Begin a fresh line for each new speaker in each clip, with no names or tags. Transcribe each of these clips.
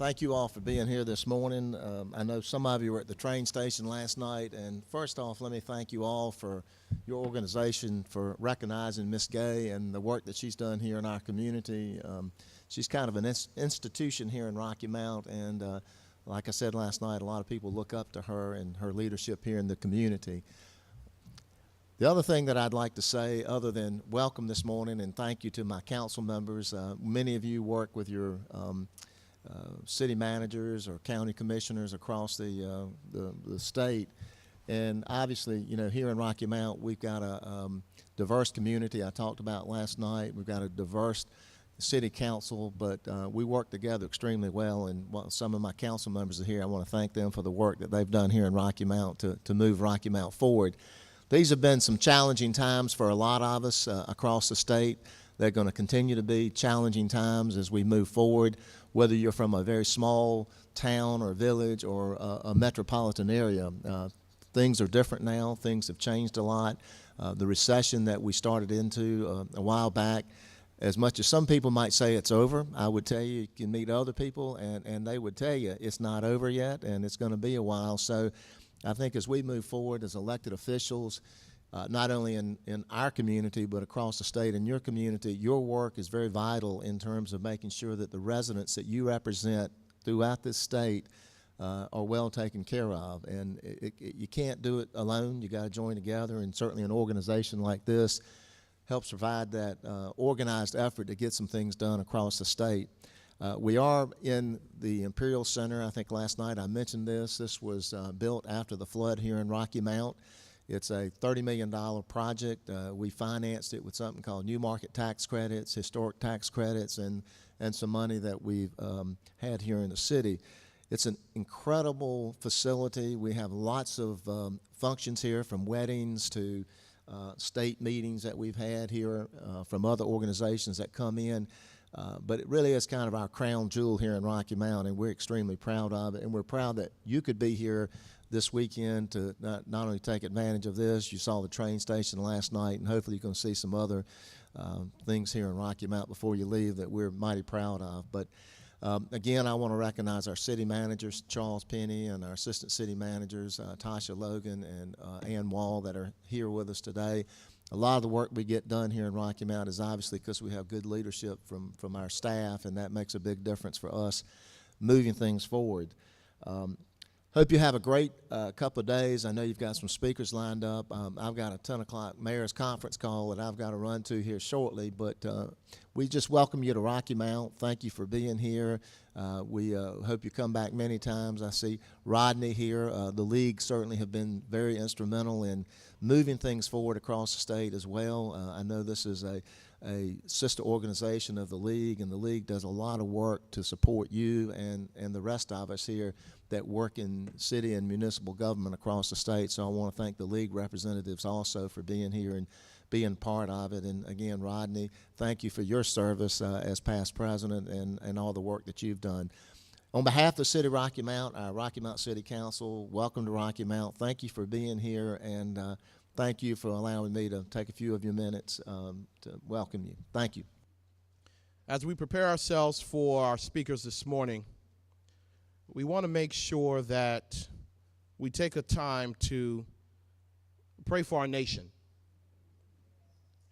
Thank you all for being here this morning. I know some of you were at the train station last night, and first off, let me thank you all for your organization for recognizing Miss Gay and the work that she's done here in our community. She's kind of an institution here in Rocky Mount, and like I said last night, a lot of people look up to her and her leadership here in the community. The other thing that I'd like to say, other than welcome this morning and thank you to my council members, many of you work with your city managers or county commissioners across the state, and obviously, you know, here in Rocky Mount, we've got a diverse community. I talked about last night. We've got a diverse city council, but we work together extremely well. And some of my council members are here. I want to thank them for the work that they've done here in Rocky Mount to move Rocky Mount forward. These have been some challenging times for a lot of us across the state. They're going to continue to be challenging times as we move forward, whether you're from a very small town or village or a metropolitan area. Things are different now. Things have changed a lot. The recession that we started into a while back, as much as some people might say it's over, I would tell you, you can meet other people and they would tell you it's not over yet and it's going to be a while. So I think as we move forward as elected officials, not only in our community but across the state and your community, your work is very vital in terms of making sure that the residents that you represent throughout this state are well taken care of. And you can't do it alone. You got to join together, and certainly an organization like this helps provide that organized effort to get some things done across the state. We are in the Imperial Center. I think last night I mentioned this. This was built after the flood here in Rocky Mount. It's a $30 million project. We financed it with something called new market tax credits, historic tax credits, and some money that we've had here in the city. It's an incredible facility. We have lots of functions here, from weddings to state meetings that we've had here from other organizations that come in. But it really is kind of our crown jewel here in Rocky Mount, and we're extremely proud of it. And we're proud that you could be here this weekend to not only take advantage of this. You saw the train station last night, and hopefully you're going to see some other things here in Rocky Mount before you leave that we're mighty proud of. But again, I want to recognize our city managers, Charles Penny, and our assistant city managers, Tasha Logan and Ann Wall, that are here with us today. A lot of the work we get done here in Rocky Mount is obviously because we have good leadership from our staff, and that makes a big difference for us moving things forward. Hope you have a great couple of days. I know you've got some speakers lined up. I've got a 10 o'clock mayor's conference call that I've got to run to here shortly, but we just welcome you to Rocky Mount. Thank you for being here. We hope you come back many times. I see Rodney here. The league certainly have been very instrumental in moving things forward across the state as well. I know this is a sister organization of the league, and the league does a lot of work to support you and the rest of us here that work in city and municipal government across the state. So I want to thank the league representatives also for being here and being part of it. And again, Rodney, thank you for your service as past president and all the work that you've done. On behalf of the City of Rocky Mount, our Rocky Mount City Council, welcome to Rocky Mount. Thank you for being here, and thank you for allowing me to take a few of your minutes to welcome you. Thank you.
As we prepare ourselves for our speakers this morning, we want to make sure that we take a time to pray for our nation,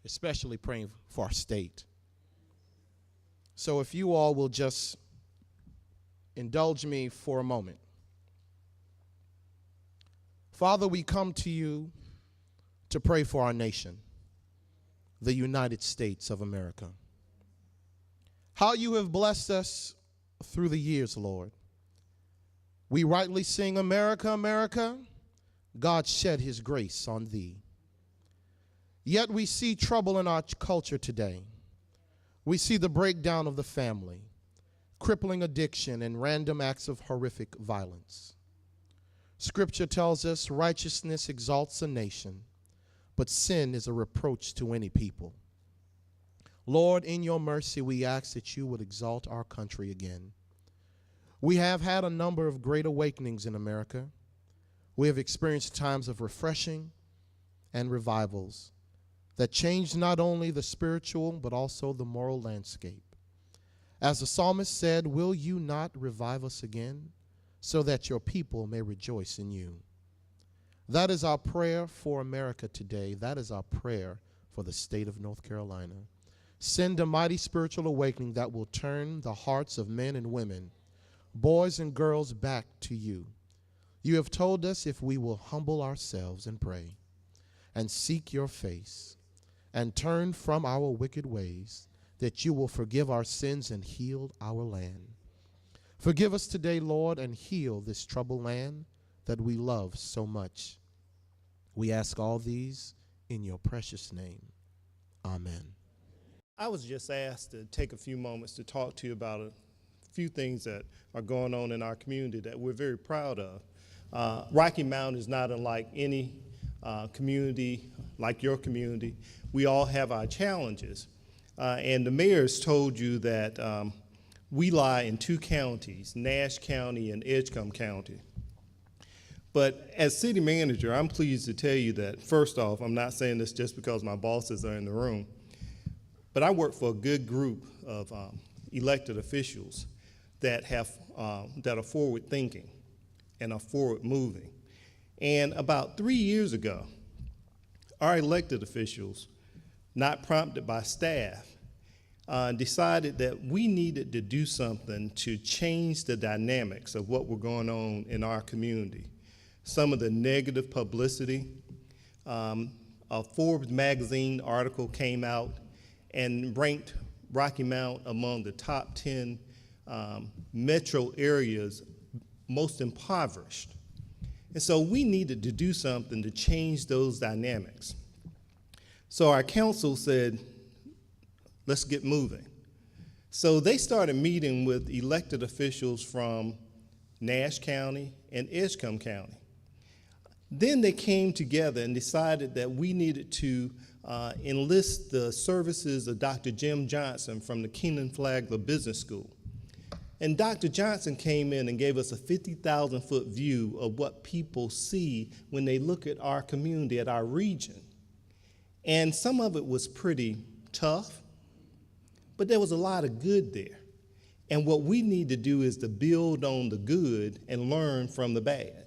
especially praying for our state. So if you all will just indulge me for a moment. Father, we come to you to pray for our nation, the United States of America. How you have blessed us through the years, Lord. We rightly sing, America, America, God shed his grace on thee. Yet we see trouble in our culture today. We see the breakdown of the family, crippling addiction, and random acts of horrific violence. Scripture tells us righteousness exalts a nation, but sin is a reproach to any people. Lord, in your mercy, we ask that you would exalt our country again. We have had a number of great awakenings in America. We have experienced times of refreshing and revivals that changed not only the spiritual but also the moral landscape. As the psalmist said, will you not revive us again so that your people may rejoice in you? That is our prayer for America today. That is our prayer for the state of North Carolina. Send a mighty spiritual awakening that will turn the hearts of men and women, boys and girls, back to you. You have told us if we will humble ourselves and pray and seek your face and turn from our wicked ways, that you will forgive our sins and heal our land. Forgive us today, Lord, and heal this troubled land that we love so much. We ask all these in your precious name. Amen.
I was just asked to take a few moments to talk to you about a few things that are going on in our community that we're very proud of. Rocky Mount is not unlike any community, like your community. We all have our challenges. And the mayor's told you that we lie in two counties, Nash County and Edgecombe County. But as city manager, I'm pleased to tell you that, first off, I'm not saying this just because my bosses are in the room, but I work for a good group of elected officials that are forward thinking and are forward moving. And about 3 years ago, our elected officials, not prompted by staff, decided that we needed to do something to change the dynamics of what were going on in our community. Some of the negative publicity, a Forbes magazine article came out and ranked Rocky Mount among the top 10 metro areas most impoverished. And so we needed to do something to change those dynamics. So our council said, let's get moving. So they started meeting with elected officials from Nash County and Edgecombe County. Then they came together and decided that we needed to enlist the services of Dr. Jim Johnson from the Keenan Flagler Business School. And Dr. Johnson came in and gave us a 50,000-foot view of what people see when they look at our community, at our region. And some of it was pretty tough, but there was a lot of good there. And what we need to do is to build on the good and learn from the bad.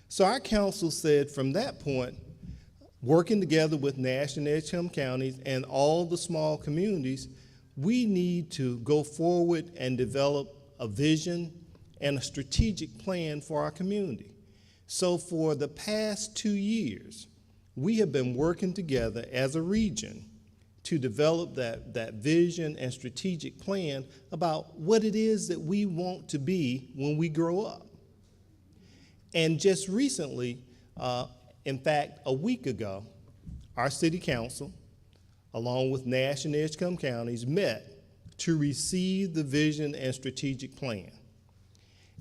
So our council said from that point, working together with Nash and Edgecombe counties and all the small communities, we need to go forward and develop a vision and a strategic plan for our community. So for the past 2 years, we have been working together as a region to develop that vision and strategic plan about what it is that we want to be when we grow up. And just recently, in fact, a week ago, our city council, along with Nash and Edgecombe counties, met to receive the vision and strategic plan.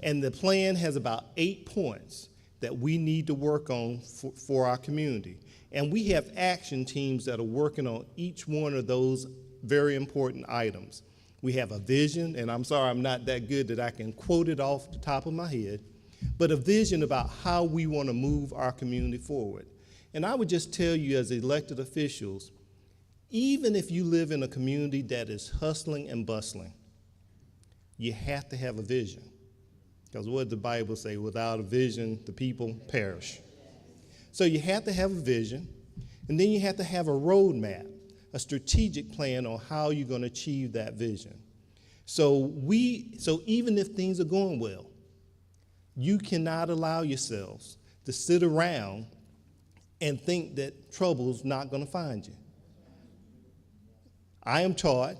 And the plan has about 8 points that we need to work on for our community. And we have action teams that are working on each one of those very important items. We have a vision, and I'm sorry I'm not that good that I can quote it off the top of my head, but a vision about how we want to move our community forward. And I would just tell you as elected officials, even if you live in a community that is hustling and bustling, you have to have a vision. Because what did the Bible say? Without a vision, the people perish. So you have to have a vision, and then you have to have a roadmap, a strategic plan on how you're going to achieve that vision. So even if things are going well, you cannot allow yourselves to sit around and think that trouble's not going to find you. I am taught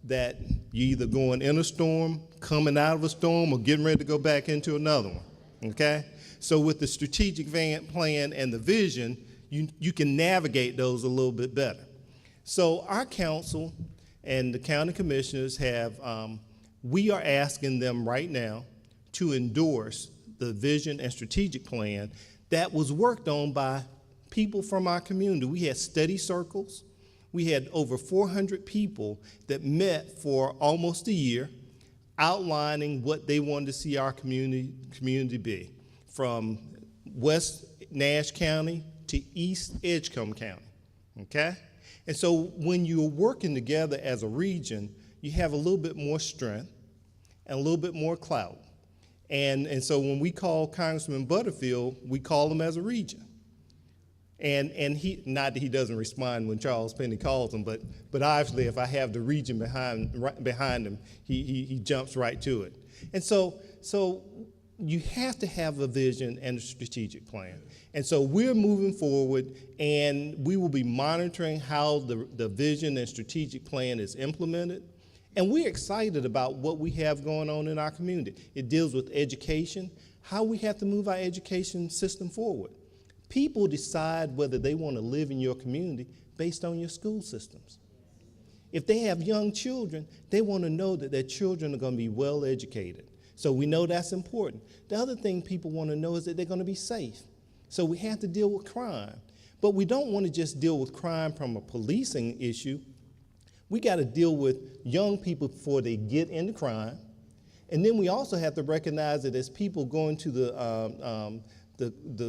that you're either going in a storm, coming out of a storm, or getting ready to go back into another one, okay? So with the strategic plan and the vision, you can navigate those a little bit better. So our council and the county commissioners we are asking them right now to endorse the vision and strategic plan that was worked on by people from our community. We had study circles. We had over 400 people that met for almost a year, outlining what they wanted to see our community be, from West Nash County to East Edgecombe County, okay? And so when you're working together as a region, you have a little bit more strength and a little bit more clout. And so when we call Congressman Butterfield, we call him as a region. And he, not that he doesn't respond when Charles Penny calls him, but obviously if I have the region behind him, he jumps right to it. And so you have to have a vision and a strategic plan. And so we're moving forward, and we will be monitoring how the vision and strategic plan is implemented. And we're excited about what we have going on in our community. It deals with education, how we have to move our education system forward. People decide whether they want to live in your community based on your school systems. If they have young children, they want to know that their children are going to be well educated. So we know that's important. The other thing people want to know is that they're going to be safe. So we have to deal with crime. But we don't want to just deal with crime from a policing issue. We got to deal with young people before they get into crime. And then we also have to recognize that as people go into the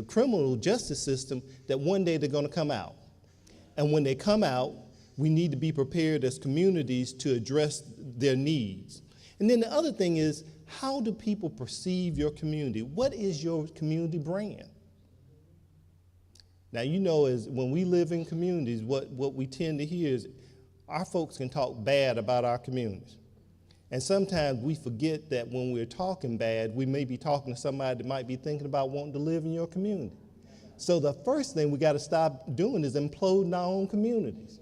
criminal justice system, that one day they're going to come out. And when they come out, we need to be prepared as communities to address their needs. And then the other thing is, how do people perceive your community? What is your community brand? Now, you know, as when we live in communities, what we tend to hear is our folks can talk bad about our communities. And sometimes we forget that when we're talking bad, we may be talking to somebody that might be thinking about wanting to live in your community. So the first thing we got to stop doing is imploding our own communities.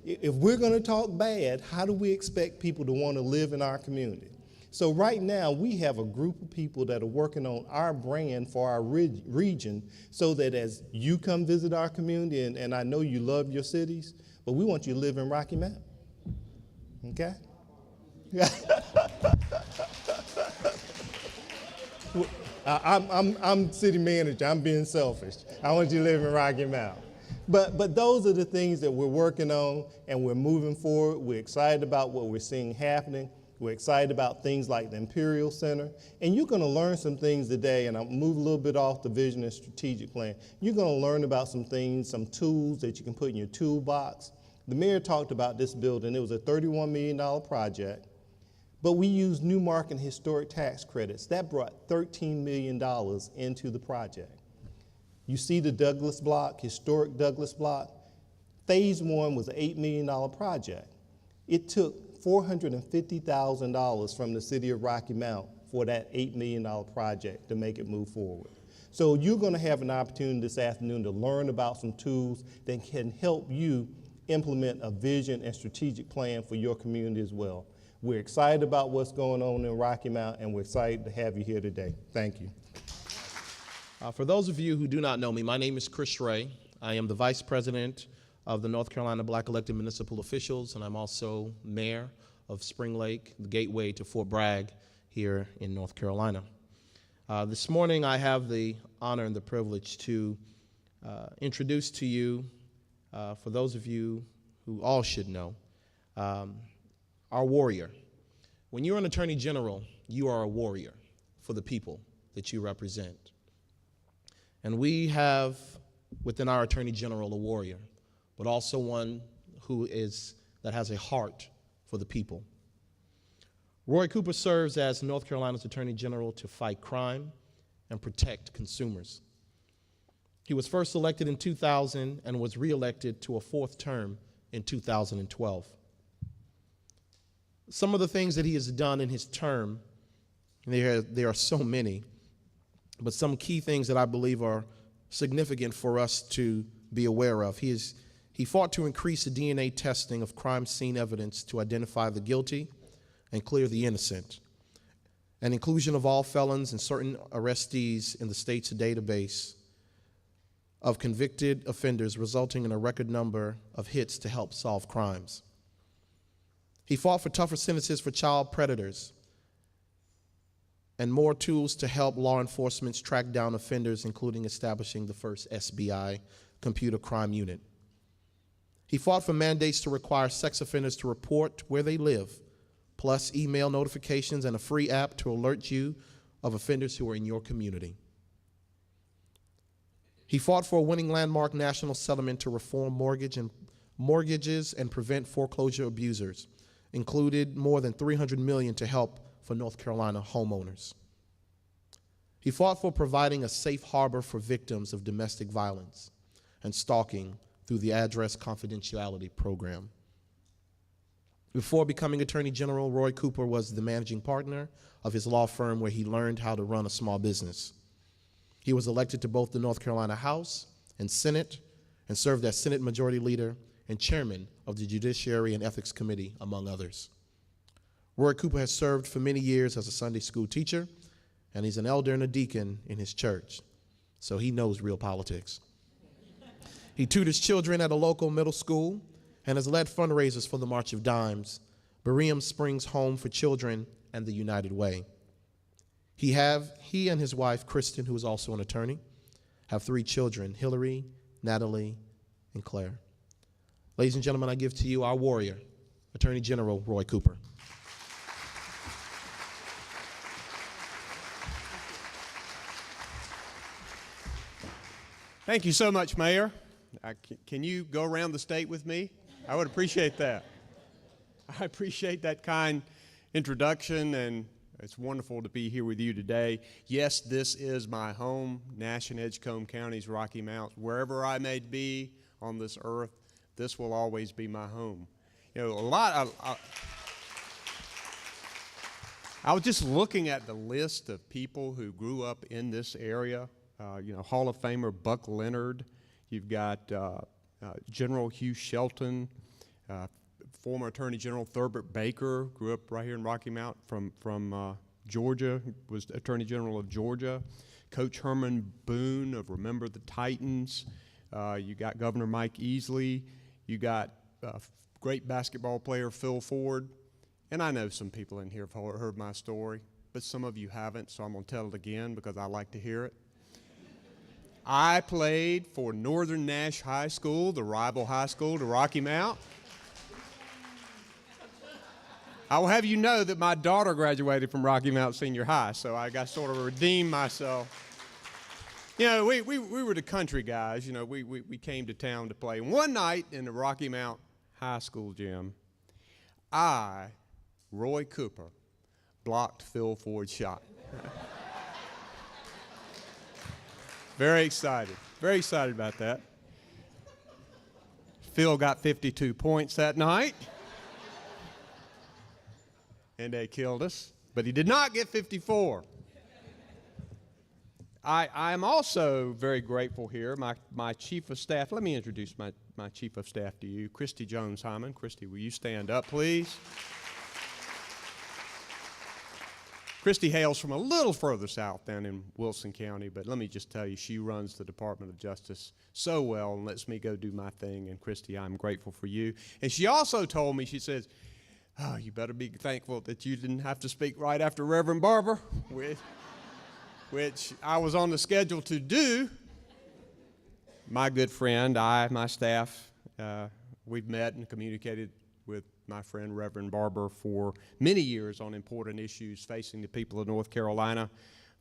If we're going to talk bad, how do we expect people to want to live in our community? So right now, we have a group of people that are working on our brand for our region, so that as you come visit our community, and I know you love your cities, but we want you to live in Rocky Mount, okay? I'm city manager, I'm being selfish. I want you to live in Rocky Mount. But those are the things that we're working on, and we're moving forward. We're excited about what we're seeing happening. We're excited about things like the Imperial Center. And you're going to learn some things today, and I'll move a little bit off the vision and strategic plan. You're going to learn about some things, some tools that you can put in your toolbox. The mayor talked about this building. It was a $31 million project, but we used Newmark and historic tax credits. That brought $13 million into the project. You see the Douglas block, historic Douglas block. Phase one was an $8 million project. It took $450,000 from the city of Rocky Mount for that $8 million project to make it move forward. So you're going to have an opportunity this afternoon to learn about some tools that can help you implement a vision and strategic plan for your community as well. We're excited about what's going on in Rocky Mount, and we're excited to have you here today. Thank you.
For those of you who do not know me, my name is Chris Ray. I am the Vice President of the North Carolina Black Elected Municipal Officials, and I'm also Mayor of Spring Lake, the gateway to Fort Bragg here in North Carolina. This morning I have the honor and the privilege to introduce to you, for those of you who all should know, our warrior. When you're an Attorney General, you are a warrior for the people that you represent. And we have within our Attorney General a warrior, but also one that has a heart for the people. Roy Cooper serves as North Carolina's Attorney General to fight crime and protect consumers. He was first elected in 2000 and was reelected to a fourth term in 2012. Some of the things that he has done in his term, there are so many, but some key things that I believe are significant for us to be aware of. He fought to increase the DNA testing of crime scene evidence to identify the guilty and clear the innocent, and inclusion of all felons and certain arrestees in the state's database of convicted offenders, resulting in a record number of hits to help solve crimes. He fought for tougher sentences for child predators and more tools to help law enforcement track down offenders, including establishing the first SBI computer crime unit. He fought for mandates to require sex offenders to report where they live, plus email notifications and a free app to alert you of offenders who are in your community. He fought for a winning landmark national settlement to reform mortgages and prevent foreclosure abusers, included more than $300 million to help for North Carolina homeowners. He fought for providing a safe harbor for victims of domestic violence and stalking through the Address Confidentiality Program. Before becoming Attorney General, Roy Cooper was the managing partner of his law firm where he learned how to run a small business. He was elected to both the North Carolina House and Senate and served as Senate Majority Leader and Chairman of the Judiciary and Ethics Committee, among others. Roy Cooper has served for many years as a Sunday school teacher, and he's an elder and a deacon in his church, so he knows real politics. He tutors children at a local middle school and has led fundraisers for the March of Dimes, Bereum Springs Home for Children, and the United Way. He and his wife, Kristen, who is also an attorney, have 3 children, Hillary, Natalie, and Claire. Ladies and gentlemen, I give to you our warrior, Attorney General Roy Cooper.
Thank you so much, Mayor. Can you go around the state with me? I would appreciate that. I appreciate that kind introduction, and it's wonderful to be here with you today. Yes, this is my home, Nash and Edgecombe Counties, Rocky Mountains. Wherever I may be on this earth, this will always be my home. You know, I was just looking at the list of people who grew up in this area. Hall of Famer Buck Leonard. You've got General Hugh Shelton, former Attorney General Thurbert Baker, grew up right here in Rocky Mount from Georgia, was Attorney General of Georgia. Coach Herman Boone of Remember the Titans. You got Governor Mike Easley. You got great basketball player Phil Ford. And I know some people in here have heard my story, but some of you haven't, so I'm going to tell it again because I like to hear it. I played for Northern Nash High School, the rival high school to Rocky Mount. I will have you know that my daughter graduated from Rocky Mount Senior High, so I got sort of redeemed myself. You know, we were the country guys. You know, we came to town to play. And one night in the Rocky Mount High School gym, Roy Cooper, blocked Phil Ford's shot. Very excited about that. Phil got 52 points that night, and they killed us, but he did not get 54. I am also very grateful here. My Chief of Staff, let me introduce my Chief of Staff to you, Christy Jones-Hyman. Christy, will you stand up, please? Christy hails from a little further south down in Wilson County, but let me just tell you, she runs the Department of Justice so well and lets me go do my thing. And Christy, I'm grateful for you. And she also told me, she says, oh, you better be thankful that you didn't have to speak right after Reverend Barber, which I was on the schedule to do. My good friend, my staff, we've met and communicated with my friend Reverend Barber for many years on important issues facing the people of North Carolina,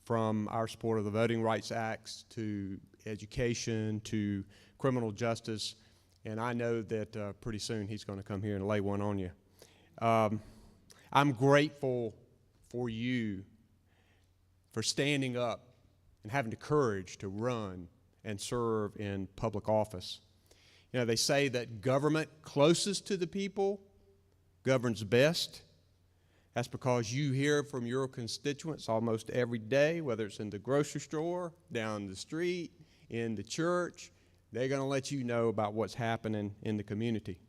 from our support of the Voting Rights Acts to education to criminal justice. And I know that pretty soon he's going to come here and lay one on you. I'm grateful for you for standing up and having the courage to run and serve in public office. You know, they say that government closest to the people governs best. That's because you hear from your constituents almost every day, whether it's in the grocery store, down the street, in the church. They're going to let you know about what's happening in the community.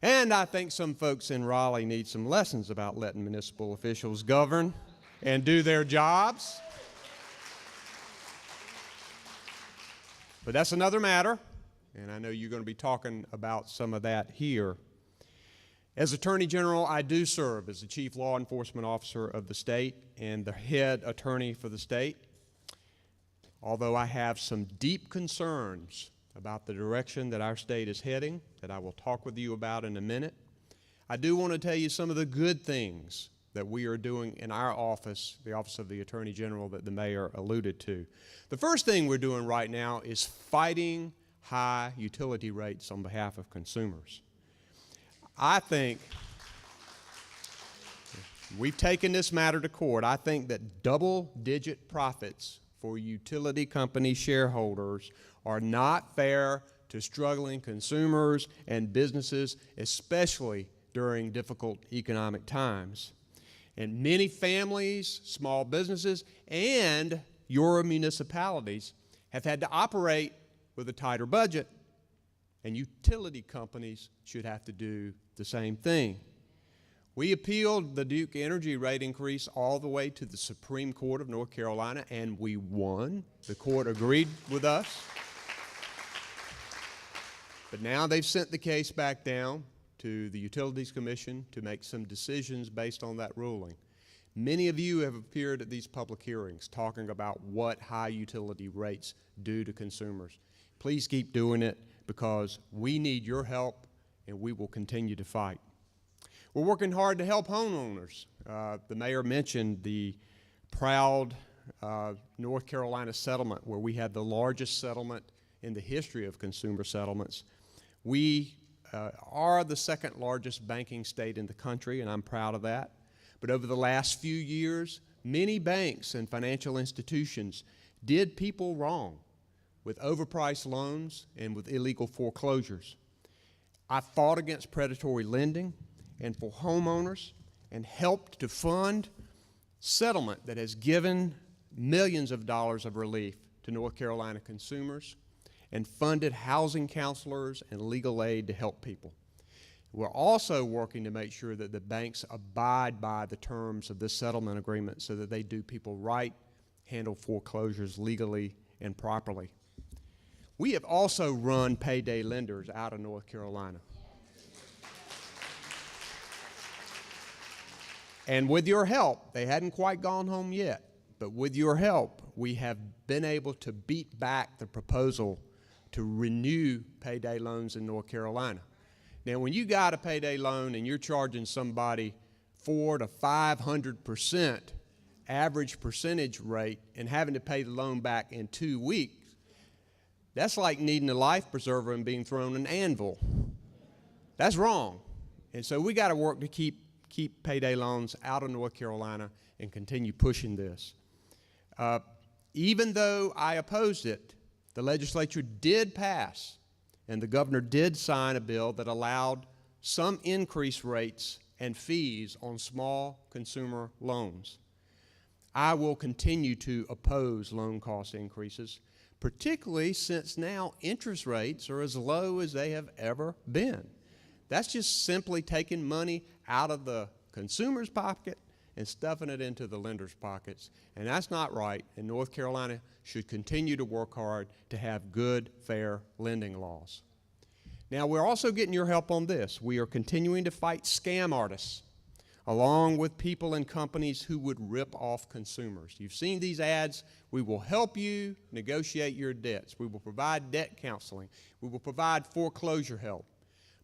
And I think some folks in Raleigh need some lessons about letting municipal officials govern and do their jobs. But that's another matter, and I know you're going to be talking about some of that here. As Attorney General, I do serve as the Chief Law Enforcement Officer of the state and the head attorney for the state. Although I have some deep concerns about the direction that our state is heading, that I will talk with you about in a minute, I do want to tell you some of the good things that we are doing in our office, the Office of the Attorney General that the mayor alluded to. The first thing we're doing right now is fighting high utility rates on behalf of consumers. I think We've taken this matter to court. I think that double-digit profits for utility company shareholders are not fair to struggling consumers and businesses, especially during difficult economic times. And many families, small businesses, and your municipalities have had to operate with a tighter budget, and utility companies should have to do the same thing. We appealed the Duke Energy rate increase all the way to the Supreme Court of North Carolina, and we won. The court agreed with us. But now they've sent the case back down to the Utilities Commission to make some decisions based on that ruling. Many of you have appeared at these public hearings talking about what high utility rates do to consumers. Please keep doing it because we need your help and we will continue to fight. We're working hard to help homeowners. The mayor mentioned the proud North Carolina settlement where we had the largest settlement in the history of consumer settlements. We are the second largest banking state in the country, and I'm proud of that. But over the last few years, many banks and financial institutions did people wrong with overpriced loans and with illegal foreclosures. I fought against predatory lending and for homeowners and helped to fund settlement that has given millions of dollars of relief to North Carolina consumers and funded housing counselors and legal aid to help people. We're also working to make sure that the banks abide by the terms of this settlement agreement so that they do people right, handle foreclosures legally and properly. We have also run payday lenders out of North Carolina. And with your help, they hadn't quite gone home yet, but with your help, we have been able to beat back the proposal to renew payday loans in North Carolina. Now, when you got a payday loan and you're charging somebody 400 to 500% average percentage rate and having to pay the loan back in 2 weeks, that's like needing a life preserver and being thrown an anvil. That's wrong. And so we got to work to keep payday loans out of North Carolina and continue pushing this. Even though I opposed it, the legislature did pass, and the governor did sign a bill that allowed some increased rates and fees on small consumer loans. I will continue to oppose loan cost increases, particularly since now interest rates are as low as they have ever been. That's just simply taking money out of the consumer's pocket and stuffing it into the lender's pockets. And that's not right, and North Carolina should continue to work hard to have good, fair lending laws. Now, we're also getting your help on this. We are continuing to fight scam artists, along with people and companies who would rip off consumers. You've seen these ads. We will help you negotiate your debts. We will provide debt counseling. We will provide foreclosure help.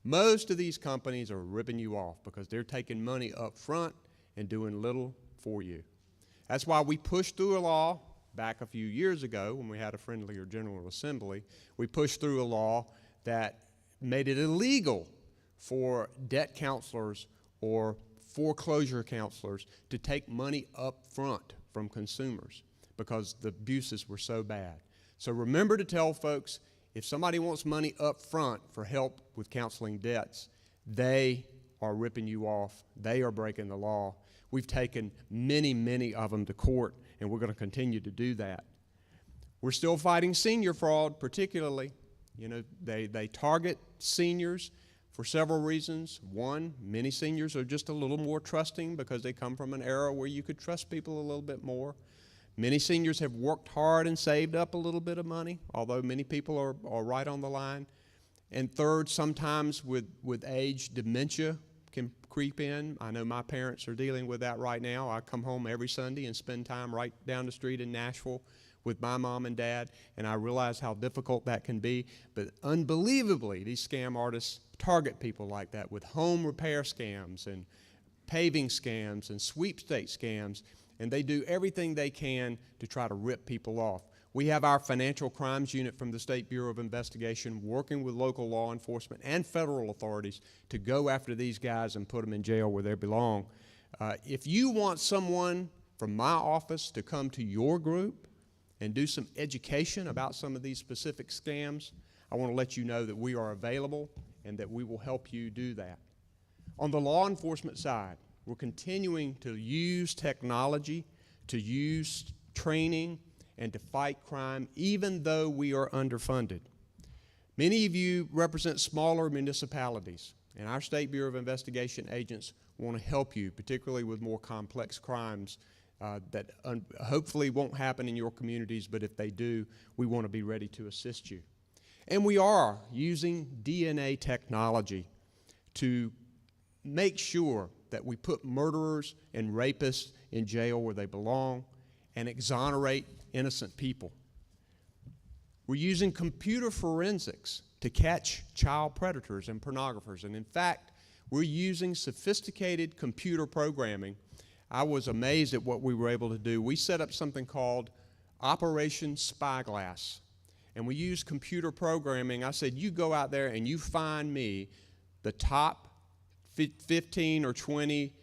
Most of these companies are ripping you off because they're taking money up front and doing little for you. That's why we pushed through a law back a few years ago when we had a friendlier General Assembly. We pushed through a law that made it illegal for debt counselors or foreclosure counselors to take money up front from consumers because the abuses were so bad. So remember to tell folks, if somebody wants money up front for help with counseling debts, they are ripping you off. They are breaking the law. We've taken many, many of them to court, and we're going to continue to do that. We're still fighting senior fraud, particularly. You know, they target seniors for several reasons. One, many seniors are just a little more trusting because they come from an era where you could trust people a little bit more. Many seniors have worked hard and saved up a little bit of money, although many people are right on the line. And third, sometimes with age, dementia can creep in. I know my parents are dealing with that right now. I come home every Sunday and spend time right down the street in Nashville with my mom and dad, and I realize how difficult that can be. But unbelievably, these scam artists target people like that with home repair scams and paving scams and sweepstakes scams, and they do everything they can to try to rip people off. We have our financial crimes unit from the State Bureau of Investigation working with local law enforcement and federal authorities to go after these guys and put them in jail where they belong. If you want someone from my office to come to your group and do some education about some of these specific scams, I want to let you know that we are available and that we will help you do that. On the law enforcement side, we're continuing to use technology, to use training, and to fight crime, even though we are underfunded. Many of you represent smaller municipalities, and our State Bureau of Investigation agents want to help you, particularly with more complex crimes that hopefully won't happen in your communities, but if they do, we want to be ready to assist you. And we are using DNA technology to make sure that we put murderers and rapists in jail where they belong and exonerate innocent people. We're using computer forensics to catch child predators and pornographers. And in fact, we're using sophisticated computer programming. I was amazed at what we were able to do. We set up something called Operation Spyglass. And we used computer programming. I said, you go out there and you find me the top 15 or 20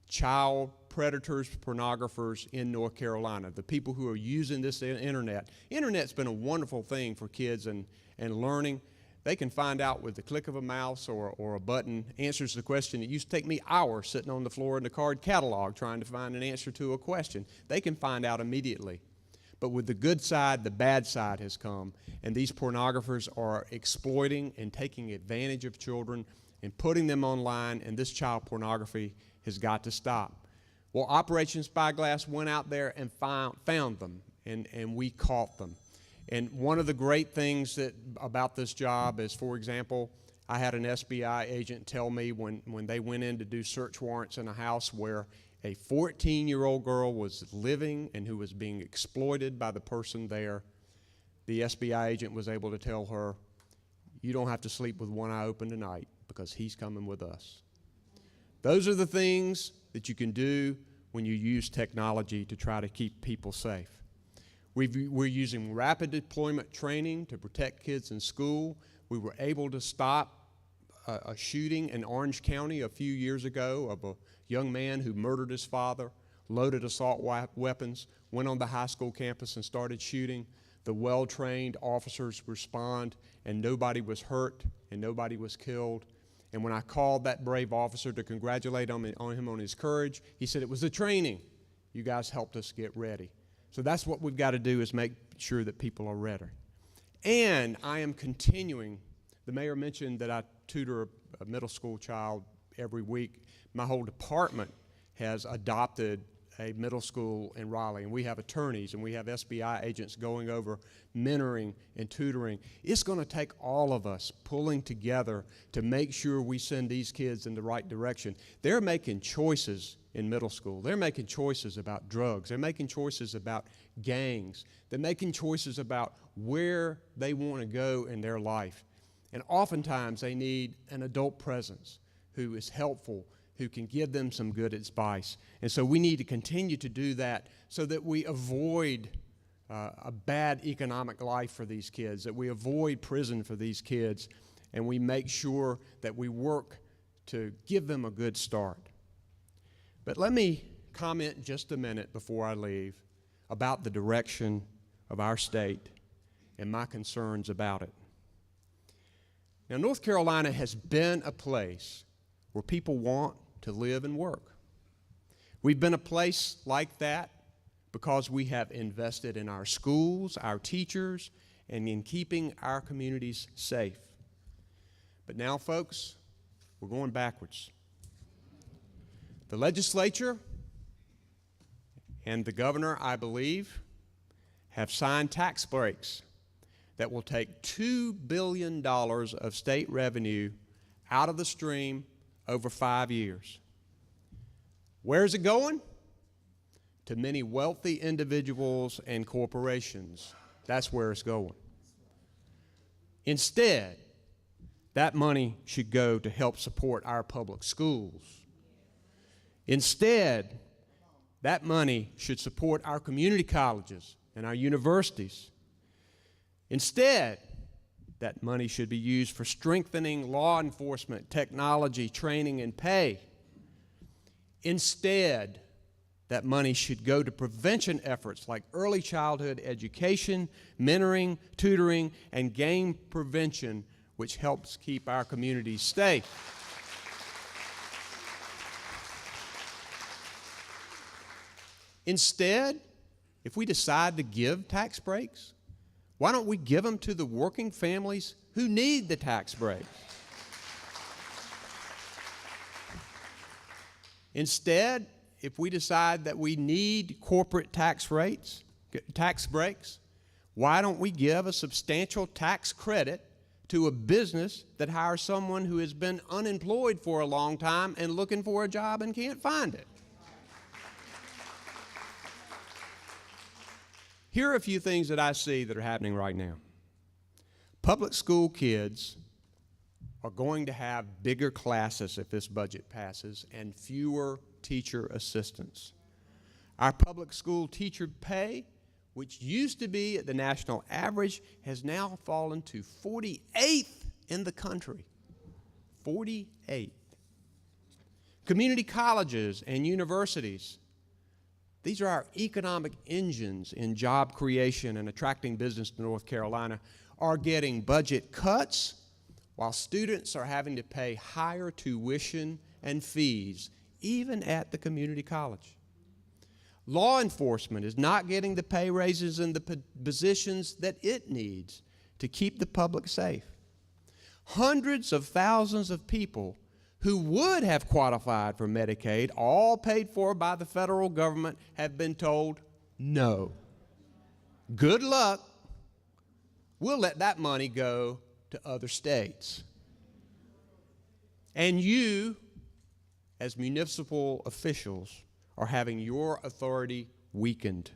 child predators, pornographers in North Carolina, the people who are using this internet. Internet's been a wonderful thing for kids and learning. They can find out with the click of a mouse or a button answers to the question that used to take me hours sitting on the floor in the card catalog trying to find an answer to a question. They can find out immediately. But with the good side, the bad side has come, and these pornographers are exploiting and taking advantage of children and putting them online, and this child pornography has got to stop. Well, Operation Spyglass went out there and found them, and we caught them. And one of the great things about this job is, for example, I had an SBI agent tell me when they went in to do search warrants in a house where a 14-year-old girl was living and who was being exploited by the person there, the SBI agent was able to tell her, you don't have to sleep with one eye open tonight because he's coming with us. Those are the things that you can do when you use technology to try to keep people safe. We're using rapid deployment training to protect kids in school. We were able to stop a shooting in Orange County a few years ago of a young man who murdered his father, loaded assault weapons, went on the high school campus and started shooting. The well-trained officers respond, and nobody was hurt and nobody was killed. And when I called that brave officer to congratulate him on his courage, he said, it was the training. You guys helped us get ready. So that's what we've got to do, is make sure that people are ready. And I am continuing. The mayor mentioned that I tutor a middle school child every week. My whole department has adopted a middle school in Raleigh, and we have attorneys and we have SBI agents going over mentoring and tutoring. It's going to take all of us pulling together to make sure we send these kids in the right direction. They're making choices in middle school. They're making choices about drugs. They're making choices about gangs. They're making choices about where they want to go in their life. And oftentimes they need an adult presence who is helpful, who can give them some good advice. And so we need to continue to do that so that we avoid a bad economic life for these kids, that we avoid prison for these kids, and we make sure that we work to give them a good start. But let me comment just a minute before I leave about the direction of our state and my concerns about it. Now, North Carolina has been a place where people want to live and work. We've been a place like that because we have invested in our schools, our teachers, and in keeping our communities safe. But now, folks, we're going backwards. The legislature and the governor, I believe, have signed tax breaks that will take $2 billion of state revenue out of the stream over 5 years. Where is it going? To many wealthy individuals and corporations. That's where it's going. Instead, that money should go to help support our public schools. Instead, that money should support our community colleges and our universities. Instead, that money should be used for strengthening law enforcement, technology, training, and pay. Instead, that money should go to prevention efforts like early childhood education, mentoring, tutoring, and game prevention, which helps keep our communities safe. Instead, if we decide to give tax breaks, why don't we give them to the working families who need the tax breaks? Instead, if we decide that we need corporate tax breaks, why don't we give a substantial tax credit to a business that hires someone who has been unemployed for a long time and looking for a job and can't find it? Here are a few things that I see that are happening right now. Public school kids are going to have bigger classes if this budget passes and fewer teacher assistants. Our public school teacher pay, which used to be at the national average, has now fallen to 48th in the country. 48th. Community colleges and universities, these are our economic engines in job creation and attracting business to North Carolina, are getting budget cuts while students are having to pay higher tuition and fees, even at the community college. Law enforcement is not getting the pay raises and the positions that it needs to keep the public safe. Hundreds of thousands of people who would have qualified for Medicaid, all paid for by the federal government, have been told, no. Good luck. We'll let that money go to other states. And you, as municipal officials, are having your authority weakened.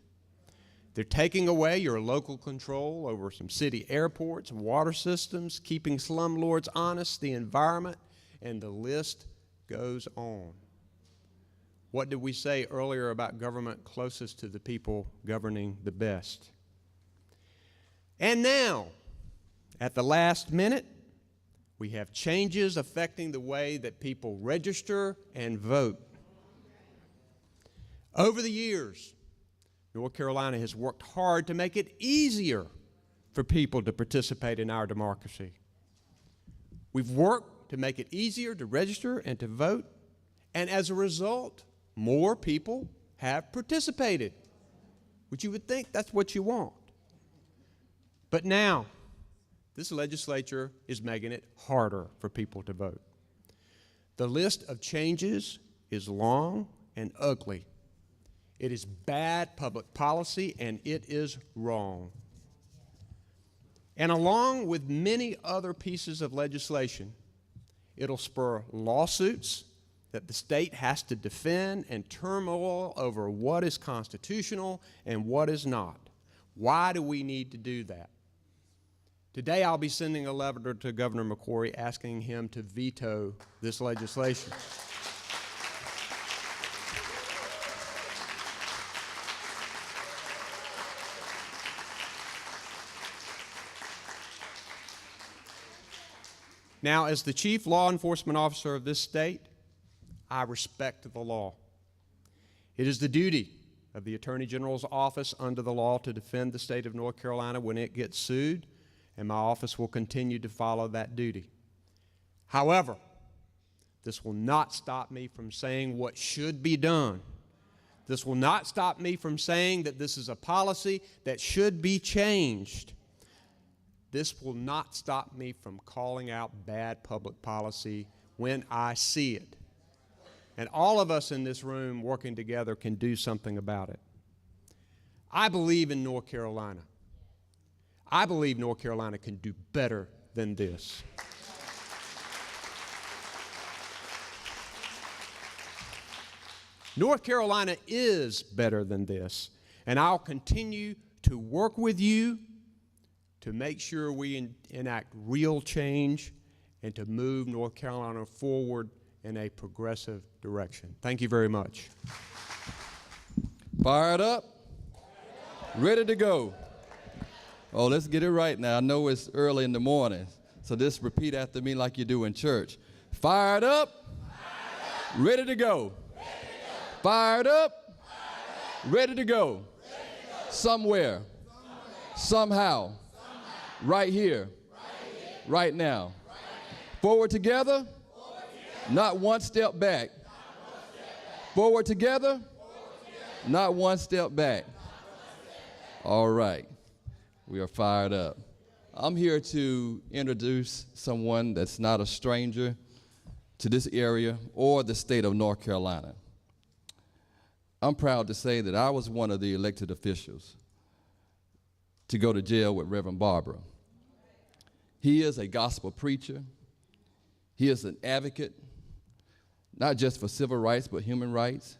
They're taking away your local control over some city airports, water systems, keeping slumlords honest, the environment, and the list goes on. What did we say earlier about government closest to the people governing the best? And now, at the last minute, we have changes affecting the way that people register and vote. Over the years, North Carolina has worked hard to make it easier for people to participate in our democracy. We've worked to make it easier to register and to vote, and as a result, more people have participated, which you would think that's what you want. But now, this legislature is making it harder for people to vote. The list of changes is long and ugly. It is bad public policy, and it is wrong. And along with many other pieces of legislation, it'll spur lawsuits that the state has to defend and turmoil over what is constitutional and what is not. Why do we need to do that? Today I'll be sending a letter to Governor McCrory asking him to veto this legislation. Now, as the chief law enforcement officer of this state, I respect the law. It is the duty of the Attorney General's office under the law to defend the state of North Carolina when it gets sued, and my office will continue to follow that duty. However, this will not stop me from saying what should be done. This will not stop me from saying that this is a policy that should be changed. This will not stop me from calling out bad public policy when I see it. And all of us in this room working together can do something about it. I believe in North Carolina. I believe North Carolina can do better than this. North Carolina is better than this, and I'll continue to work with you to make sure we enact real change and to move North Carolina forward in a progressive direction. Thank you very much.
Fired up, ready to go. Oh, let's get it right now. I know it's early in the morning, so just repeat after me like you do in church. Fired up, ready to go. Fired up, ready to go. Somewhere, somehow, right here, right now. Forward together, not one step back. Forward together, not one step back. All right, we are fired up. I'm here to introduce someone that's not a stranger to this area or the state of North Carolina. I'm proud to say that I was one of the elected officials to go to jail with Reverend Barber. He is a gospel preacher. He is an advocate, not just for civil rights, but human rights.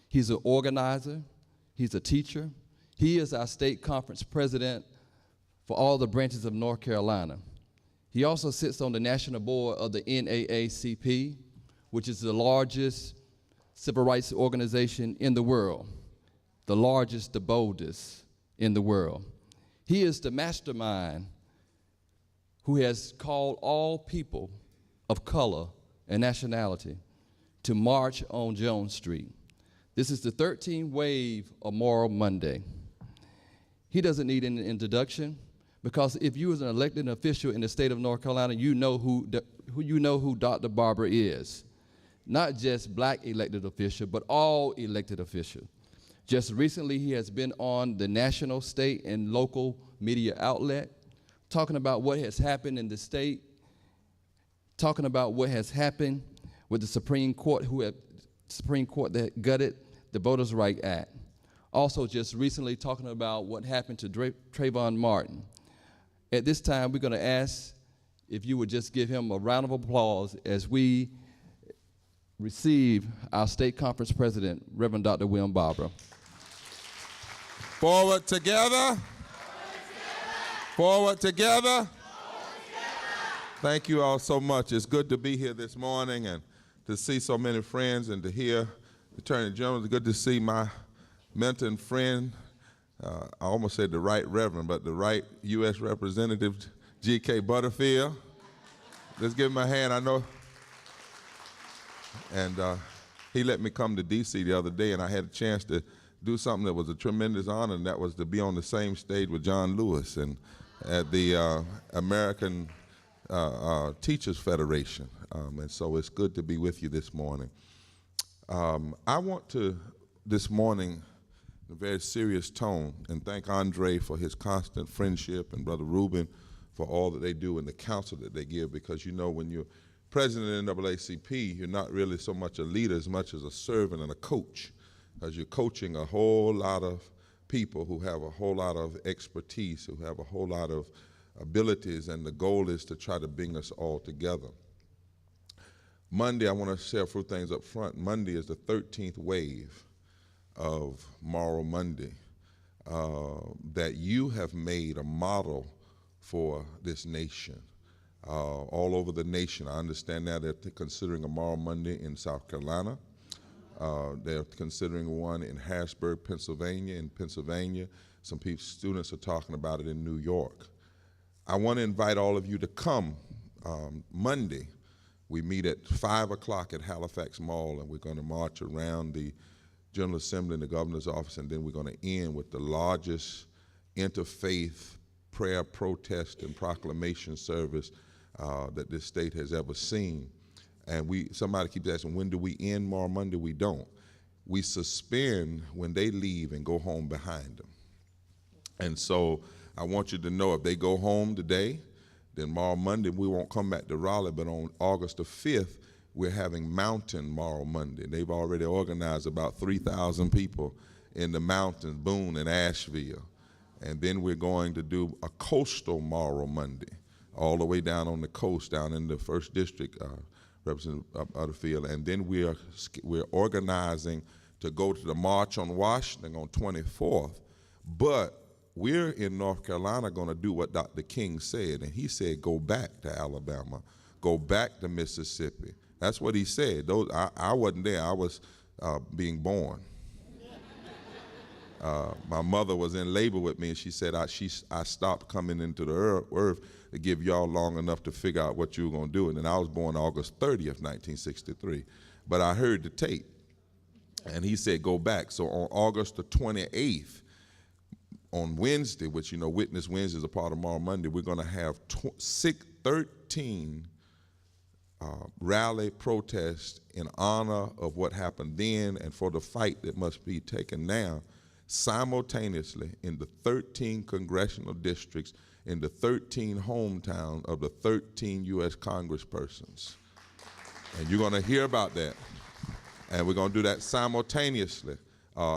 He's an organizer. He's a teacher. He is our state conference president for all the branches of North Carolina. He also sits on the national board of the NAACP, which is the largest civil rights organization in the world, the largest, the boldest in the world. He is the mastermind who has called all people of color and nationality to march on Jones Street. This is the 13th wave of Moral Monday. He doesn't need an introduction, because if you as an elected official in the state of North Carolina, you know who Dr. Barber is. Not just black elected official, but all elected officials. Just recently, he has been on the national, state, and local media outlet, talking about what has happened in the state, talking about what has happened with the Supreme Court that gutted the Voters' Rights Act. Also, just recently talking about what happened to Trayvon Martin. At this time, we're going to ask if you would just give him a round of applause as we receive our state conference president, Reverend Dr. William Barber.
Forward together. Forward together. Thank you all so much. It's good to be here this morning and to see so many friends and to hear Attorney General. It's good to see my mentor and friend, I almost said the right reverend, but the right U.S. Representative G.K. Butterfield. Let's give him a hand. I know. And he let me come to D.C. the other day, and I had a chance to do something that was a tremendous honor, and that was to be on the same stage with John Lewis and at the American Teachers Federation. And so it's good to be with you this morning. I want to, this morning, in a very serious tone, and thank Andre for his constant friendship and Brother Reuben for all that they do and the counsel that they give, because you know when you're president of NAACP, you're not really so much a leader as much as a servant and a coach, because you're coaching a whole lot of people who have a whole lot of expertise, who have a whole lot of abilities, and the goal is to try to bring us all together. Monday, I want to share a few things up front. Monday is the 13th wave of Moral Monday that you have made a model for this nation. All over the nation. I understand now they're considering a Moral Monday in South Carolina. They're considering one in Harrisburg, Pennsylvania. In Pennsylvania, some students are talking about it in New York. I want to invite all of you to come Monday. We meet at 5 o'clock at Halifax Mall, and we're going to march around the General Assembly and the Governor's office, and then we're going to end with the largest interfaith prayer, protest, and proclamation service that this state has ever seen. And somebody keeps asking, when do we end Moral Monday? We don't. We suspend when they leave and go home behind them. And so I want you to know, if they go home today, then Moral Monday, we won't come back to Raleigh, but on August the 5th, we're having Mountain Moral Monday. They've already organized about 3,000 people in the mountains, Boone and Asheville. And then we're going to do a Coastal Moral Monday, all the way down on the coast, down in the 1st District, Representative Butterfield. And then we're organizing to go to the March on Washington on 24th. But we're in North Carolina going to do what Dr. King said, and he said, go back to Alabama, go back to Mississippi. That's what he said. I wasn't there. I was being born. My mother was in labor with me, and she said, I stopped coming into the earth to give y'all long enough to figure out what you were going to do. And then I was born August 30th, 1963. But I heard the tape. And he said, go back. So on August the 28th, on Wednesday, which, you know, Witness Wednesday is a part of tomorrow Monday, we're going to have 13 rally protests in honor of what happened then and for the fight that must be taken now, simultaneously in the 13 congressional districts, in the 13 hometown of the 13 U.S. congresspersons. And you're going to hear about that. And we're going to do that simultaneously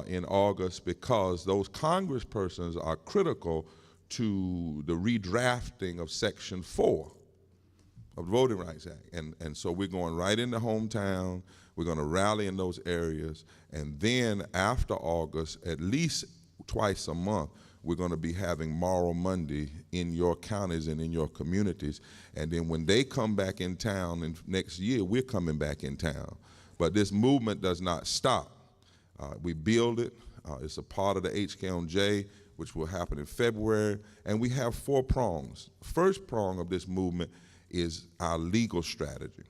in August, because those congresspersons are critical to the redrafting of Section 4 of the Voting Rights Act. And so we're going right into hometown. We're going to rally in those areas. And then after August, at least twice a month, we're going to be having Moral Monday in your counties and in your communities. And then when they come back in town and next year, we're coming back in town. But this movement does not stop. We build it. It's a part of the HKMJ, which will happen in February. And we have 4 prongs. First prong of this movement is our legal strategy.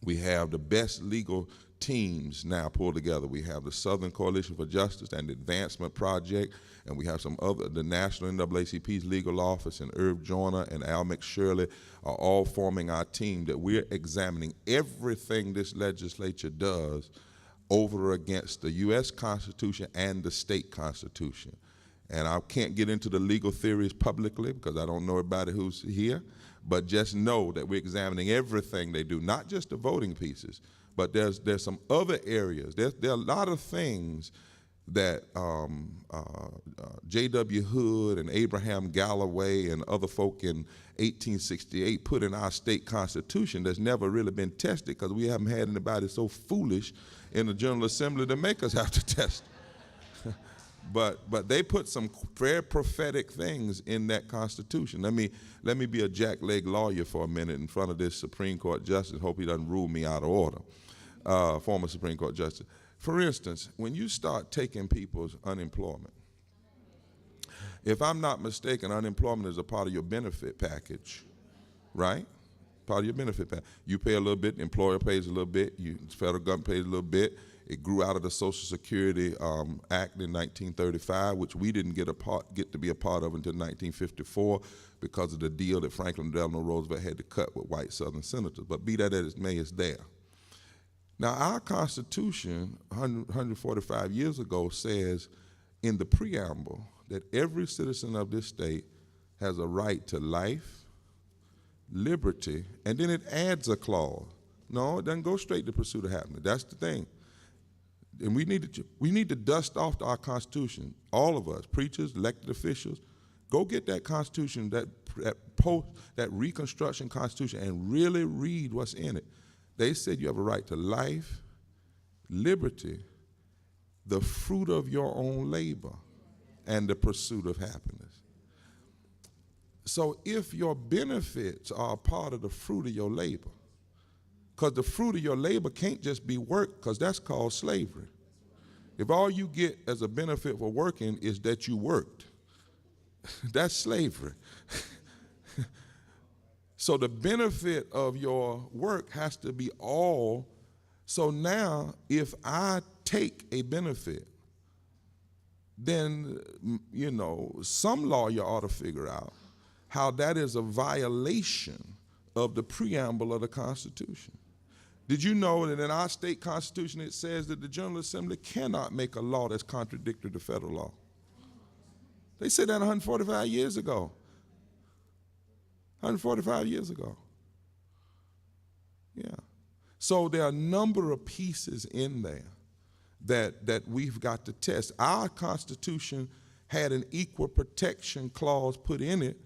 We have the best legal teams now pulled together. We have the Southern Coalition for Justice and the Advancement Project, and we have some other, the National NAACP's legal office, and Irv Joyner and Al McShirley are all forming our team that we're examining everything this legislature does over against the U.S. Constitution and the state constitution. And I can't get into the legal theories publicly because I don't know everybody who's here, but just know that we're examining everything they do, not just the voting pieces, but there's some other areas. There are a lot of things that J.W. Hood and Abraham Galloway and other folk in 1868 put in our state constitution that's never really been tested because we haven't had anybody so foolish in the General Assembly to make us have to test it. But they put some very prophetic things in that Constitution. Let me be a jackleg lawyer for a minute in front of this Supreme Court justice. Hope he doesn't rule me out of order. Former Supreme Court justice. For instance, when you start taking people's unemployment, if I'm not mistaken, unemployment is a part of your benefit package, right? Part of your benefit package. You pay a little bit, the employer pays a little bit, the federal government pays a little bit. It grew out of the Social Security Act in 1935, which we didn't get to be a part of until 1954 because of the deal that Franklin Delano Roosevelt had to cut with white Southern senators. But be that as it may, it's there. Now, our Constitution, 145 years ago, says in the preamble that every citizen of this state has a right to life, liberty, and then it adds a clause. No, it doesn't go straight to pursuit of happiness. That's the thing. And we need to dust off our Constitution, all of us, preachers, elected officials. Go get that Constitution, that Reconstruction Constitution, and really read what's in it. They said you have a right to life, liberty, the fruit of your own labor, and the pursuit of happiness. So if your benefits are a part of the fruit of your labor, because the fruit of your labor can't just be work, because that's called slavery. If all you get as a benefit for working is that you worked, that's slavery. So the benefit of your work has to be all. So now if I take a benefit, then, you know, some lawyer ought to figure out how that is a violation of the preamble of the Constitution. Did you know that in our state constitution it says that the General Assembly cannot make a law that's contradictory to federal law? They said that 145 years ago. 145 years ago. Yeah. So there are a number of pieces in there that we've got to test. Our Constitution had an equal protection clause put in it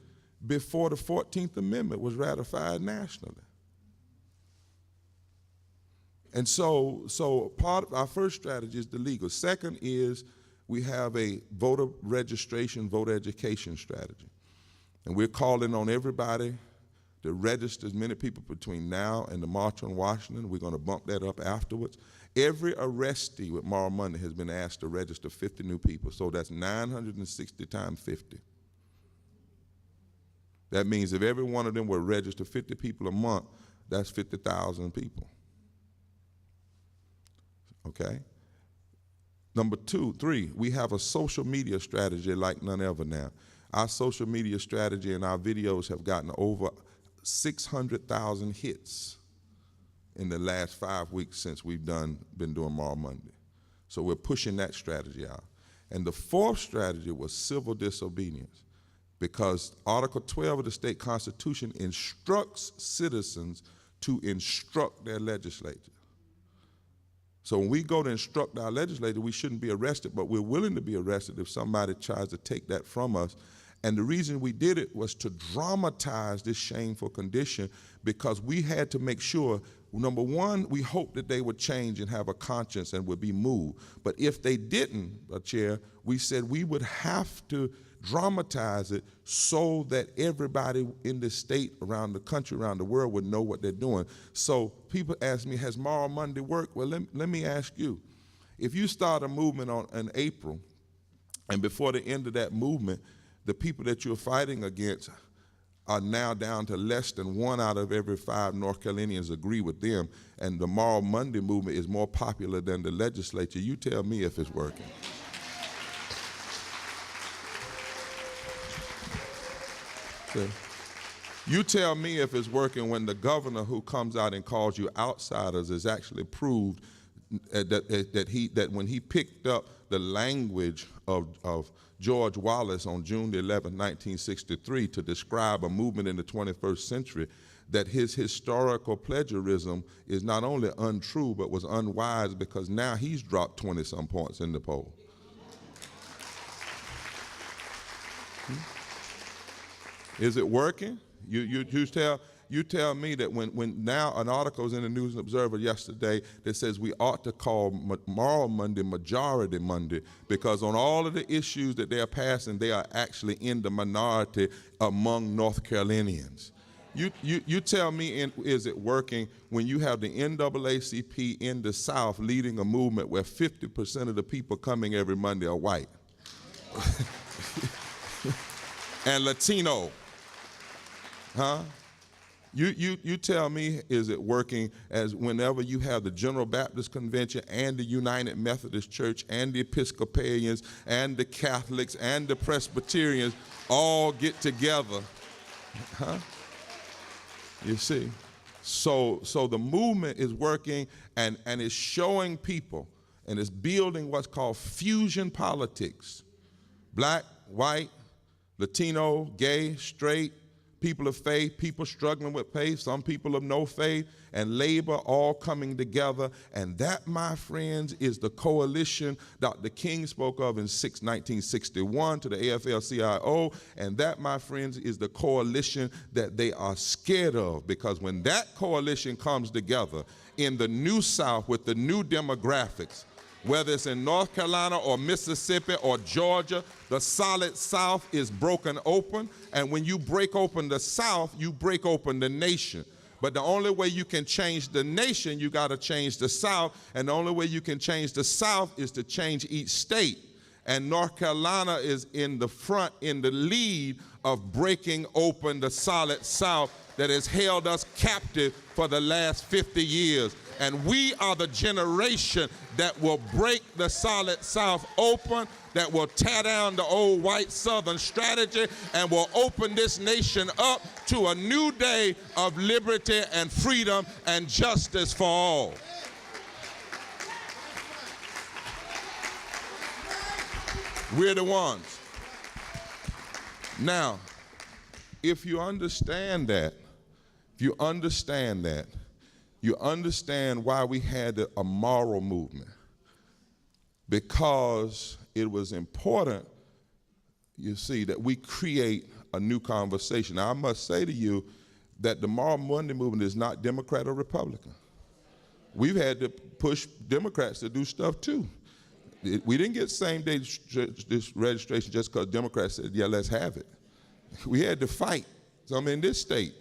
before the 14th Amendment was ratified nationally. And so part of our first strategy is the legal. Second is we have a voter registration, voter education strategy. And we're calling on everybody to register as many people between now and the March on Washington. We're going to bump that up afterwards. Every arrestee with Moral Monday has been asked to register 50 new people. So that's 960 times 50. That means if every one of them were registered 50 people a month, that's 50,000 people. Okay? Number three, we have a social media strategy like none ever now. Our social media strategy and our videos have gotten over 600,000 hits in the last 5 weeks since we've been doing Moral Monday. So we're pushing that strategy out. And the fourth strategy was civil disobedience, because Article 12 of the state constitution instructs citizens to instruct their legislature. So when we go to instruct our legislature, we shouldn't be arrested, but we're willing to be arrested if somebody tries to take that from us. And the reason we did it was to dramatize this shameful condition, because we had to make sure, number one, we hoped that they would change and have a conscience and would be moved. But if they didn't, Chair, we said we would have to dramatize it so that everybody in the state, around the country, around the world would know what they're doing. So people ask me, has Moral Monday worked? Well, let me ask you. If you start a movement in April, and before the end of that movement, the people that you're fighting against are now down to less than 1 out of every 5 North Carolinians agree with them, and the Moral Monday movement is more popular than the legislature, you tell me if it's working. So, you tell me if it's working when the governor who comes out and calls you outsiders is actually proved that when he picked up the language of George Wallace on June the 11th, 1963, to describe a movement in the 21st century, that his historical plagiarism is not only untrue but was unwise, because now he's dropped 20-some points in the poll. Is it working? You tell me that when now an article was in the News and Observer yesterday that says we ought to call Moral Monday Majority Monday, because on all of the issues that they are passing, they are actually in the minority among North Carolinians. You tell me, is it working when you have the NAACP in the South leading a movement where 50% of the people coming every Monday are white and Latino? Huh? You tell me, is it working as whenever you have the General Baptist Convention and the United Methodist Church and the Episcopalians and the Catholics and the Presbyterians all get together? Huh? You see? So the movement is working, and it's showing people, and it's building what's called fusion politics. Black, white, Latino, gay, straight, people of faith, people struggling with faith, some people of no faith, and labor all coming together. And that, my friends, is the coalition Dr. King spoke of in 1961 to the AFL-CIO. And that, my friends, is the coalition that they are scared of, because when that coalition comes together in the new South with the new demographics, whether it's in North Carolina or Mississippi or Georgia, the solid South is broken open. And when you break open the South, you break open the nation. But the only way you can change the nation, you got to change the South. And the only way you can change the South is to change each state. And North Carolina is in the front, in the lead of breaking open the solid South that has held us captive for the last 50 years. And we are the generation that will break the solid South open, that will tear down the old white Southern strategy, and will open this nation up to a new day of liberty and freedom and justice for all. We're the ones. Now, if you understand that, you understand why we had a moral movement. Because it was important, you see, that we create a new conversation. Now, I must say to you that the Moral Monday movement is not Democrat or Republican. We've had to push Democrats to do stuff too. We didn't get same-day registration just because Democrats said, yeah, let's have it. We had to fight some in this state.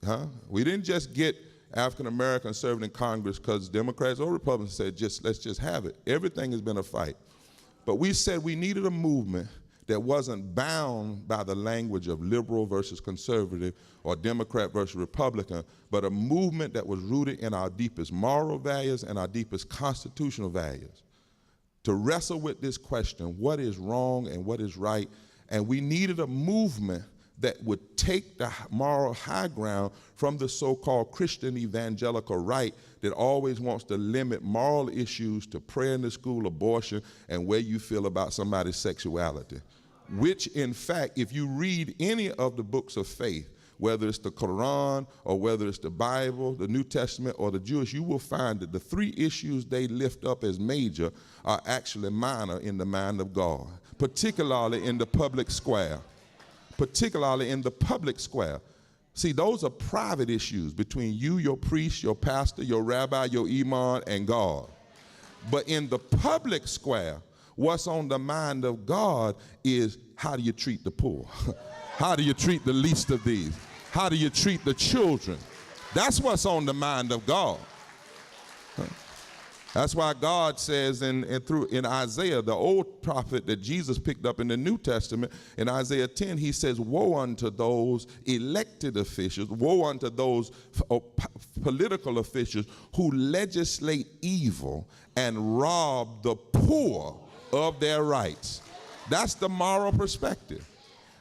Huh? We didn't just get African Americans serving in Congress because Democrats or Republicans said, let's just have it. Everything has been a fight. But we said we needed a movement that wasn't bound by the language of liberal versus conservative or Democrat versus Republican, but a movement that was rooted in our deepest moral values and our deepest constitutional values, to wrestle with this question, what is wrong and what is right? And we needed a movement that would take the moral high ground from the so-called Christian evangelical right that always wants to limit moral issues to prayer in the school, abortion, and where you feel about somebody's sexuality. Which, in fact, if you read any of the books of faith, whether it's the Quran or whether it's the Bible, the New Testament, or the Jewish, you will find that the three issues they lift up as major are actually minor in the mind of God, particularly in the public square. Particularly in the public square. See, those are private issues between you, your priest, your pastor, your rabbi, your imam, and God. But in the public square, what's on the mind of God is, how do you treat the poor? How do you treat the least of these? How do you treat the children? That's what's on the mind of God. That's why God says in Isaiah, the old prophet that Jesus picked up in the New Testament, in Isaiah 10, he says, woe unto those elected officials, woe unto those political officials who legislate evil and rob the poor of their rights. That's the moral perspective.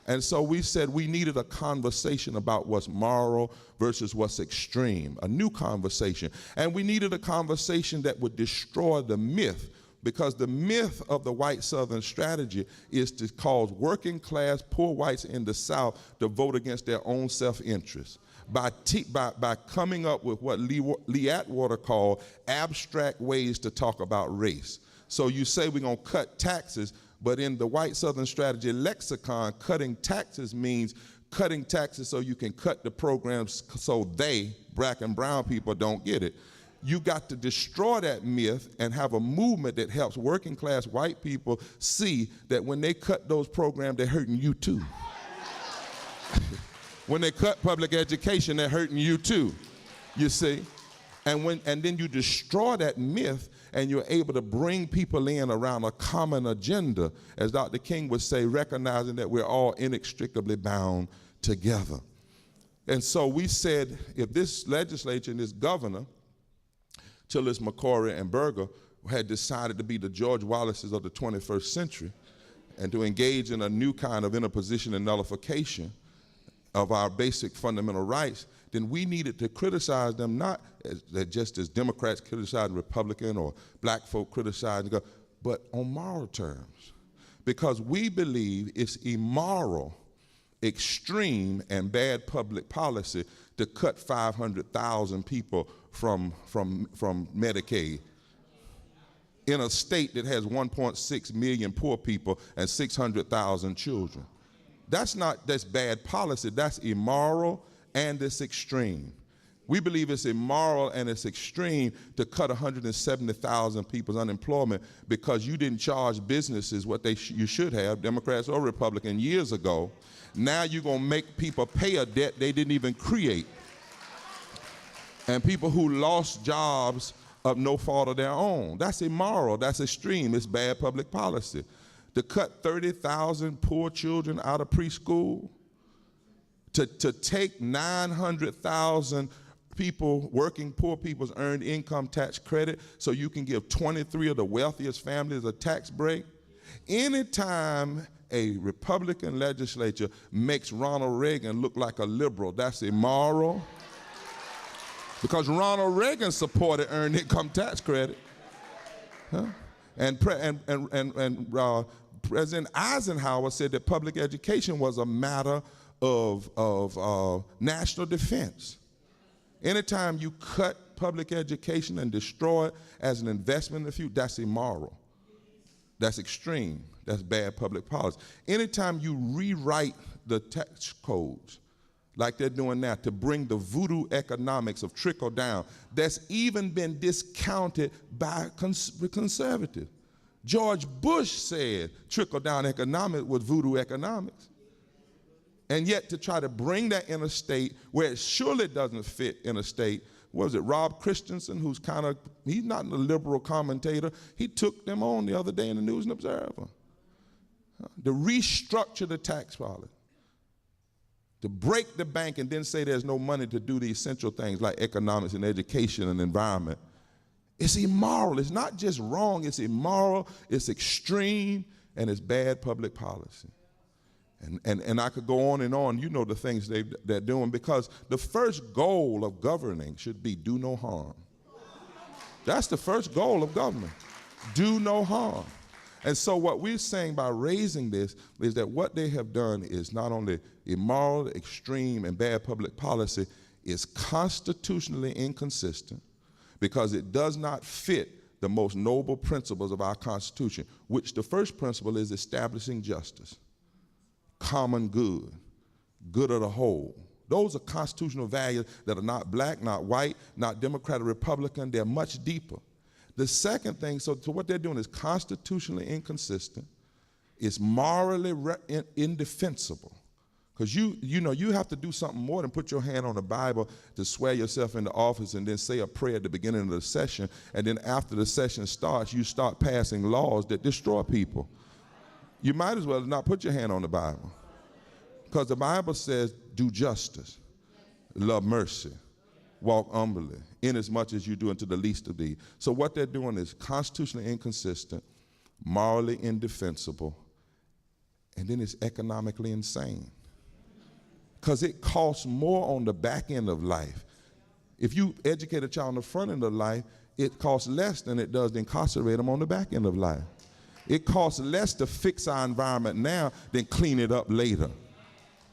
And so we said we needed a conversation about what's moral versus what's extreme, a new conversation. And we needed a conversation that would destroy the myth, because the myth of the white Southern strategy is to cause working class poor whites in the South to vote against their own self-interest by coming up with what Lee Atwater called abstract ways to talk about race. So you say we're going to cut taxes, but in the white Southern strategy lexicon, cutting taxes means cutting taxes so you can cut the programs so they, black and brown people, don't get it. You got to destroy that myth and have a movement that helps working class white people see that when they cut those programs, they're hurting you too. When they cut public education, they're hurting you too, you see? And then you destroy that myth, and you're able to bring people in around a common agenda, as Dr. King would say, recognizing that we're all inextricably bound together. And so we said, if this legislature and this governor, Tillis, McCory, and Berger, had decided to be the George Wallaces of the 21st century and to engage in a new kind of interposition and nullification of our basic fundamental rights, then we needed to criticize them, not just as Democrats criticize Republican or black folk criticize, but on moral terms. Because we believe it's immoral, extreme, and bad public policy to cut 500,000 people from Medicaid in a state that has 1.6 million poor people and 600,000 children. That's bad policy, that's immoral, and it's extreme. We believe it's immoral and it's extreme to cut 170,000 people's unemployment because you didn't charge businesses what you should have, Democrats or Republicans, years ago. Now you're going to make people pay a debt they didn't even create. And people who lost jobs of no fault of their own. That's immoral, that's extreme, it's bad public policy. To cut 30,000 poor children out of preschool, to take 900,000 people, working poor people's earned income tax credit so you can give 23 of the wealthiest families a tax break. Anytime a Republican legislature makes Ronald Reagan look like a liberal, that's immoral. Because Ronald Reagan supported earned income tax credit. Huh? And President Eisenhower said that public education was a matter of national defense. Anytime you cut public education and destroy it as an investment in the future, that's immoral. That's extreme. That's bad public policy. Anytime you rewrite the tax codes, like they're doing now, to bring the voodoo economics of trickle down, that's even been discounted by conservatives. George Bush said trickle down economics was voodoo economics. And yet to try to bring that in a state where it surely doesn't fit in a state, was it Rob Christensen, who's he's not a liberal commentator, he took them on the other day in the News and Observer. To restructure the tax policy, to break the bank and then say there's no money to do the essential things like economics and education and environment, It's immoral. It's not just wrong, it's immoral, it's extreme, and it's bad public policy. And I could go on and on. You know the things they're doing, because the first goal of governing should be do no harm. That's the first goal of government. Do no harm. And so what we're saying by raising this is that what they have done is not only immoral, extreme, and bad public policy, is constitutionally inconsistent because it does not fit the most noble principles of our Constitution, which the first principle is establishing justice, common good, good of the whole. Those are constitutional values that are not black, not white, not Democrat or Republican. They're much deeper. The second thing, so what they're doing is constitutionally inconsistent. It's morally indefensible. Because you have to do something more than put your hand on the Bible to swear yourself into office and then say a prayer at the beginning of the session, and then after the session starts, you start passing laws that destroy people. You might as well not put your hand on the Bible. Because the Bible says, do justice, love mercy, walk humbly, inasmuch as you do unto the least of these. So what they're doing is constitutionally inconsistent, morally indefensible, and then it's economically insane. Because it costs more on the back end of life. If you educate a child on the front end of life, it costs less than it does to incarcerate them on the back end of life. It costs less to fix our environment now than clean it up later.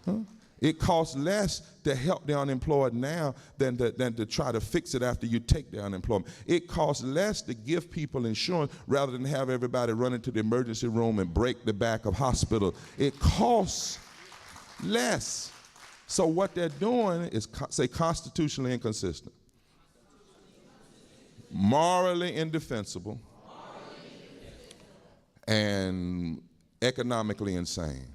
Huh? It costs less to help the unemployed now than to try to fix it after you take their unemployment. It costs less to give people insurance rather than have everybody run into the emergency room and break the back of hospitals. It costs less. So what they're doing is, say, constitutionally inconsistent, morally indefensible, and economically insane.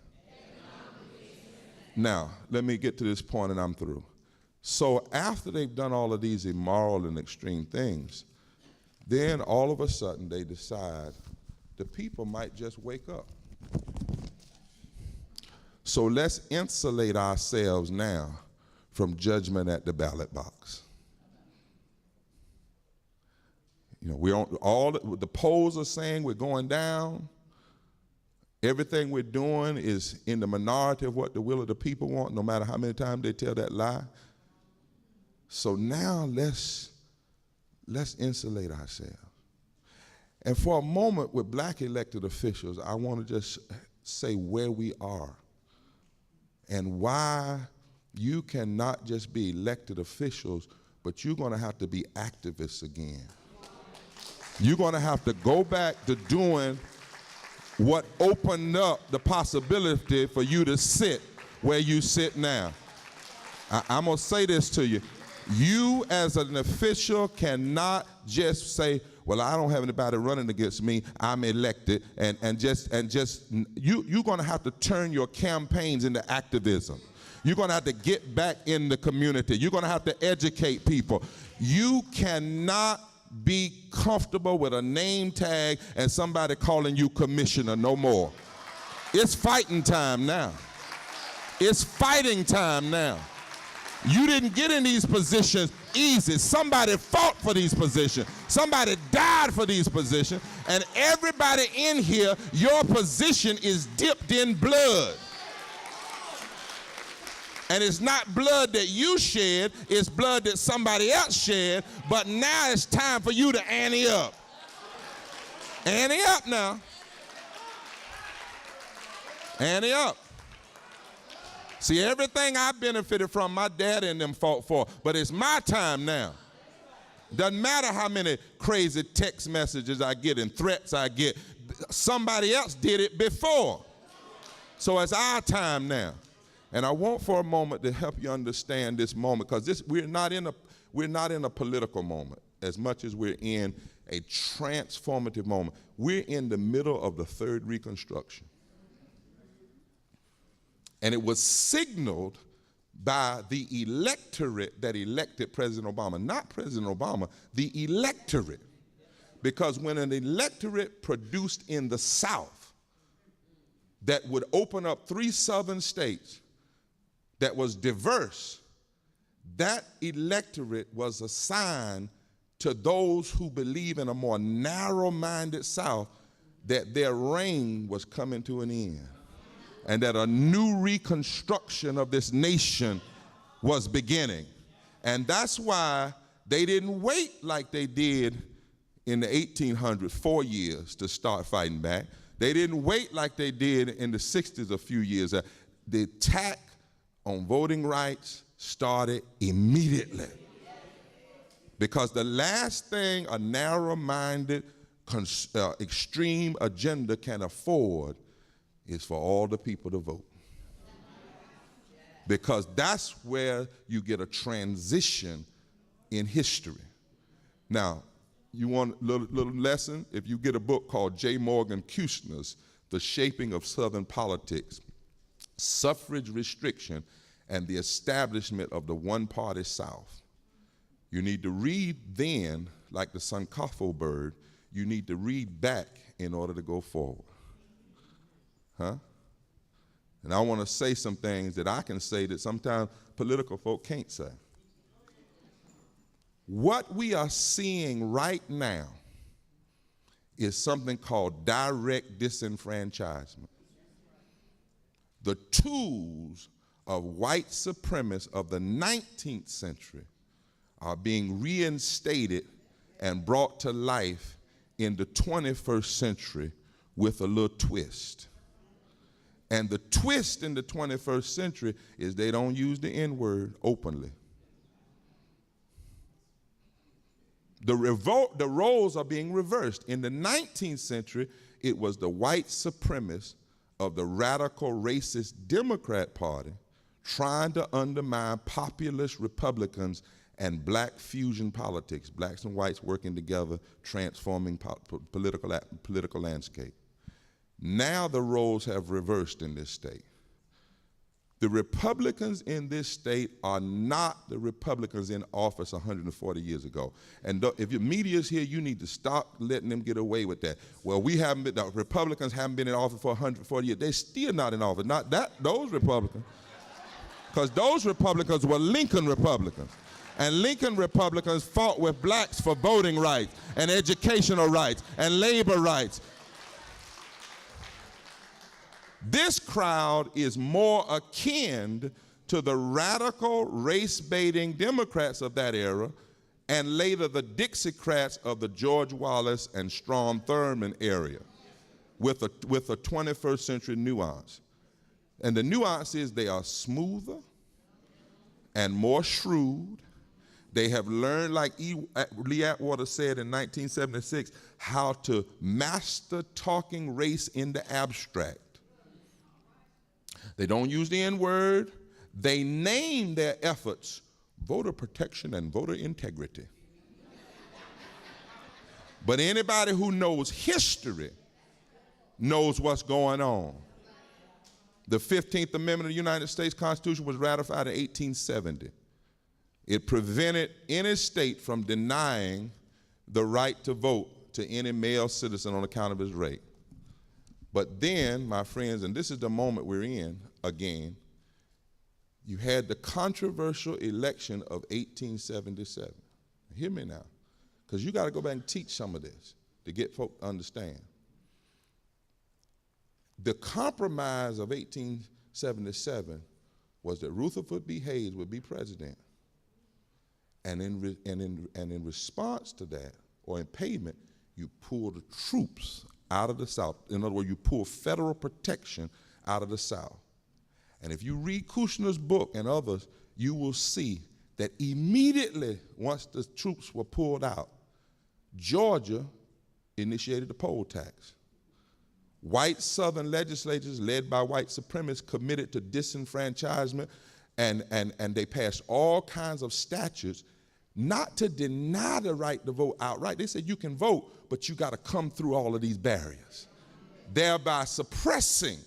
Now, let me get to this point and I'm through. So after they've done all of these immoral and extreme things, then all of a sudden they decide the people might just wake up. So let's insulate ourselves now from judgment at the ballot box. You know, we're on all the polls are saying we're going down. Everything we're doing is in the minority of what the will of the people want, no matter how many times they tell that lie. So now let's insulate ourselves. And for a moment with black elected officials, I want to just say where we are and why you cannot just be elected officials, but you're going to have to be activists again. You're going to have to go back to doing what opened up the possibility for you to sit where you sit now. I'm going to say this to you. You as an official cannot just say, well, I don't have anybody running against me, I'm elected, and you're going to have to turn your campaigns into activism. You're going to have to get back in the community. You're going to have to educate people. You cannot be comfortable with a name tag and somebody calling you commissioner no more. It's fighting time now. It's fighting time now. You didn't get in these positions easy. Somebody fought for these positions. Somebody died for these positions. And everybody in here, your position is dipped in blood. And it's not blood that you shed, it's blood that somebody else shed, but now it's time for you to ante up. Ante up now. Ante up. See, everything I benefited from, my daddy and them fought for, but it's my time now. Doesn't matter how many crazy text messages I get and threats I get, somebody else did it before. So it's our time now. And I want for a moment to help you understand this moment, because we're not in a political moment as much as we're in a transformative moment. We're in the middle of the third Reconstruction. And it was signaled by the electorate that elected President Obama. Not President Obama, the electorate. Because when an electorate produced in the South that would open up 3 southern states that was diverse, that electorate was assigned to those who believe in a more narrow-minded South that their reign was coming to an end and that a new reconstruction of this nation was beginning. And that's why they didn't wait like they did in the 1800s, 4 years to start fighting back. They didn't wait like they did in the 60s, a few years. The attack on voting rights started immediately. Because the last thing a narrow-minded, extreme agenda can afford is for all the people to vote. Because that's where you get a transition in history. Now, you want a little lesson? If you get a book called J. Morgan Kushner's The Shaping of Southern Politics, Suffrage Restriction, and the Establishment of the One-Party South. You need to read then, like the Sankofa bird, you need to read back in order to go forward. Huh? And I want to say some things that I can say that sometimes political folk can't say. What we are seeing right now is something called direct disenfranchisement. The tools of white supremacists of the 19th century are being reinstated and brought to life in the 21st century with a little twist. And the twist in the 21st century is they don't use the N-word openly. The roles are being reversed. In the 19th century, it was the white supremacists of the radical racist Democrat Party trying to undermine populist Republicans and black fusion politics, blacks and whites working together, transforming political landscape. Now the roles have reversed in this state. The Republicans in this state are not the Republicans in office 140 years ago. And if your media is here, you need to stop letting them get away with that. Well, the Republicans haven't been in office for 140 years. They're still not in office, not those Republicans. Because those Republicans were Lincoln Republicans. And Lincoln Republicans fought with blacks for voting rights and educational rights and labor rights. This crowd is more akin to the radical race-baiting Democrats of that era and later the Dixiecrats of the George Wallace and Strom Thurmond area with a 21st century nuance. And the nuance is they are smoother and more shrewd. They have learned, like Lee Atwater said in 1976, how to master talking race in the abstract. They don't use the N-word. They name their efforts voter protection and voter integrity. But anybody who knows history knows what's going on. The 15th Amendment of the United States Constitution was ratified in 1870. It prevented any state from denying the right to vote to any male citizen on account of his race. But then, my friends, and this is the moment we're in again, you had the controversial election of 1877. Hear me now, because you got to go back and teach some of this to get folk to understand. The compromise of 1877 was that Rutherford B. Hayes would be president. And in response to that, or in payment, you pull the troops out of the South. In other words, you pull federal protection out of the South. And if you read Kushner's book and others, you will see that immediately once the troops were pulled out, Georgia initiated the poll tax. White Southern legislators led by white supremacists committed to disenfranchisement, and they passed all kinds of statutes not to deny the right to vote outright. They said you can vote, but you got to come through all of these barriers, thereby suppressing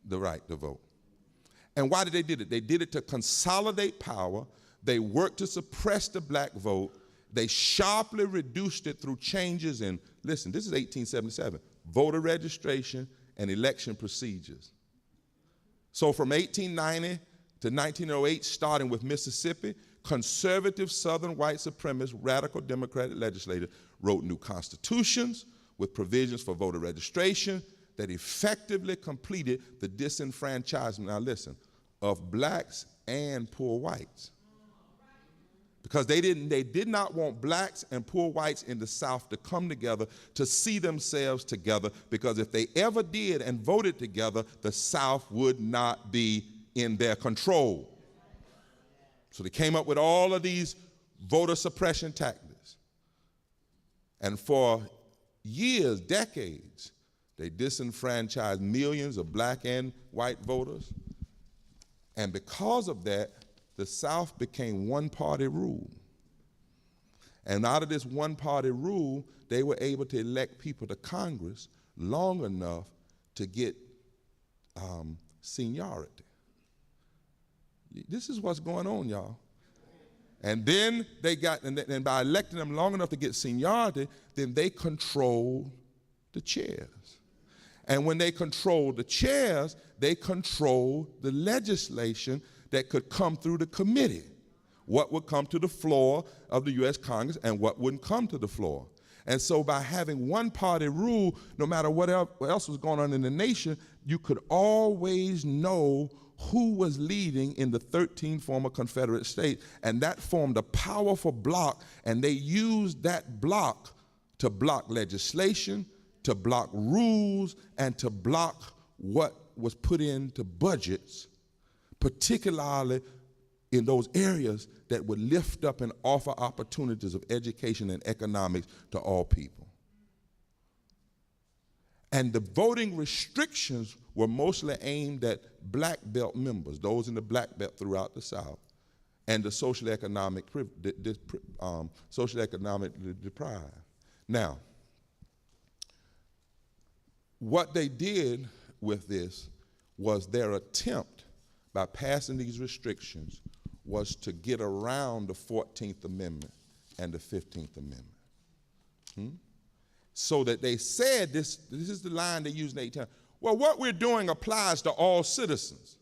the right to vote. And why did they do it? They did it to consolidate power. They worked to suppress the black vote. They sharply reduced it through changes in, listen, this is 1877, voter registration and election procedures. So from 1890 to 1908, starting with Mississippi, conservative Southern white supremacist radical Democratic legislators wrote new constitutions with provisions for voter registration that effectively completed the disenfranchisement, now listen, of blacks and poor whites. Because they did not want blacks and poor whites in the South to come together to see themselves together, because if they ever did and voted together, the South would not be in their control. So they came up with all of these voter suppression tactics. And for years, decades, they disenfranchised millions of black and white voters. And because of that, the South became one-party rule. And out of this one-party rule, they were able to elect people to Congress long enough to get seniority. This is what's going on, y'all. And then and by electing them long enough to get seniority, then they controlled the chairs. And when they controlled the chairs, they controlled the legislation that could come through the committee. What would come to the floor of the U.S. Congress and what wouldn't come to the floor. And so by having one-party rule, no matter what else was going on in the nation, you could always know who was leading in the 13 former Confederate states, and that formed a powerful block, and they used that block to block legislation, to block rules, and to block what was put into budgets, particularly in those areas that would lift up and offer opportunities of education and economics to all people. And the voting restrictions were mostly aimed at black belt members, those in the black belt throughout the South, and the socially economically deprived. Now, what they did with this was their attempt by passing these restrictions was to get around the 14th Amendment and the 15th Amendment. So that they said, this is the line they used in 1800, well, what we're doing applies to all citizens.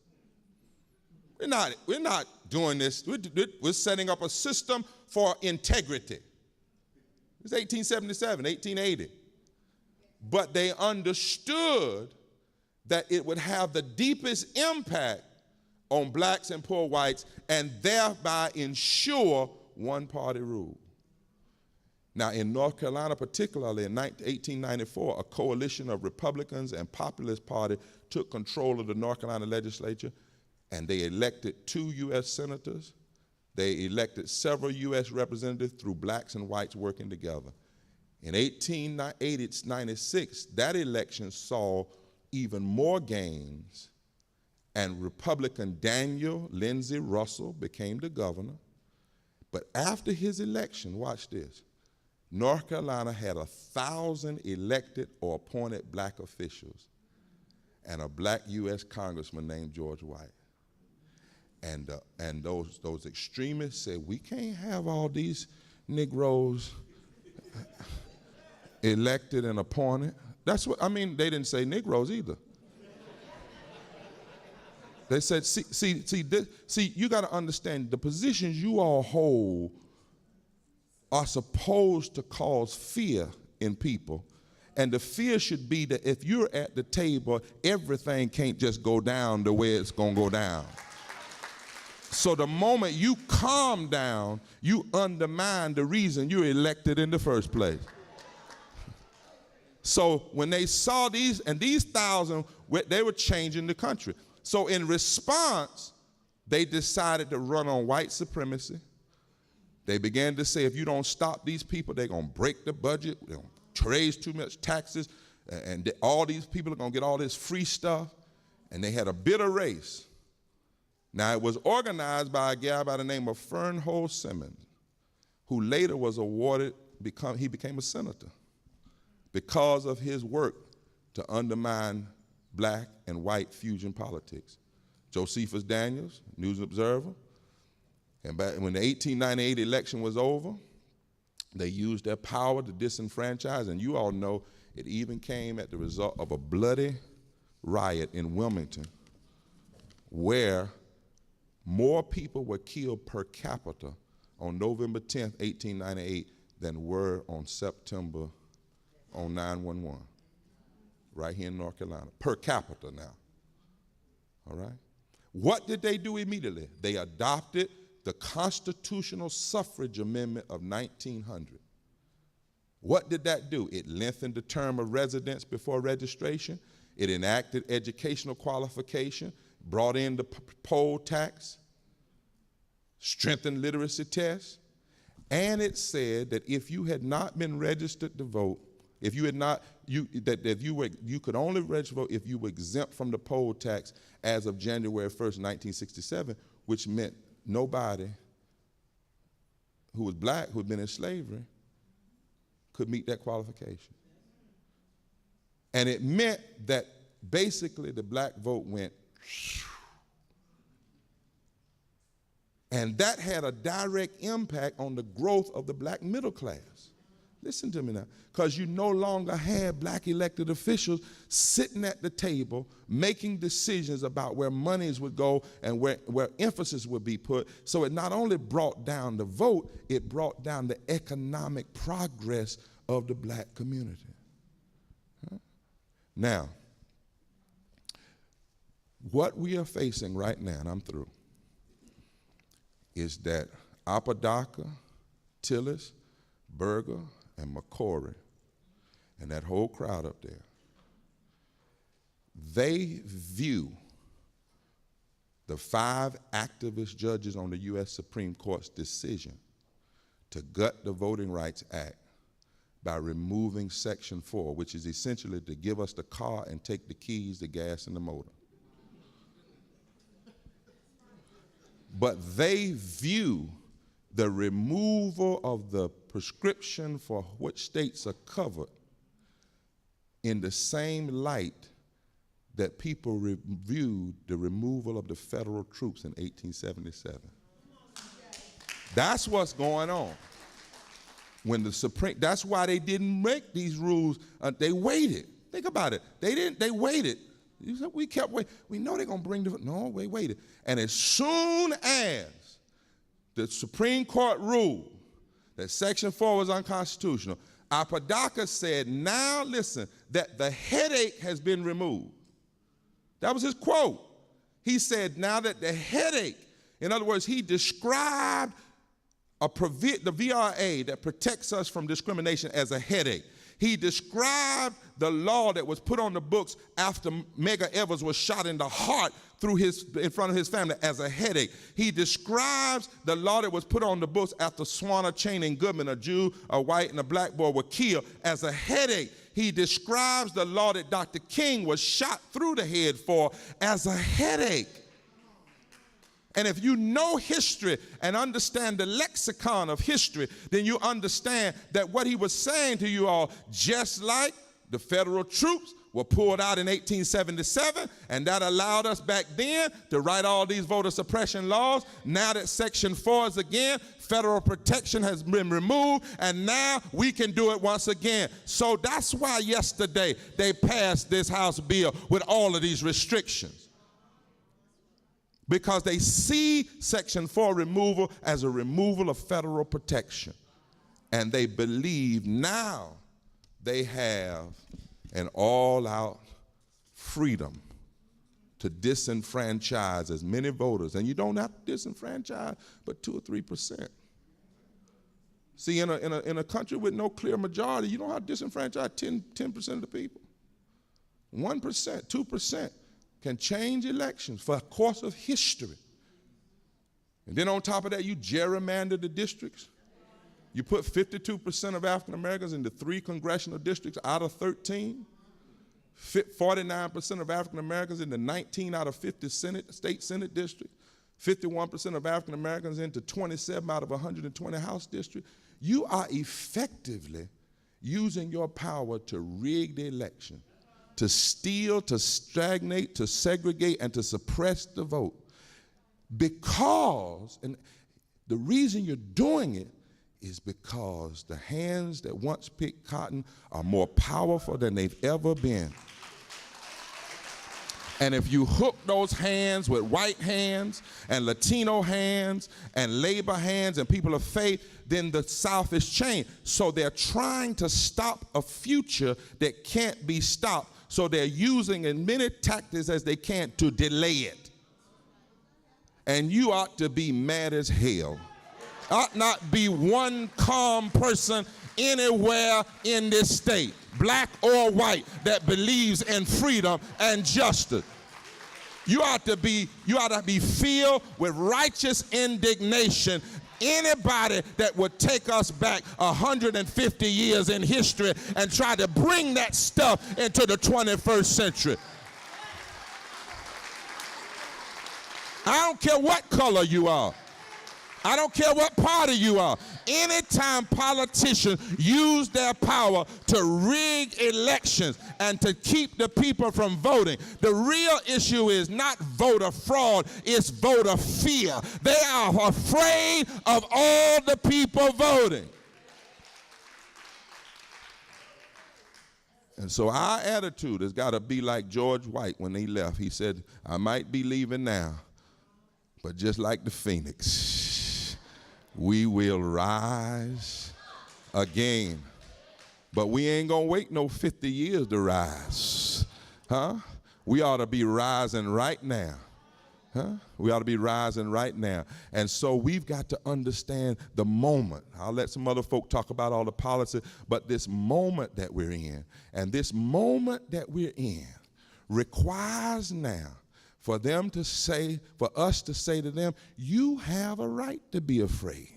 We're not doing this, we're setting up a system for integrity. It's 1877, 1880. But they understood that it would have the deepest impact on blacks and poor whites and thereby ensure one-party rule. Now, in North Carolina, particularly in 1894, a coalition of Republicans and Populist Party took control of the North Carolina legislature, and they elected 2 U.S. senators. They elected several U.S. representatives through blacks and whites working together. In 1896, that election saw even more gains, and Republican Daniel Lindsay Russell became the governor. But after his election, watch this, North Carolina had 1,000 elected or appointed black officials and a black U.S. congressman named George White. And those extremists said, we can't have all these Negroes elected and appointed. That's what, I mean, they didn't say Negroes either. They said, see, you got to understand, the positions you all hold are supposed to cause fear in people. And the fear should be that if you're at the table, everything can't just go down the way it's going to go down. So the moment you calm down, you undermine the reason you're elected in the first place. So when they saw these, and these 1,000, they were changing the country. So in response, they decided to run on white supremacy. They began to say, if you don't stop these people, they're going to break the budget, they're going to raise too much taxes, and all these people are going to get all this free stuff. And they had a bitter race. Now, it was organized by a guy by the name of Fernhold Simmons, who later was awarded, he became a senator because of his work to undermine black and white fusion politics. Josephus Daniels, News and Observer, and when the 1898 election was over, they used their power to disenfranchise, and you all know it even came at the result of a bloody riot in Wilmington where more people were killed per capita on November 10th, 1898 than were on September on 9/11, right here in North Carolina, per capita now. All right? What did they do immediately? They adopted the constitutional suffrage amendment of 1900. What did that do? It lengthened the term of residence before registration. It enacted educational qualification, brought in the poll tax, strengthened literacy tests, and it said that if you had not been registered to vote, if you had not, you could only register to vote if you were exempt from the poll tax as of January 1st, 1967, which meant nobody who was black, who had been in slavery, could meet that qualification. And it meant that basically the black vote went, and that had a direct impact on the growth of the black middle class. Listen to me now, because you no longer had black elected officials sitting at the table making decisions about where monies would go and where emphasis would be put. So it not only brought down the vote, it brought down the economic progress of the black community. Now, what we are facing right now, and I'm through, is that Apodaca, Tillis, Berger, and McCory, and that whole crowd up there, they view the 5 activist judges on the U.S. Supreme Court's decision to gut the Voting Rights Act by removing Section 4, which is essentially to give us the car and take the keys, the gas, and the motor. But they view the removal of the prescription for which states are covered in the same light that people reviewed the removal of the federal troops in 1877. That's what's going on. When the Supreme, that's why they didn't make these rules. They waited. Think about it. They waited. You said we kept waiting. We know they're going to bring the, no, we waited. And as soon as the Supreme Court ruled that Section 4 was unconstitutional, Apodaca said, now listen, that the headache has been removed. That was his quote. He said, now that the headache, in other words, he described the VRA that protects us from discrimination as a headache. He described the law that was put on the books after Medgar Evers was shot in the heart in front of his family as a headache. He describes the law that was put on the books after Swanner, Chain, and Goodman, a Jew, a white, and a black boy, were killed as a headache. He describes the law that Dr. King was shot through the head for as a headache. And if you know history and understand the lexicon of history, then you understand that what he was saying to you all, just like the federal troops were pulled out in 1877, and that allowed us back then to write all these voter suppression laws. Now that Section 4 is again, federal protection has been removed, and now we can do it once again. So that's why yesterday they passed this House bill with all of these restrictions. Because they see Section 4 removal as a removal of federal protection. And they believe now they have an all-out freedom to disenfranchise as many voters. And you don't have to disenfranchise but 2 or 3%. See, in a country with no clear majority, you don't have to disenfranchise 10% of the people. 1%, 2%. Can change elections for a course of history. And then on top of that, you gerrymander the districts. You put 52% of African Americans into 3 congressional districts out of 13. 49% of African Americans into 19 out of 50 state Senate districts. 51% of African Americans into 27 out of 120 House districts. You are effectively using your power to rig the election, to steal, to stagnate, to segregate, and to suppress the vote. Because, and the reason you're doing it is because the hands that once picked cotton are more powerful than they've ever been. And if you hook those hands with white hands and Latino hands and labor hands and people of faith, then the South is changed. So they're trying to stop a future that can't be stopped. So they're using as many tactics as they can to delay it. And you ought to be mad as hell. Ought not be one calm person anywhere in this state, black or white, that believes in freedom and justice. You ought to be filled with righteous indignation. Anybody that would take us back 150 years in history and try to bring that stuff into the 21st century. I don't care what color you are. I don't care what party you are. Anytime politicians use their power to rig elections and to keep the people from voting, the real issue is not voter fraud, it's voter fear. They are afraid of all the people voting. And so our attitude has got to be like George White when he left. He said, I might be leaving now, but just like the phoenix, we will rise again. But we ain't gonna wait no 50 years to rise, huh? We ought to be rising right now, huh? We ought to be rising right now. And so we've got to understand the moment. I'll let some other folk talk about all the policy, but this moment that we're in, and this moment that we're in requires now for them to say, for us to say to them, you have a right to be afraid.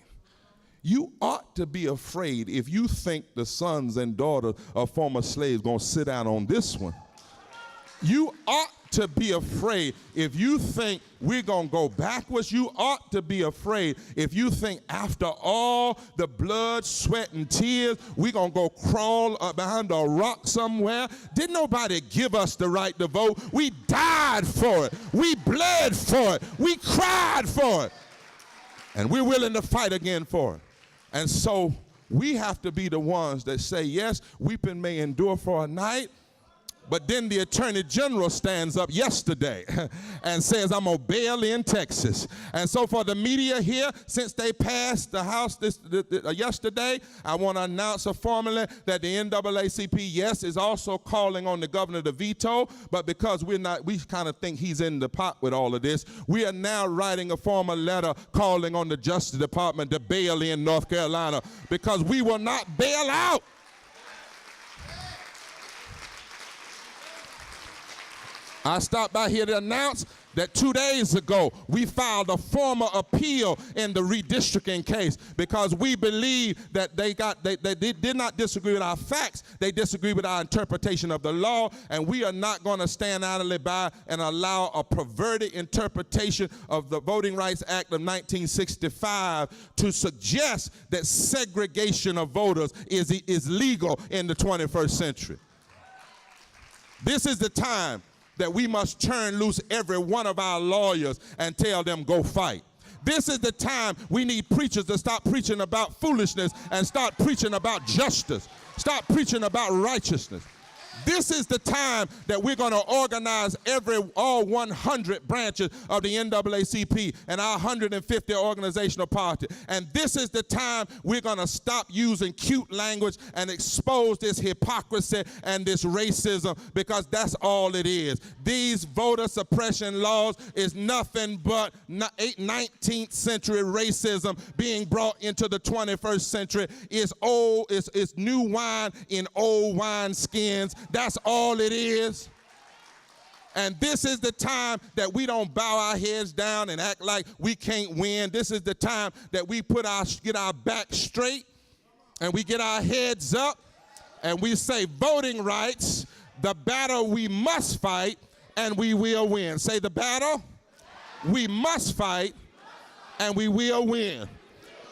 You ought to be afraid if you think the sons and daughters of former slaves gonna sit down on this one. You ought to be afraid if you think we're gonna go backwards. You ought to be afraid if you think after all the blood, sweat, and tears, we're gonna go crawl up behind a rock somewhere. Didn't nobody give us the right to vote? We died for it. We bled for it. We cried for it. And we're willing to fight again for it. And so we have to be the ones that say, yes, weeping may endure for a night, but then the Attorney General stands up yesterday and says, I'm going to bail in Texas. And so for the media here, since they passed the House yesterday, I want to announce formally that the NAACP, yes, is also calling on the governor to veto, but because we kind of think he's in the pot with all of this, we are now writing a formal letter calling on the Justice Department to bail in North Carolina, because we will not bail out. I stopped by here to announce that 2 days ago we filed a formal appeal in the redistricting case because we believe that they did not disagree with our facts, they disagree with our interpretation of the law, and we are not going to stand idly by and allow a perverted interpretation of the Voting Rights Act of 1965 to suggest that segregation of voters is legal in the 21st century. This is the time that we must turn loose every one of our lawyers and tell them, go fight. This is the time we need preachers to stop preaching about foolishness and start preaching about justice. Stop preaching about righteousness. This is the time that we're going to organize all 100 branches of the NAACP and our 150 organizational party. And this is the time we're going to stop using cute language and expose this hypocrisy and this racism, because that's all it is. These voter suppression laws is nothing but 19th century racism being brought into the 21st century. It's new wine in old wine skins. That's all it is. And this is the time that we don't bow our heads down and act like we can't win. This is the time that we get our back straight and we get our heads up and we say, voting rights, the battle we must fight, and we will win. Say, the battle we must fight, and we will win.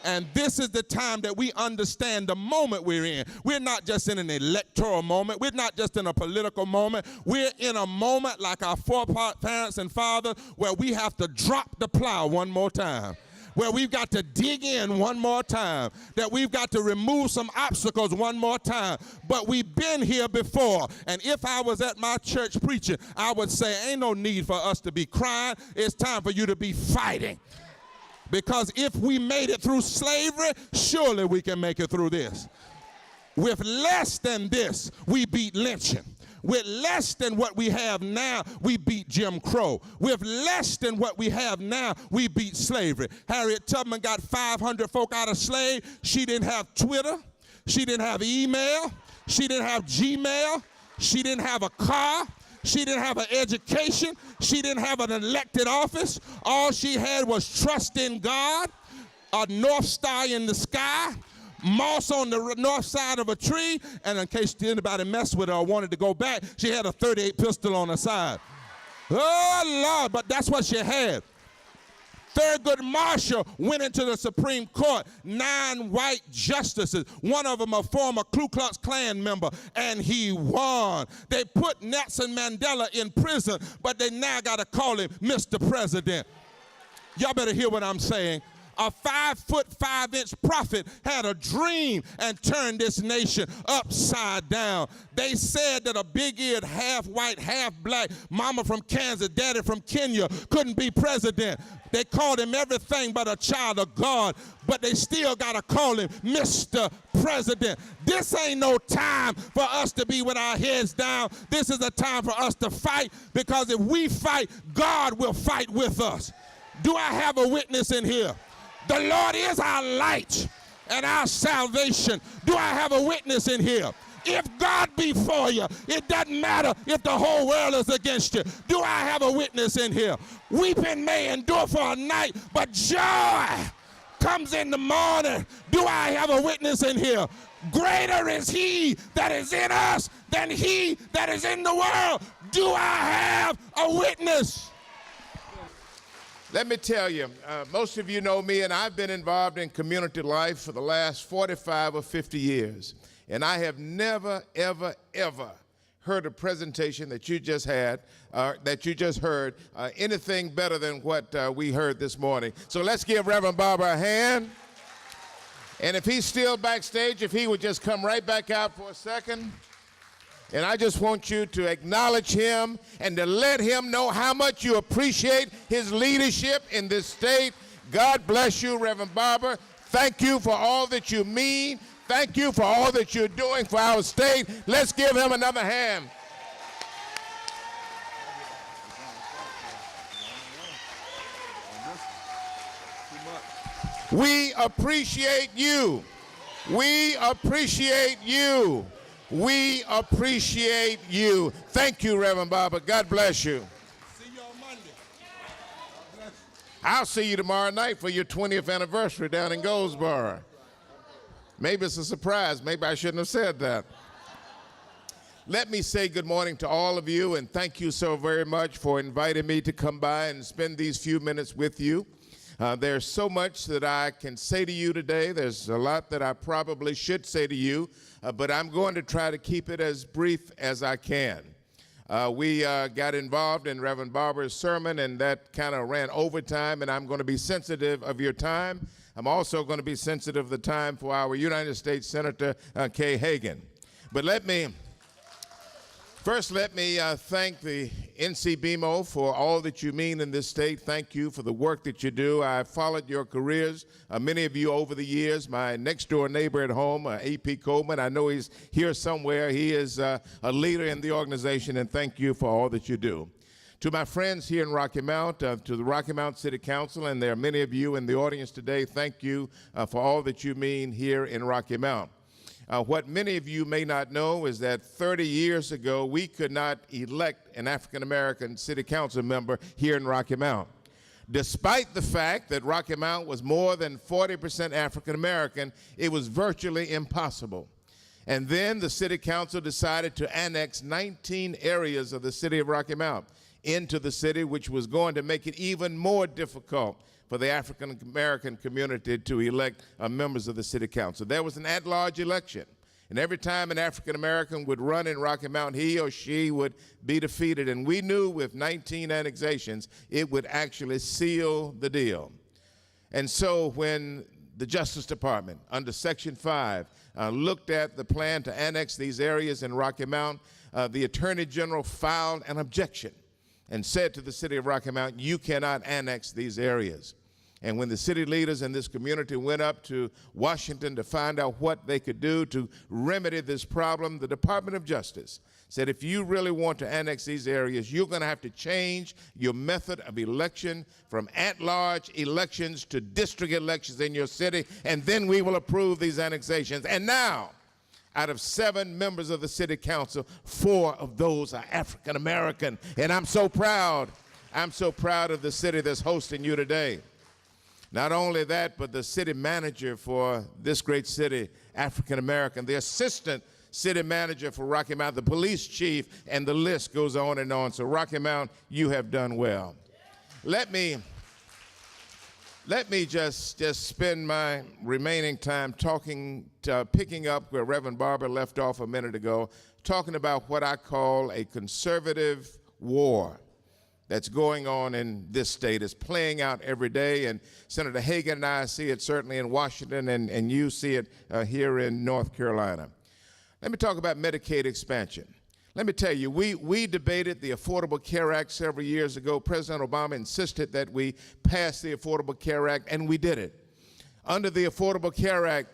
And this is the time that we understand the moment we're in. We're not just in an electoral moment. We're not just in a political moment. We're in a moment like our foreparents and fathers where we have to drop the plow one more time. where we've got to dig in one more time, that we've got to remove some obstacles one more time. But we've been here before, and if I was at my church preaching, I would say ain't no need for us to be crying. It's time for you to be fighting. Because if we made it through slavery, surely we can make it through this. With less than this, we beat lynching. With less than what we have now, we beat Jim Crow. With less than what we have now, we beat slavery. Harriet Tubman got 500 folk out of slave. She didn't have Twitter. She didn't have email. She didn't have Gmail. She didn't have a car. She didn't have an education. She didn't have an elected office. All she had was trust in God, a North Star in the sky, moss on the north side of a tree, and in case anybody messed with her or wanted to go back, she had a .38 pistol on her side. Oh, Lord, but that's what she had. Thurgood Marshall went into the Supreme Court, 9 white justices, one of them a former Ku Klux Klan member, and he won. They put Nelson Mandela in prison, but they now got to call him Mr. President. Y'all better hear what I'm saying. A 5'5" prophet had a dream and turned this nation upside down. They said that a big-eared, half-white, half-black mama from Kansas, daddy from Kenya couldn't be president. They called him everything but a child of God, but they still got to call him Mr. President. This ain't no time for us to be with our heads down. This is a time for us to fight, because if we fight, God will fight with us. Do I have a witness in here? The Lord is our light and our salvation. Do I have a witness in here? If God be for you, it doesn't matter if the whole world is against you. Do I have a witness in here? Weeping may endure for a night, but joy comes in the morning. Do I have a witness in here? Greater is he that is in us than he that is in the world. Do I have a witness?
Let me tell you, most of you know me, and I've been involved in community life for the last 45 or 50 years. And I have never, ever, ever heard a presentation that you just had, anything better than what we heard this morning. So let's give Reverend Barber a hand. And if he's still backstage, if he would just come right back out for a second. And I just want you to acknowledge him and to let him know how much you appreciate his leadership in this state. God bless you, Reverend Barber. Thank you for all that you mean. Thank you for all that you're doing for our state. Let's give him another hand. We appreciate you. We appreciate you. We appreciate you. Thank you, Reverend Barber. God bless you.
See you on Monday.
I'll see you tomorrow night for your 20th anniversary down in Goldsboro. Maybe it's a surprise. Maybe I shouldn't have said that. Let me say good morning to all of you, and thank you so very much for inviting me to come by and spend these few minutes with you. There's so much that I can say to you today. There's a lot that I probably should say to you, but I'm going to try to keep it as brief as I can. We got involved in Reverend Barber's sermon, and that kind of ran overtime, and I'm going to be sensitive of your time. I'm also going to be sensitive of the time for our United States Senator Kay Hagan. But let me thank the NC Bemo for all that you mean in this state. Thank you for the work that you do. I've followed your careers, many of you over the years. My next door neighbor at home, A.P. Coleman, I know he's here somewhere. He is a leader in the organization, and thank you for all that you do. To my friends here in Rocky Mount, to the Rocky Mount City Council, and there are many of you in the audience today, thank you for all that you mean here in Rocky Mount. What many of you may not know is that 30 years ago, we could not elect an African-American city council member here in Rocky Mount. Despite the fact that Rocky Mount was more than 40% African-American, it was virtually impossible. And then the city council decided to annex 19 areas of the city of Rocky Mount into the city, which was going to make it even more difficult for the African-American community to elect members of the city council. There was an at-large election, and every time an African-American would run in Rocky Mount, he or she would be defeated, and we knew with 19 annexations, it would actually seal the deal. And so when the Justice Department, under Section 5, looked at the plan to annex these areas in Rocky Mount, the Attorney General filed an objection and said to the city of Rocky Mount, you cannot annex these areas. And when the city leaders in this community went up to Washington to find out what they could do to remedy this problem, the Department of Justice said, if you really want to annex these areas, you're going to have to change your method of election from at-large elections to district elections in your city, and then we will approve these annexations. And now, out of 7 members of the city council, 4 of those are African American. And I'm so proud of the city that's hosting you today. Not only that, but the city manager for this great city, African American, the assistant city manager for Rocky Mount, the police chief, and the list goes on and on. So Rocky Mount, you have done well. Let me just spend my remaining time picking up where Reverend Barber left off a minute ago, talking about what I call a conservative war that's going on in this state. It's playing out every day, and Senator Hagan and I see it certainly in Washington, and you see it here in North Carolina. Let me talk about Medicaid expansion. Let me tell you, we debated the Affordable Care Act several years ago. President Obama insisted that we pass the Affordable Care Act, and we did it. Under the Affordable Care Act,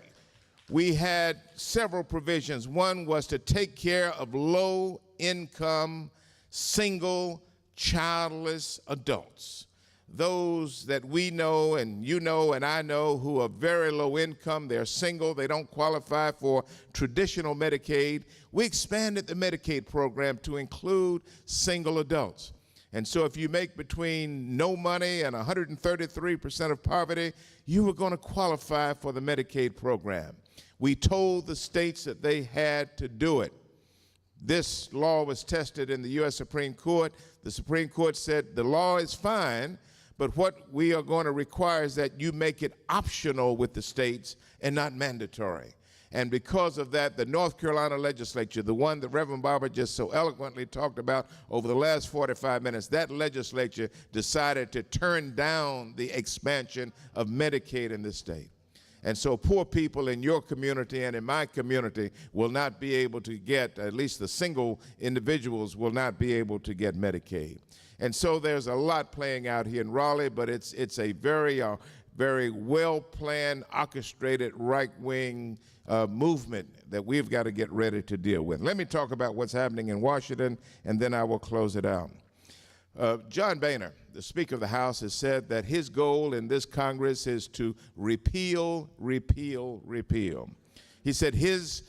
we had several provisions. One was to take care of low-income, single, childless adults, those that we know and you know and I know who are very low income. They're single, they don't qualify for traditional Medicaid. We expanded the Medicaid program to include single adults. And so if you make between no money and 133% of poverty, you were going to qualify for the Medicaid program. We told the states that they had to do it. This law was tested in the U.S. Supreme Court. The Supreme Court said the law is fine, but what we are going to require is that you make it optional with the states and not mandatory. And because of that, the North Carolina legislature, the one that Reverend Barber just so eloquently talked about over the last 45 minutes, that legislature decided to turn down the expansion of Medicaid in this state. And so poor people in your community and in my community will not be able to get, at least the single individuals will not be able to get Medicaid. And so there's a lot playing out here in Raleigh, but it's a very well-planned, orchestrated right-wing movement that we've got to get ready to deal with. Let me talk about what's happening in Washington, and then I will close it out. John Boehner, the Speaker of the House, has said that his goal in this Congress is to repeal, repeal, repeal. He said his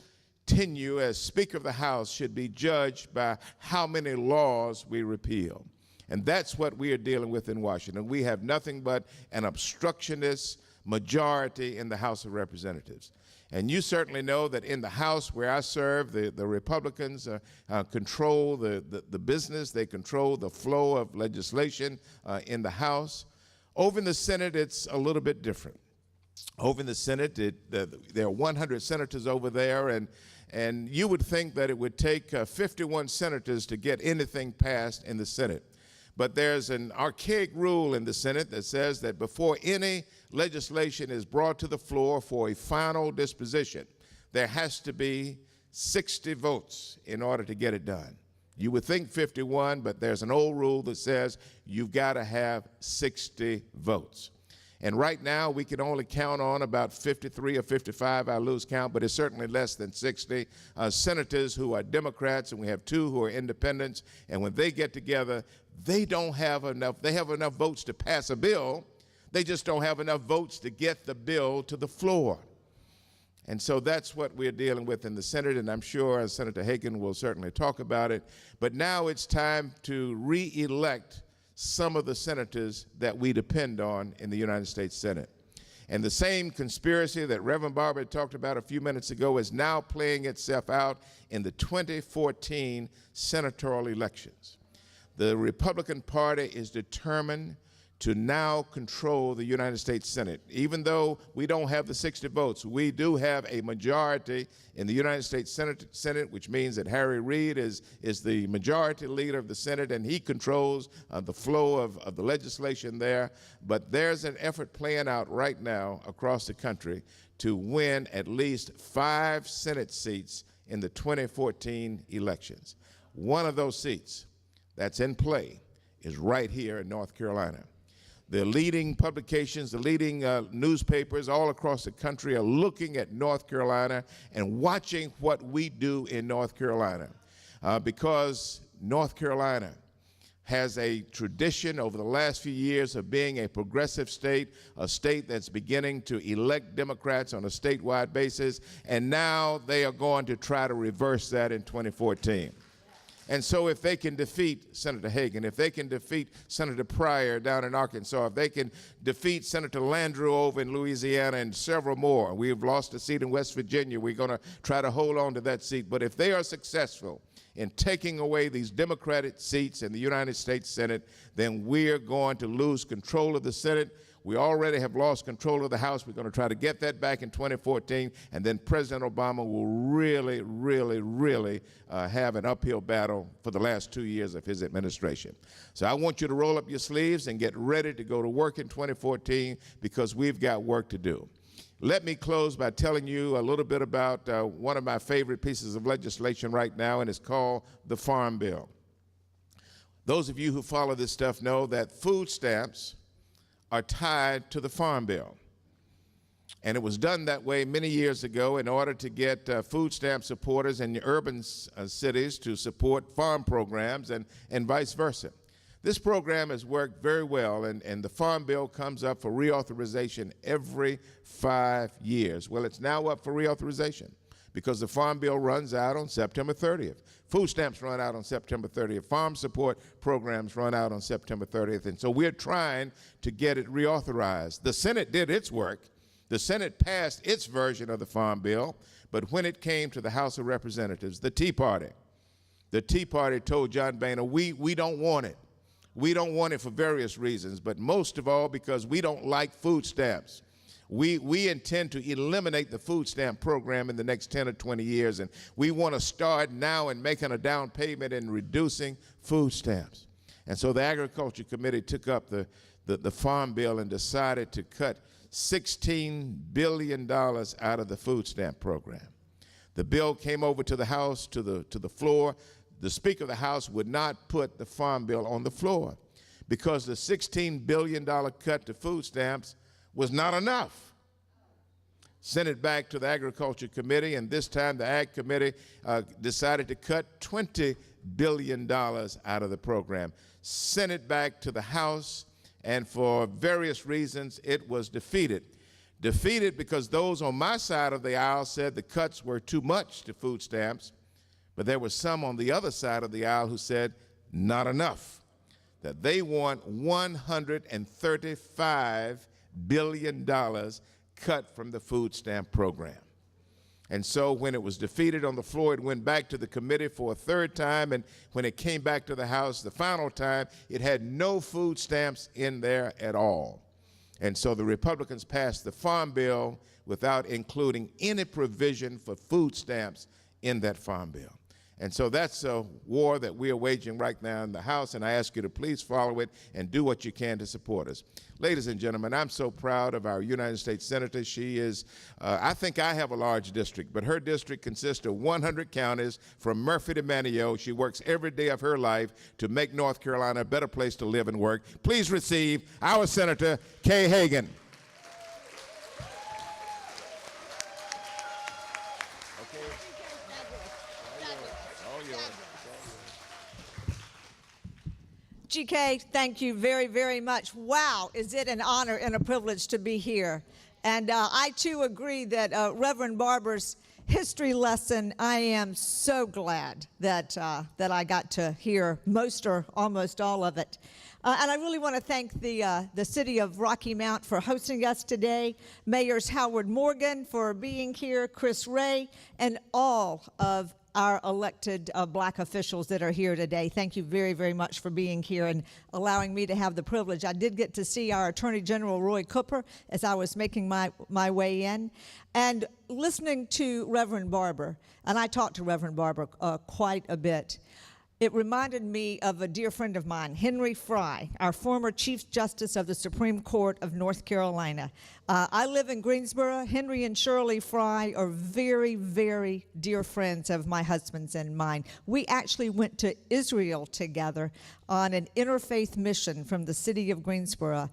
tenure as Speaker of the House should be judged by how many laws we repeal. And that's what we are dealing with in Washington. We have nothing but an obstructionist majority in the House of Representatives. And you certainly know that in the House where I serve, the Republicans control the business. They control the flow of legislation in the House. Over in the Senate, it's a little bit different. Over in the Senate, there are 100 senators over there, and you would think that it would take 51 senators to get anything passed in the Senate. But there's an archaic rule in the Senate that says that before any legislation is brought to the floor for a final disposition, there has to be 60 votes in order to get it done. You would think 51, but there's an old rule that says you've got to have 60 votes. And right now, we can only count on about 53 or 55, I lose count, but it's certainly less than 60 senators who are Democrats, and we have 2 who are independents. And when they get together, they don't have enough. They have enough votes to pass a bill. They just don't have enough votes to get the bill to the floor. And so that's what we're dealing with in the Senate, and I'm sure Senator Hagan will certainly talk about it. But now it's time to re-elect some of the senators that we depend on in the United States Senate. And the same conspiracy that Reverend Barber talked about a few minutes ago is now playing itself out in the 2014 senatorial elections. The Republican Party is determined to now control the United States Senate. Even though we don't have the 60 votes, we do have a majority in the United States Senate, which means that Harry Reid is the majority leader of the Senate, and he controls the flow of the legislation there. But there's an effort playing out right now across the country to win at least 5 Senate seats in the 2014 elections. One of those seats that's in play is right here in North Carolina. The leading publications, the leading newspapers all across the country are looking at North Carolina and watching what we do in North Carolina, because North Carolina has a tradition over the last few years of being a progressive state, a state that's beginning to elect Democrats on a statewide basis, and now they are going to try to reverse that in 2014. And so if they can defeat Senator Hagan, if they can defeat Senator Pryor down in Arkansas, if they can defeat Senator Landrieu over in Louisiana and several more, we've lost a seat in West Virginia, we're going to try to hold on to that seat. But if they are successful in taking away these Democratic seats in the United States Senate, then we're going to lose control of the Senate. We already have lost control of the House. We're going to try to get that back in 2014, and then President Obama will really, really, really have an uphill battle for the last 2 years of his administration. So I want you to roll up your sleeves and get ready to go to work in 2014, because we've got work to do. Let me close by telling you a little bit about one of my favorite pieces of legislation right now, and it's called the Farm Bill. Those of you who follow this stuff know that food stamps are tied to the Farm Bill. And it was done that way many years ago in order to get food stamp supporters in the urban cities to support farm programs and vice versa. This program has worked very well, and the Farm Bill comes up for reauthorization every 5 years. Well, it's now up for reauthorization because the Farm Bill runs out on September 30th. Food stamps run out on September 30th. Farm support programs run out on September 30th. And so we're trying to get it reauthorized. The Senate did its work. The Senate passed its version of the Farm Bill, but when it came to the House of Representatives, the Tea Party told John Boehner, we don't want it. We don't want it for various reasons, but most of all because we don't like food stamps. We intend to eliminate the food stamp program in the next 10 or 20 years, and we want to start now and making a down payment and reducing food stamps. And so the Agriculture Committee took up the Farm Bill and decided to cut $16 billion out of the food stamp program. The bill came over to the House, to the floor. The Speaker of the House would not put the Farm Bill on the floor because the $16 billion cut to food stamps was not enough. Sent it back to the Agriculture Committee, and this time the Ag Committee decided to cut $20 billion out of the program. Sent it back to the House, and for various reasons it was defeated. Defeated because those on my side of the aisle said the cuts were too much to food stamps, but there were some on the other side of the aisle who said not enough, that they want $135 billion cut from the food stamp program. And so when it was defeated on the floor, it went back to the committee for a third time, and when it came back to the House the final time, it had no food stamps in there at all. And so the Republicans passed the Farm Bill without including any provision for food stamps in that Farm Bill. And so that's a war that we are waging right now in the House, and I ask you to please follow it and do what you can to support us. Ladies and gentlemen, I'm so proud of our United States Senator. She is, I think I have a large district, but her district consists of 100 counties from Murphy to Manio. She works every day of her life to make North Carolina a better place to live and work. Please receive our Senator, Kay Hagan.
GK, thank you very, very much. Wow, is it an honor and a privilege to be here. And I, too, agree that Reverend Barber's history lesson, I am so glad that, that I got to hear most or almost all of it. And I really want to thank the city of Rocky Mount for hosting us today, Mayors Howard Morgan for being here, Chris Ray, and all of our elected black officials that are here today. Thank you very, very much for being here and allowing me to have the privilege. I did get to see our Attorney General Roy Cooper as I was making my way in. And listening to Reverend Barber, and I talked to Reverend Barber quite a bit, it reminded me of a dear friend of mine, Henry Fry, our former Chief Justice of the Supreme Court of North Carolina. I live in Greensboro. Henry and Shirley Fry are very, very dear friends of my husband's and mine. We actually went to Israel together on an interfaith mission from the city of Greensboro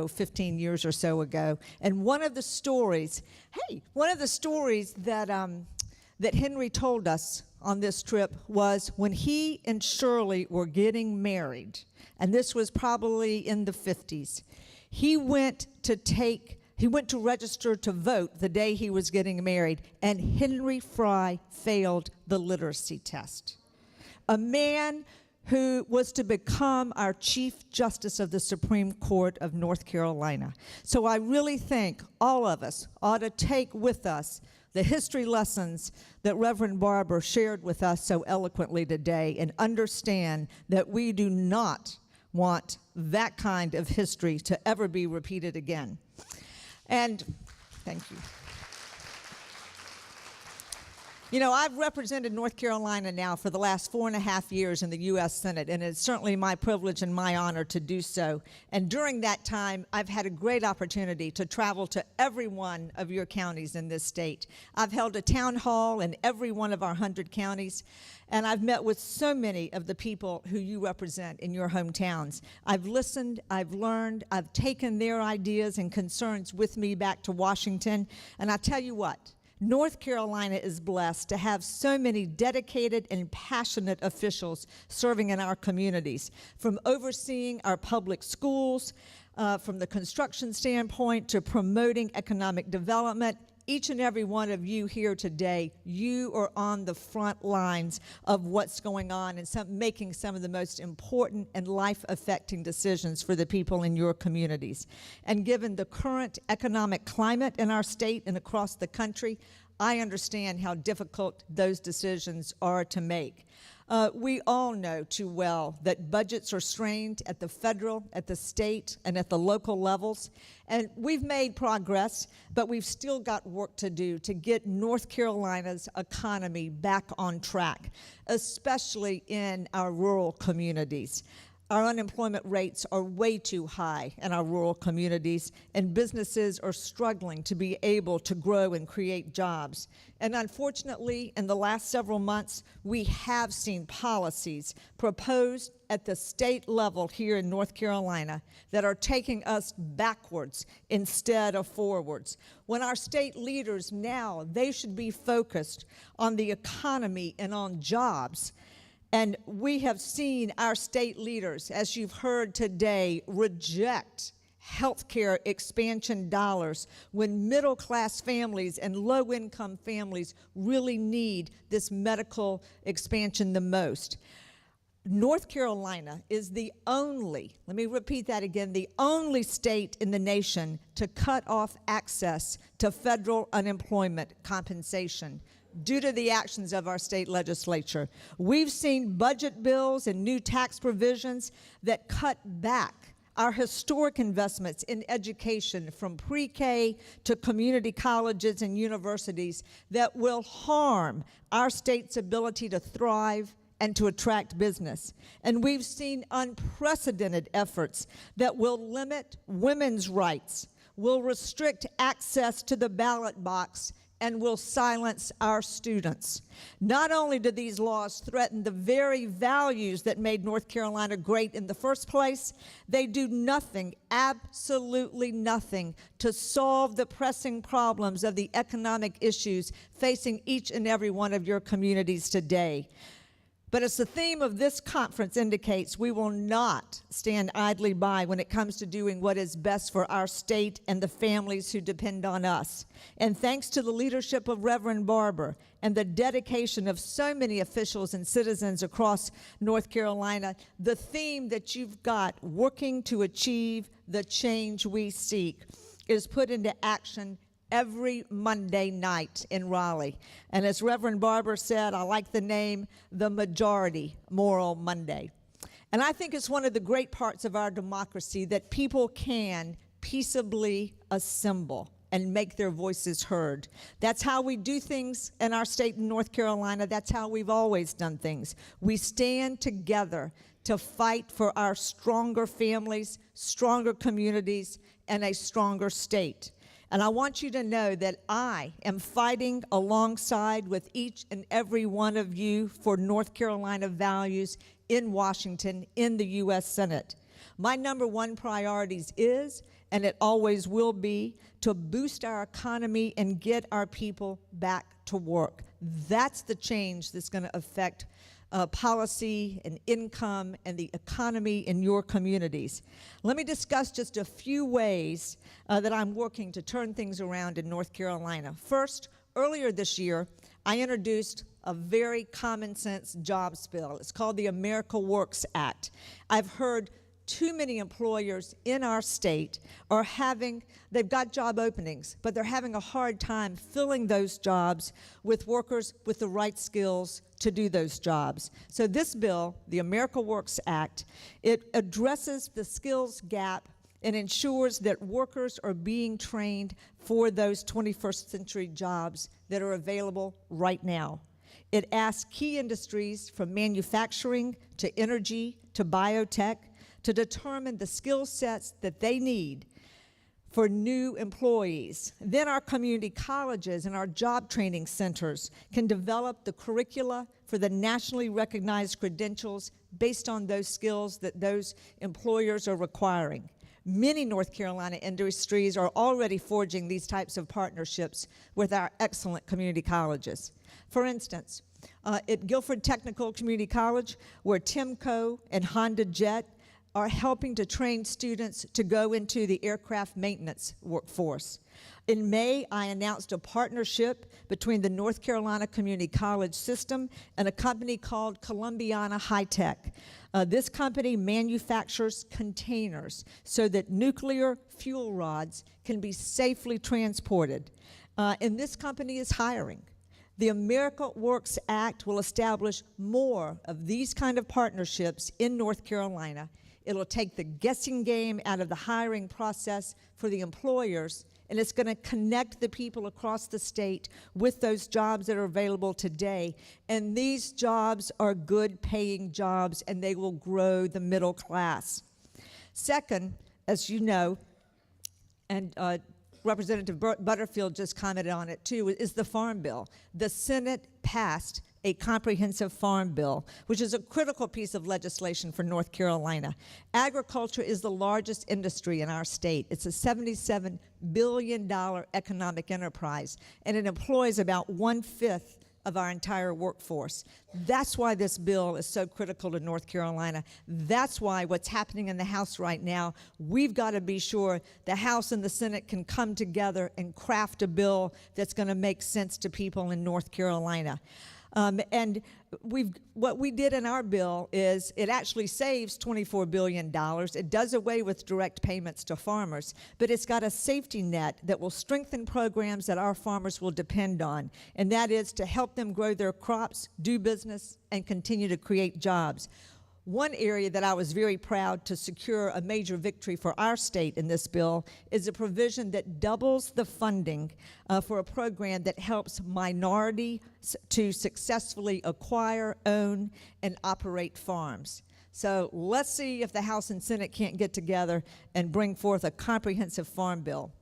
15 years or so ago. And one of the stories that Henry told us on this trip was when he and Shirley were getting married, and this was probably in the 50s. He went to register to vote the day he was getting married, and Henry Fry failed the literacy test. A man who was to become our Chief Justice of the Supreme Court of North Carolina. So I really think all of us ought to take with us the history lessons that Reverend Barber shared with us so eloquently today and understand that we do not want that kind of history to ever be repeated again. And thank you. You know, I've represented North Carolina now for the last 4.5 years in the U.S. Senate, and it's certainly my privilege and my honor to do so. And during that time, I've had a great opportunity to travel to every one of your counties in this state. I've held a town hall in every one of our 100 counties, and I've met with so many of the people who you represent in your hometowns. I've listened, I've learned, I've taken their ideas and concerns with me back to Washington, and I tell you what, North Carolina is blessed to have so many dedicated and passionate officials serving in our communities, from overseeing our public schools, from the construction standpoint to promoting economic development. Each and every one of you here today, you are on the front lines of what's going on and making some of the most important and life-affecting decisions for the people in your communities. And given the current economic climate in our state and across the country, I understand how difficult those decisions are to make. We all know too well that budgets are strained at the federal, at the state, and at the local levels. And we've made progress, but we've still got work to do to get North Carolina's economy back on track, especially in our rural communities. Our unemployment rates are way too high in our rural communities, and businesses are struggling to be able to grow and create jobs. And unfortunately, in the last several months, we have seen policies proposed at the state level here in North Carolina that are taking us backwards instead of forwards. When our state leaders now, they should be focused on the economy and on jobs. And we have seen our state leaders, as you've heard today, reject healthcare expansion dollars when middle-class families and low-income families really need this medical expansion the most. North Carolina is the only, let me repeat that again, the only state in the nation to cut off access to federal unemployment compensation due to the actions of our state legislature. We've seen budget bills and new tax provisions that cut back our historic investments in education from pre-K to community colleges and universities that will harm our state's ability to thrive and to attract business. And we've seen unprecedented efforts that will limit women's rights, will restrict access to the ballot box, and will silence our students. Not only do these laws threaten the very values that made North Carolina great in the first place, they do nothing, absolutely nothing, to solve the pressing problems of the economic issues facing each and every one of your communities today. But as the theme of this conference indicates, we will not stand idly by when it comes to doing what is best for our state and the families who depend on us. And thanks to the leadership of Reverend Barber and the dedication of so many officials and citizens across North Carolina, the theme that you've got, working to achieve the change we seek, is put into action every Monday night in Raleigh. And as Reverend Barber said, I like the name, the Majority Moral Monday. And I think it's one of the great parts of our democracy that people can peaceably assemble and make their voices heard. That's how we do things in our state in North Carolina. That's how we've always done things. We stand together to fight for our stronger families, stronger communities, and a stronger state. And I want you to know that I am fighting alongside with each and every one of you for North Carolina values in Washington, in the U.S. Senate. My number one priority is, and it always will be, to boost our economy and get our people back to work. That's the change that's going to affect policy and income and the economy in your communities. Let me discuss just a few ways that I'm working to turn things around in North Carolina. First, earlier this year, I introduced a very common sense jobs bill. It's called the America Works Act. I've heard too many employers in our state they've got job openings, but they're having a hard time filling those jobs with workers with the right skills to do those jobs. So this bill, the America Works Act, it addresses the skills gap and ensures that workers are being trained for those 21st century jobs that are available right now. It asks key industries from manufacturing to energy to biotech to determine the skill sets that they need for new employees. Then our community colleges and our job training centers can develop the curricula for the nationally recognized credentials based on those skills that those employers are requiring. Many North Carolina industries are already forging these types of partnerships with our excellent community colleges. For instance, at Guilford Technical Community College, where Timco and Honda Jet are helping to train students to go into the aircraft maintenance workforce. In May, I announced a partnership between the North Carolina Community College System and a company called Columbiana High Tech. This company manufactures containers so that nuclear fuel rods can be safely transported. And this company is hiring. The America Works Act will establish more of these kind of partnerships in North Carolina. It'll take the guessing game out of the hiring process for the employers, and it's going to connect the people across the state with those jobs that are available today. And these jobs are good paying jobs, and they will grow the middle class. Second, as you know, and Representative Butterfield just commented on it too, is the Farm Bill. The Senate passed a comprehensive farm bill, which is a critical piece of legislation for North Carolina. Agriculture is the largest industry in our state. It's a $77 billion economic enterprise, and it employs about 1/5 of our entire workforce. That's why this bill is so critical to North Carolina. That's why what's happening in the House right now, we've got to be sure the House and the Senate can come together and craft a bill that's going to make sense to people in North Carolina. And what we did in our bill is it actually saves $24 billion. It does away with direct payments to farmers, but it's got a safety net that will strengthen programs that our farmers will depend on, and that is to help them grow their crops, do business, and continue to create jobs. One area that I was very proud to secure a major victory for our state in this bill is a provision that doubles the funding for a program that helps minorities to successfully acquire, own, and operate farms. So let's see if the House and Senate can't get together and bring forth a comprehensive farm bill.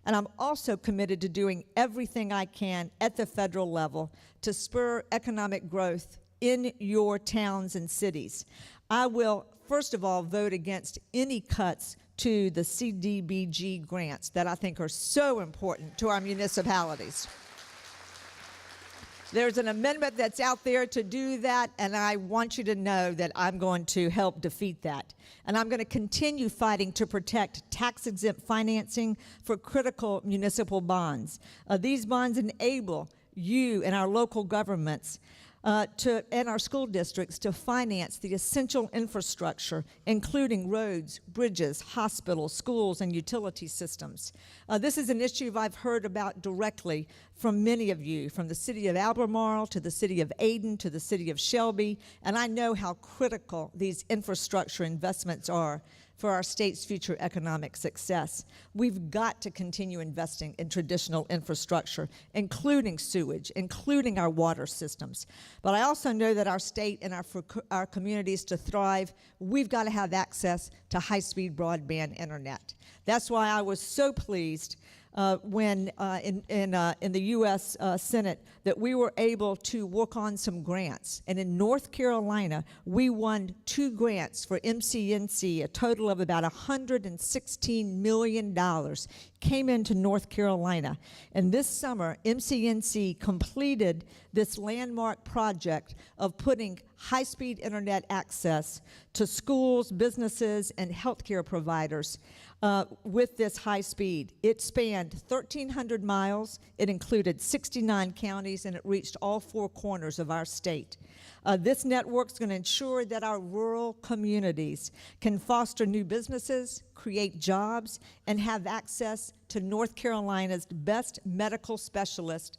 And I'm also committed to doing everything I can at the federal level to spur economic growth in your towns and cities. I will, first of all, vote against any cuts to the CDBG grants that I think are so important to our municipalities. There's an amendment that's out there to do that, and I want you to know that I'm going to help defeat that. And I'm going to continue fighting to protect tax-exempt financing for critical municipal bonds. These bonds enable you and our local governments and our school districts to finance the essential infrastructure, including roads, bridges, hospitals, schools, and utility systems. This is an issue I've heard about directly from many of you, from the city of Albemarle to the city of Ayden to the city of Shelby, and I know how critical these infrastructure investments are for our state's future economic success. We've got to continue investing in traditional infrastructure, including sewage, including our water systems. But I also know that our state and for our communities to thrive, we've got to have access to high-speed broadband internet. That's why I was so pleased when in the U.S. Senate that we were able to work on some grants. And in North Carolina, we won 2 grants for MCNC, a total of about $116 million came into North Carolina. And this summer, MCNC completed this landmark project of putting high-speed internet access to schools, businesses, and healthcare providers with this high speed. It spanned 1,300 miles, it included 69 counties, and it reached all 4 corners of our state. This network is going to ensure that our rural communities can foster new businesses, create jobs, and have access to North Carolina's best medical specialists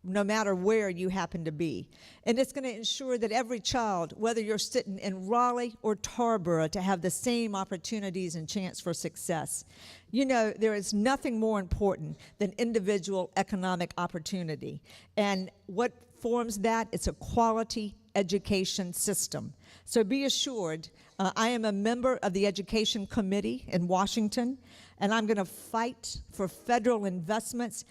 no matter where you happen to be. And it's going to ensure that every child, whether you're sitting in Raleigh or Tarboro, to have the same opportunities and chance for success. You know, there is nothing more important than individual economic opportunity. And what forms that? It's a quality education system. So be assured, I am a member of the Education Committee in Washington, and I'm going to fight for federal investments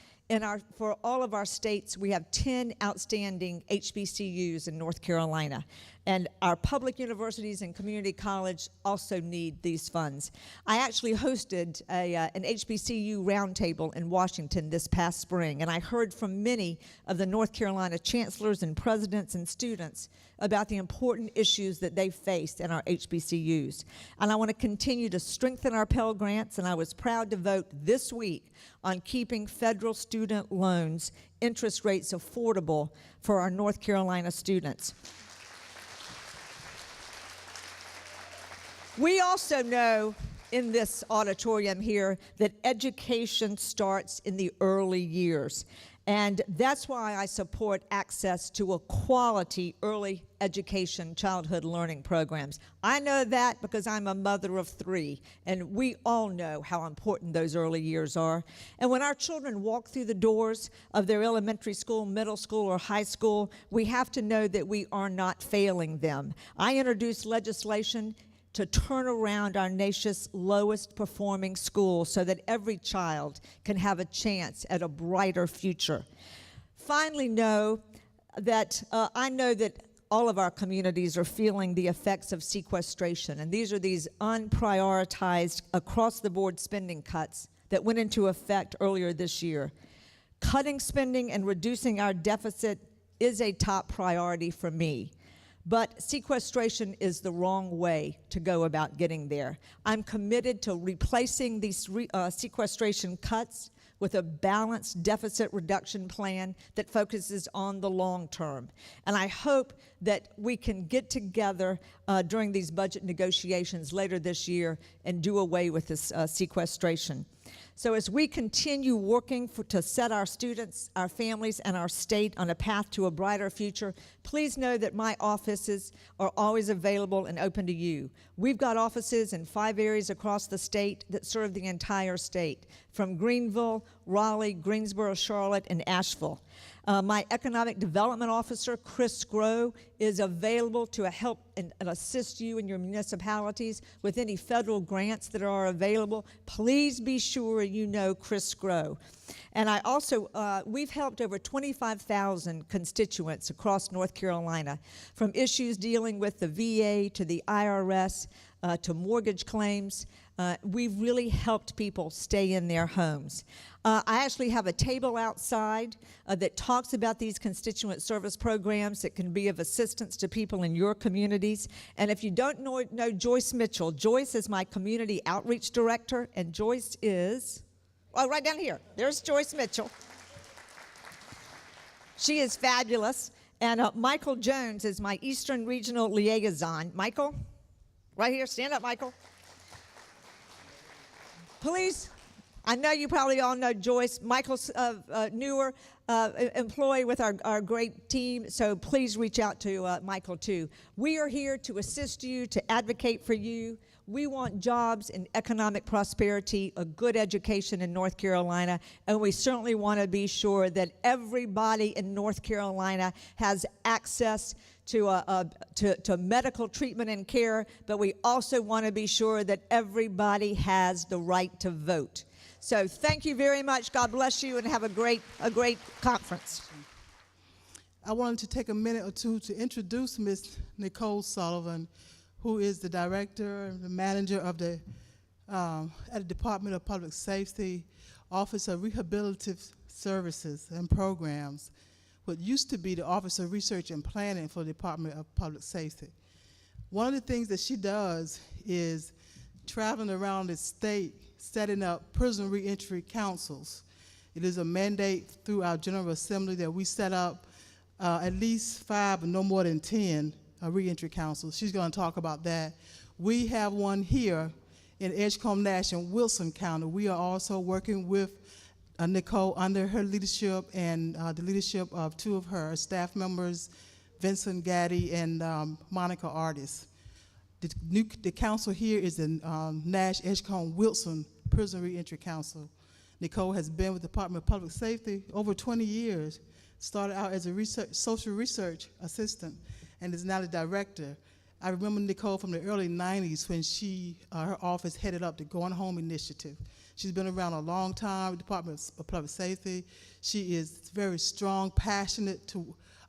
for all of our states. We have 10 outstanding HBCUs in North Carolina, and our public universities and community college also need these funds. I actually hosted an HBCU roundtable in Washington this past spring, and I heard from many of the North Carolina chancellors and presidents and students about the important issues that they face in our HBCUs. And I want to continue to strengthen our Pell Grants, and I was proud to vote this week on keeping federal student loans interest rates affordable for our North Carolina students. We also know in this auditorium here that education starts in the early years. And that's why I support access to a quality early education childhood learning programs. I know that because I'm a mother of 3, and we all know how important those early years are. And when our children walk through the doors of their elementary school, middle school, or high school, we have to know that we are not failing them. I introduced legislation to turn around our nation's lowest performing schools so that every child can have a chance at a brighter future. Finally, I know that all of our communities are feeling the effects of sequestration, and these are these unprioritized across-the-board spending cuts that went into effect earlier this year. Cutting spending and reducing our deficit is a top priority for me. But sequestration is the wrong way to go about getting there. I'm committed to replacing these sequestration cuts with a balanced deficit reduction plan that focuses on the long term. And I hope that we can get together during these budget negotiations later this year and do away with this sequestration. So as we continue working to set our students, our families, and our state on a path to a brighter future, please know that my offices are always available and open to you. We've got offices in 5 areas across the state that serve the entire state, from Greenville, Raleigh, Greensboro, Charlotte, and Asheville. My economic development officer, Chris Grow, is available to help and assist you in your municipalities with any federal grants that are available. Please be sure you know Chris Grow. And I also, we've helped over 25,000 constituents across North Carolina, from issues dealing with the VA to the IRS to mortgage claims. We've really helped people stay in their homes. I actually have a table outside that talks about these constituent service programs that can be of assistance to people in your communities. And if you don't know Joyce Mitchell, Joyce is my community outreach director, and Joyce is, right down here. There's Joyce Mitchell. She is fabulous. And Michael Jones is my Eastern Regional Liaison. Michael, right here, stand up, Michael. Please, I know you probably all know Joyce. Michael's newer employee with our great team, so please reach out to Michael too. We are here to assist you, to advocate for you. We want jobs and economic prosperity, a good education in North Carolina, and we certainly want to be sure that everybody in North Carolina has access to medical treatment and care, but we also want to be sure that everybody has the right to vote. So thank you very much. God bless you, and have a great conference.
I wanted to take a minute or two to introduce Ms. Nicole Sullivan, who is the director and the manager of the at the Department of Public Safety Office of Rehabilitative Services and Programs, what used to be the Office of Research and Planning for the Department of Public Safety. One of the things that she does is traveling around the state setting up prison reentry councils. It is a mandate through our General Assembly that we set up at least 5 and no more than 10 reentry councils. She's going to talk about that. We have one here in Edgecombe Nash and Wilson County. We are also working with Nicole under her leadership and the leadership of 2 of her staff members, Vincent Gaddy and Monica Artis. The council here is the Nash Edgecombe Wilson Prison Reentry Council. Nicole has been with the Department of Public Safety over 20 years, started out as a social research assistant, and is now the director. I remember Nicole from the early 90s when her office headed up the Going Home Initiative. She's been around a long time, Department of Public Safety. She is very strong, passionate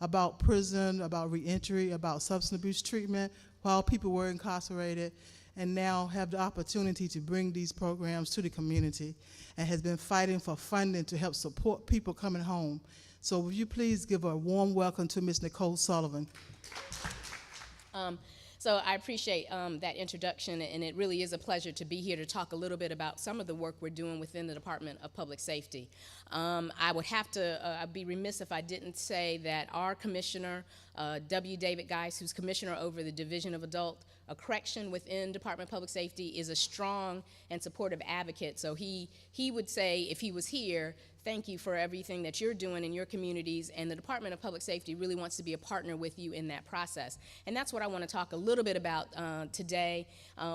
about prison, about reentry, about substance abuse treatment while people were incarcerated, and now have the opportunity to bring these programs to the community, and has been fighting for funding to help support people coming home. So will you please give a warm welcome to Ms. Nicole Sullivan.
So I appreciate that introduction, and it really is a pleasure to be here to talk a little bit about some of the work we're doing within the Department of Public Safety. I would have to I'd be remiss if I didn't say that our commissioner, W. David Geis, who's commissioner over the Division of Adult Correction within Department of Public Safety, is a strong and supportive advocate. So he would say, if he was here, thank you for everything that you're doing in your communities, and the Department of Public Safety really wants to be a partner with you in that process. And that's what I want to talk a little bit about today,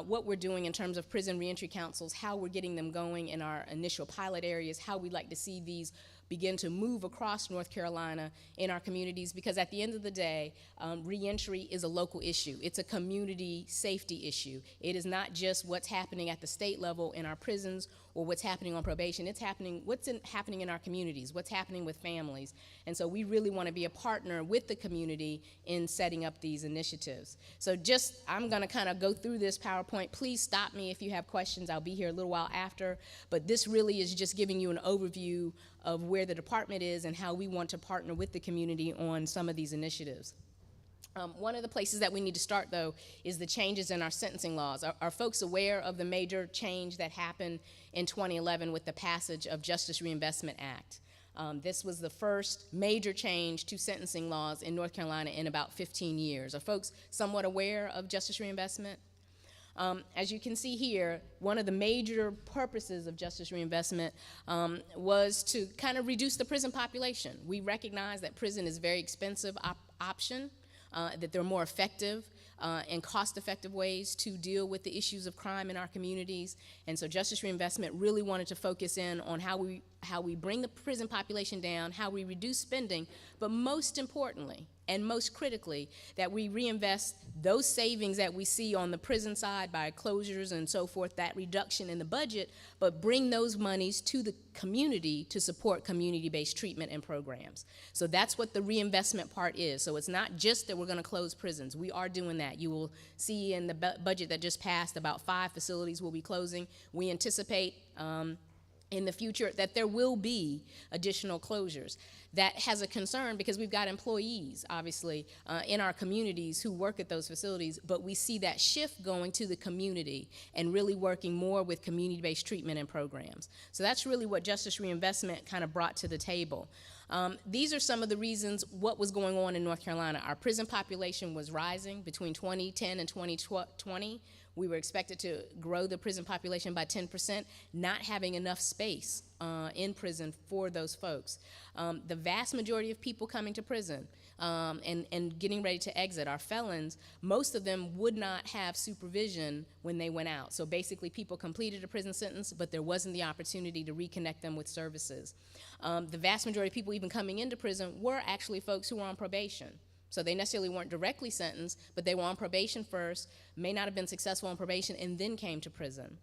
what we're doing in terms of prison reentry councils, how we're getting them going in our initial pilot areas, how we'd like to see these begin to move across North Carolina in our communities, because at the end of the day, reentry is a local issue. It's a community safety issue. It is not just what's happening at the state level in our prisons or what's happening on probation. It's happening in our communities, what's happening with families. And so we really want to be a partner with the community in setting up these initiatives. So I'm going to kind of go through this PowerPoint. Please stop me if you have questions. I'll be here a little while after. But this really is just giving you an overview of where the department is and how we want to partner with the community on some of these initiatives. One of the places that we need to start, though, is the changes in our sentencing laws. Are folks aware of the major change that happened in 2011 with the passage of Justice Reinvestment Act? This was the first major change to sentencing laws in North Carolina in about 15 years. Are folks somewhat aware of Justice Reinvestment? As you can see here, one of the major purposes of justice reinvestment was to kind of reduce the prison population. We recognize that prison is a very expensive option, that there are more effective and cost-effective ways to deal with the issues of crime in our communities. And so justice reinvestment really wanted to focus in on how we bring the prison population down, how we reduce spending, but most importantly, and most critically, that we reinvest those savings that we see on the prison side by closures and so forth, that reduction in the budget, but bring those monies to the community to support community-based treatment and programs. So that's what the reinvestment part is. So it's not just that we're going to close prisons. We are doing that. You will see in the budget that just passed about 5 facilities will be closing. We anticipate in the future that there will be additional closures. That has a concern because we've got employees, obviously, in our communities who work at those facilities, but we see that shift going to the community and really working more with community-based treatment and programs. So that's really what Justice Reinvestment kind of brought to the table. These are some of the reasons what was going on in North Carolina. Our prison population was rising between 2010 and 2020. We were expected to grow the prison population by 10%, not having enough space in prison for those folks. The vast majority of people coming to prison and getting ready to exit, our felons, most of them would not have supervision when they went out. So basically people completed a prison sentence, but there wasn't the opportunity to reconnect them with services. The vast majority of people even coming into prison were actually folks who were on probation. So they necessarily weren't directly sentenced, but they were on probation first, may not have been successful on probation, and then came to prison.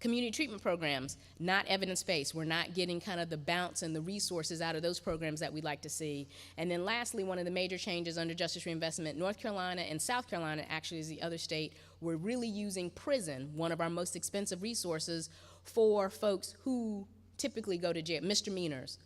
Community treatment programs, not evidence-based. We're not getting kind of the bounce and the resources out of those programs that we'd like to see. And then lastly, one of the major changes under Justice Reinvestment, North Carolina and South Carolina actually is the other state, we're really using prison, one of our most expensive resources, for folks who typically go to jail, misdemeanors.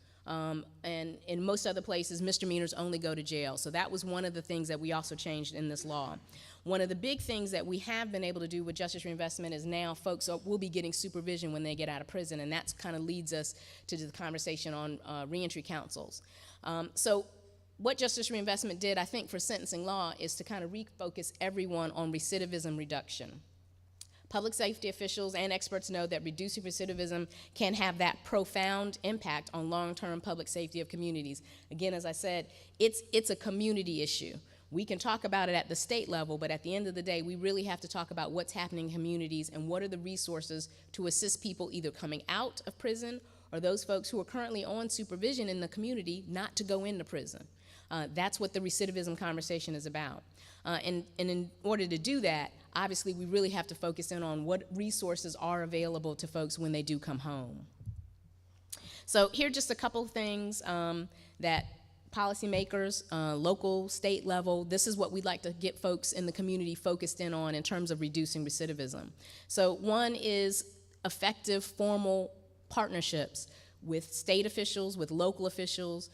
And in most other places, misdemeanors only go to jail. So that was one of the things that we also changed in this law. One of the big things that we have been able to do with Justice Reinvestment is now folks will be getting supervision when they get out of prison, and that kind of leads us to the conversation on reentry counsels. So what Justice Reinvestment did, I think, for sentencing law is to kind of refocus everyone on recidivism reduction. Public safety officials and experts know that reducing recidivism can have that profound impact on long-term public safety of communities. Again, as I said, it's a community issue. We can talk about it at the state level, but at the end of the day, we really have to talk about what's happening in communities and what are the resources to assist people either coming out of prison or those folks who are currently on supervision in the community not to go into prison. That's what the recidivism conversation is about. And in order to do that, obviously we really have to focus in on what resources are available to folks when they do come home. So here are just a couple of things that policymakers, local, state level, this is what we'd like to get folks in the community focused in on in terms of reducing recidivism. So one is effective formal partnerships with state officials, with local officials,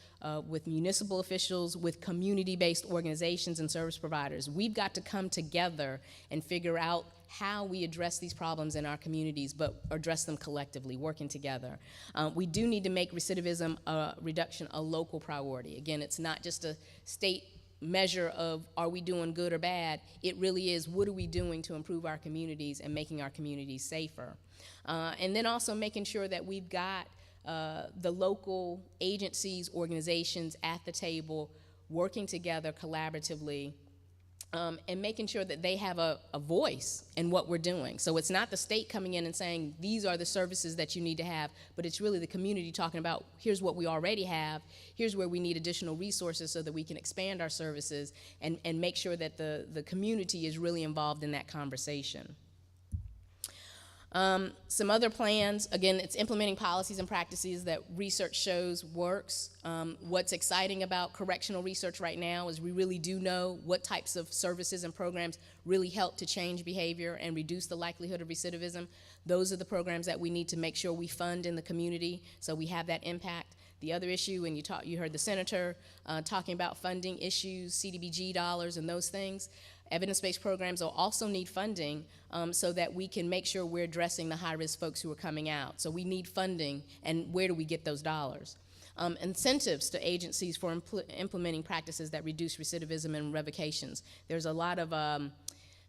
with municipal officials, with community-based organizations and service providers. We've got to come together and figure out how we address these problems in our communities, but address them collectively, working together. We do need to make recidivism reduction a local priority. Again, it's not just a state measure of are we doing good or bad. It really is what are we doing to improve our communities and making our communities safer. And then also making sure that we've got the local agencies, organizations at the table working together collaboratively and making sure that they have a voice in what we're doing. So it's not the state coming in and saying, these are the services that you need to have, but it's really the community talking about, here's what we already have, here's where we need additional resources so that we can expand our services and make sure that the community is really involved in that conversation. Some other plans, again, it's implementing policies and practices that research shows works. What's exciting about correctional research right now is we really do know what types of services and programs really help to change behavior and reduce the likelihood of recidivism. Those are the programs that we need to make sure we fund in the community so we have that impact. The other issue, and you heard the senator talking about funding issues, CDBG dollars and those things. Evidence-based programs will also need funding so that we can make sure we're addressing the high-risk folks who are coming out. So we need funding, and where do we get those dollars? Incentives to agencies for implementing practices that reduce recidivism and revocations. There's a lot of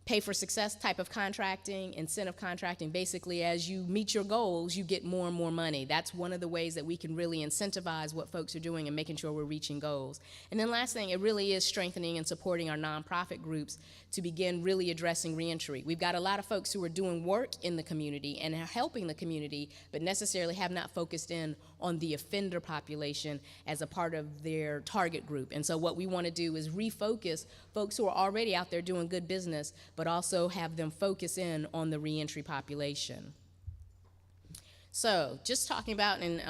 pay-for-success type of contracting, incentive contracting. Basically, as you meet your goals, you get more and more money. That's one of the ways that we can really incentivize what folks are doing and making sure we're reaching goals. And then last thing, it really is strengthening and supporting our nonprofit groups to begin really addressing reentry. We've got a lot of folks who are doing work in the community and are helping the community, but necessarily have not focused in on the offender population as a part of their target group. And so what we want to do is refocus folks who are already out there doing good business, but also have them focus in on the reentry population. So just talking about, and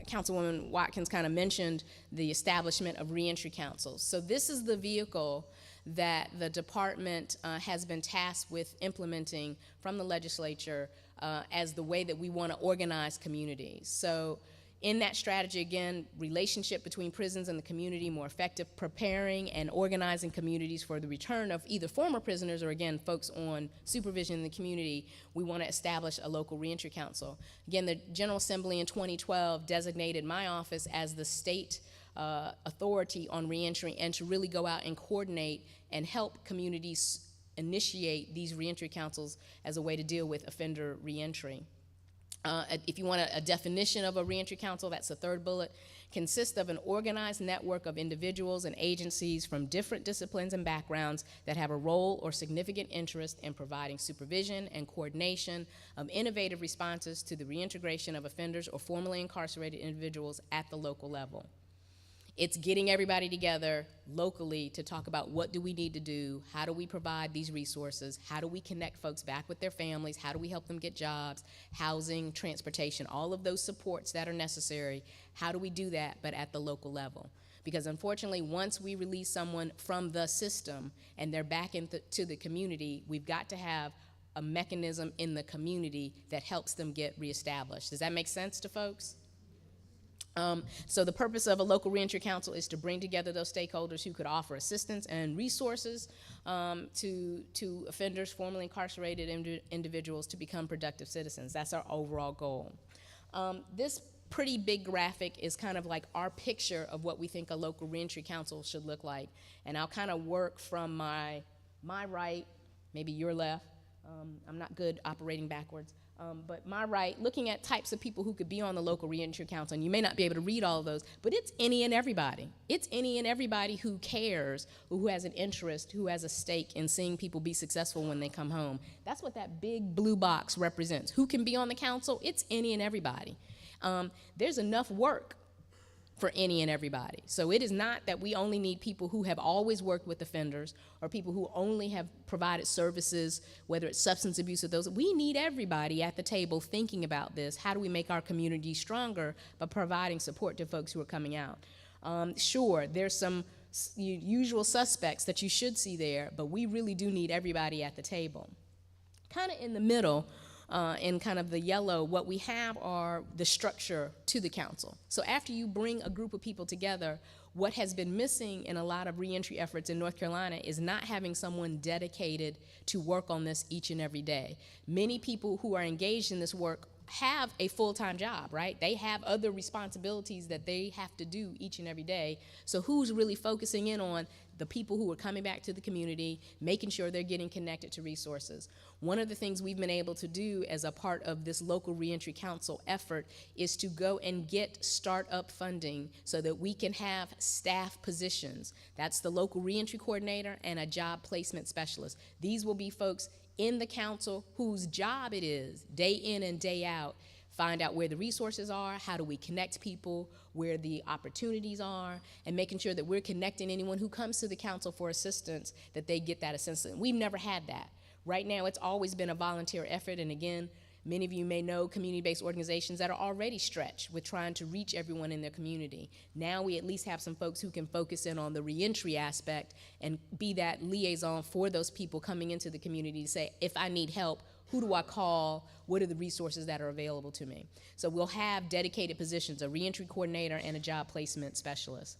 Councilwoman Watkins kind of mentioned the establishment of reentry councils. So this is the vehicle that the department has been tasked with implementing from the legislature as the way that we want to organize communities. So in that strategy, again, relationship between prisons and the community, more effective preparing and organizing communities for the return of either former prisoners or, again, folks on supervision in the community, we want to establish a local reentry council. Again, the General Assembly in 2012 designated my office as the state authority on reentry and to really go out and coordinate and help communities initiate these reentry councils as a way to deal with offender reentry. If you want a definition of a reentry council, that's the third bullet, consists of an organized network of individuals and agencies from different disciplines and backgrounds that have a role or significant interest in providing supervision and coordination of innovative responses to the reintegration of offenders or formerly incarcerated individuals at the local level. It's getting everybody together locally to talk about what do we need to do, how do we provide these resources, how do we connect folks back with their families, how do we help them get jobs, housing, transportation, all of those supports that are necessary. How do we do that, but at the local level? Because unfortunately, once we release someone from the system and they're back into the community, we've got to have a mechanism in the community that helps them get reestablished. Does that make sense to folks? So the purpose of a local reentry council is to bring together those stakeholders who could offer assistance and resources to offenders, formerly incarcerated individuals to become productive citizens. That's our overall goal. This pretty big graphic is kind of like our picture of what we think a local reentry council should look like. And I'll kind of work from my right, maybe your left. I'm not good operating backwards. But my right, looking at types of people who could be on the local reentry council, and you may not be able to read all of those, but it's any and everybody. It's any and everybody who cares, who has an interest, who has a stake in seeing people be successful when they come home. That's what that big blue box represents. Who can be on the council? It's any and everybody. There's enough work for any and everybody. So it is not that we only need people who have always worked with offenders or people who only have provided services, whether it's substance abuse or those. We need everybody at the table thinking about this. How do we make our community stronger by providing support to folks who are coming out? Sure, there's some usual suspects that you should see there, but we really do need everybody at the table. Kind of in the middle, in kind of the yellow, what we have are the structure to the council. So after you bring a group of people together, what has been missing in a lot of reentry efforts in North Carolina is not having someone dedicated to work on this each and every day. Many people who are engaged in this work have a full-time job, right? They have other responsibilities that they have to do each and every day. So who's really focusing in on the people who are coming back to the community, making sure they're getting connected to resources? One of the things we've been able to do as a part of this local reentry council effort is to go and get startup funding so that we can have staff positions. That's the local reentry coordinator and a job placement specialist. These will be folks in the council whose job it is, day in and day out, find out where the resources are, how do we connect people, where the opportunities are, and making sure that we're connecting anyone who comes to the council for assistance, that they get that assistance. We've never had that. Right now, it's always been a volunteer effort, and again, many of you may know community-based organizations that are already stretched with trying to reach everyone in their community. Now we at least have some folks who can focus in on the reentry aspect and be that liaison for those people coming into the community to say, if I need help, who do I call? What are the resources that are available to me? So we'll have dedicated positions, a reentry coordinator and a job placement specialist.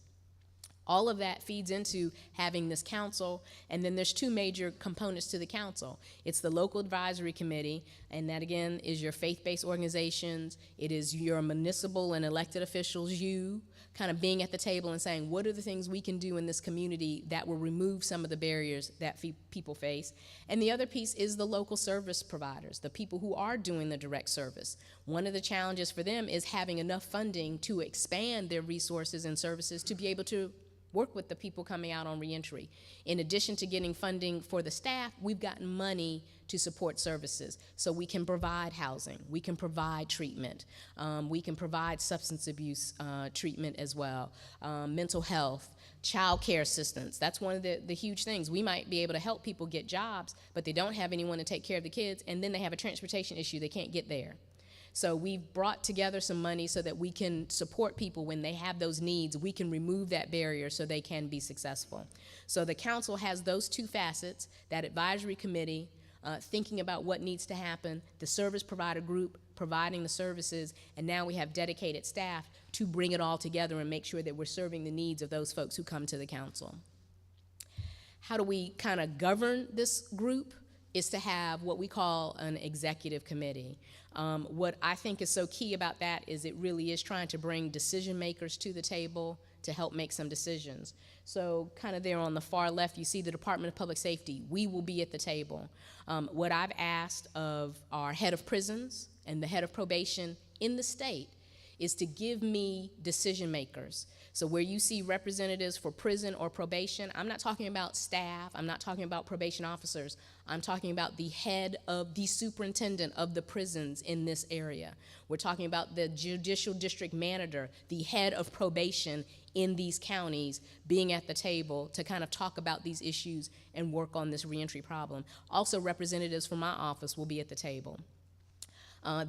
All of that feeds into having this council, and then there's two major components to the council. It's the local advisory committee, and that again is your faith-based organizations. It is your municipal and elected officials, you kind of being at the table and saying, what are the things we can do in this community that will remove some of the barriers that people face? And the other piece is the local service providers, the people who are doing the direct service. One of the challenges for them is having enough funding to expand their resources and services to be able to work with the people coming out on reentry. In addition to getting funding for the staff, we've gotten money to support services. So we can provide housing, we can provide treatment, we can provide substance abuse treatment as well, mental health, child care assistance. That's one of the huge things. We might be able to help people get jobs, but they don't have anyone to take care of the kids, and then they have a transportation issue, they can't get there. So we've brought together some money so that we can support people when they have those needs. We can remove that barrier so they can be successful. So the council has those two facets, that advisory committee, thinking about what needs to happen, the service provider group providing the services, and now we have dedicated staff to bring it all together and make sure that we're serving the needs of those folks who come to the council. How do we kind of govern this group? Is to have what we call an executive committee. What I think is so key about that is it really is trying to bring decision makers to the table to help make some decisions. So kind of there on the far left, you see the Department of Public Safety. We will be at the table. What I've asked of our head of prisons and the head of probation in the state is to give me decision makers. So where you see representatives for prison or probation, I'm not talking about staff, I'm not talking about probation officers, I'm talking about the head of the superintendent of the prisons in this area. We're talking about the judicial district manager, the head of probation in these counties being at the table to kind of talk about these issues and work on this reentry problem. Also, representatives from my office will be at the table.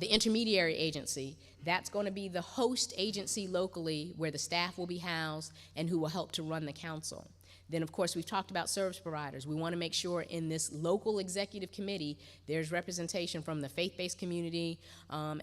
The intermediary agency, that's going to be the host agency locally where the staff will be housed and who will help to run the council. Then, of course, we've talked about service providers. We want to make sure in this local executive committee there's representation from the faith-based community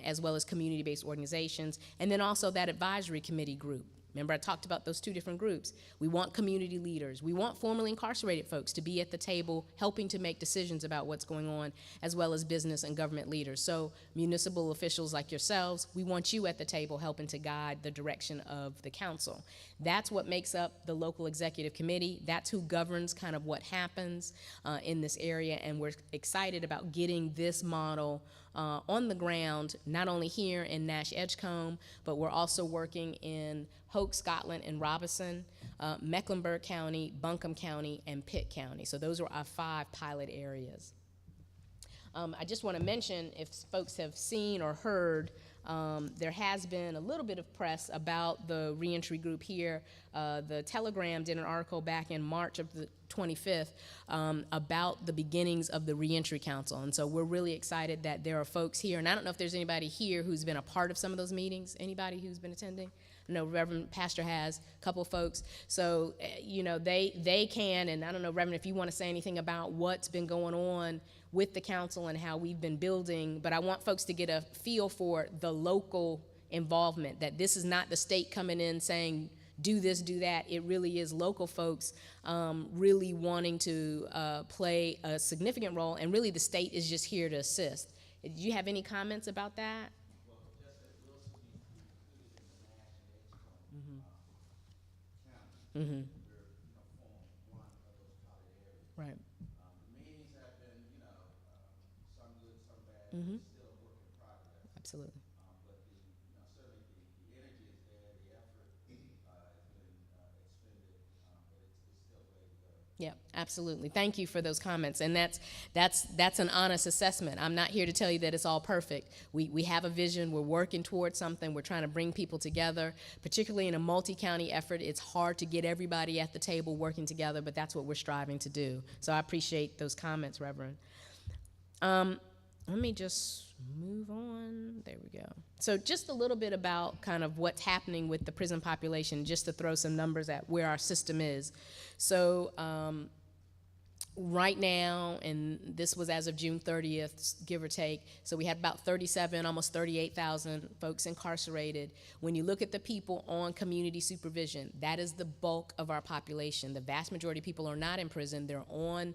as well as community-based organizations, and then also that advisory committee group. Remember, I talked about those two different groups. We want community leaders. We want formerly incarcerated folks to be at the table helping to make decisions about what's going on, as well as business and government leaders. So municipal officials like yourselves, we want you at the table helping to guide the direction of the council. That's what makes up the local executive committee. That's who governs kind of what happens in this area, and we're excited about getting this model on the ground, not only here in Nash Edgecombe, but we're also working in Hoke, Scotland, and Robeson, Mecklenburg County, Buncombe County, and Pitt County. So those are our 5 pilot areas. I just want to mention, if folks have seen or heard, there has been a little bit of press about the reentry group here. The Telegram did an article back in March of the 25th about the beginnings of the Reentry Council. And so we're really excited that there are folks here. And I don't know if there's anybody here who's been a part of some of those meetings. Anybody who's been attending? No, Reverend Pastor has a couple of folks. So, you know, they can, and I don't know, Reverend, if you want to say anything about what's been going on with the council and how we've been building, but I want folks to get a feel for the local involvement, that this is not the state coming in saying, do this, do that. It really is local folks really wanting to play a significant role, and really the state is just here to assist. Do you have any comments about that? Mm-hmm. Right.
Meetings have been, you know, some good, some bad.
Mm-hmm.
Still a work in progress.
Absolutely.
But certainly the energy is there, the effort has been expended, but it's still way to go.
Yeah, absolutely. Thank you for those comments. And that's an honest assessment. I'm not here to tell you that it's all perfect. We have a vision. We're working towards something. We're trying to bring people together, particularly in a multi-county effort. It's hard to get everybody at the table working together, but that's what we're striving to do. So I appreciate those comments, Reverend. Let me just move on. There we go. So just a little bit about kind of what's happening with the prison population, just to throw some numbers at where our system is. So right now, and this was as of June 30th, give or take, so we had about 37, almost 38,000 folks incarcerated. When you look at the people on community supervision, that is the bulk of our population. The vast majority of people are not in prison. They're on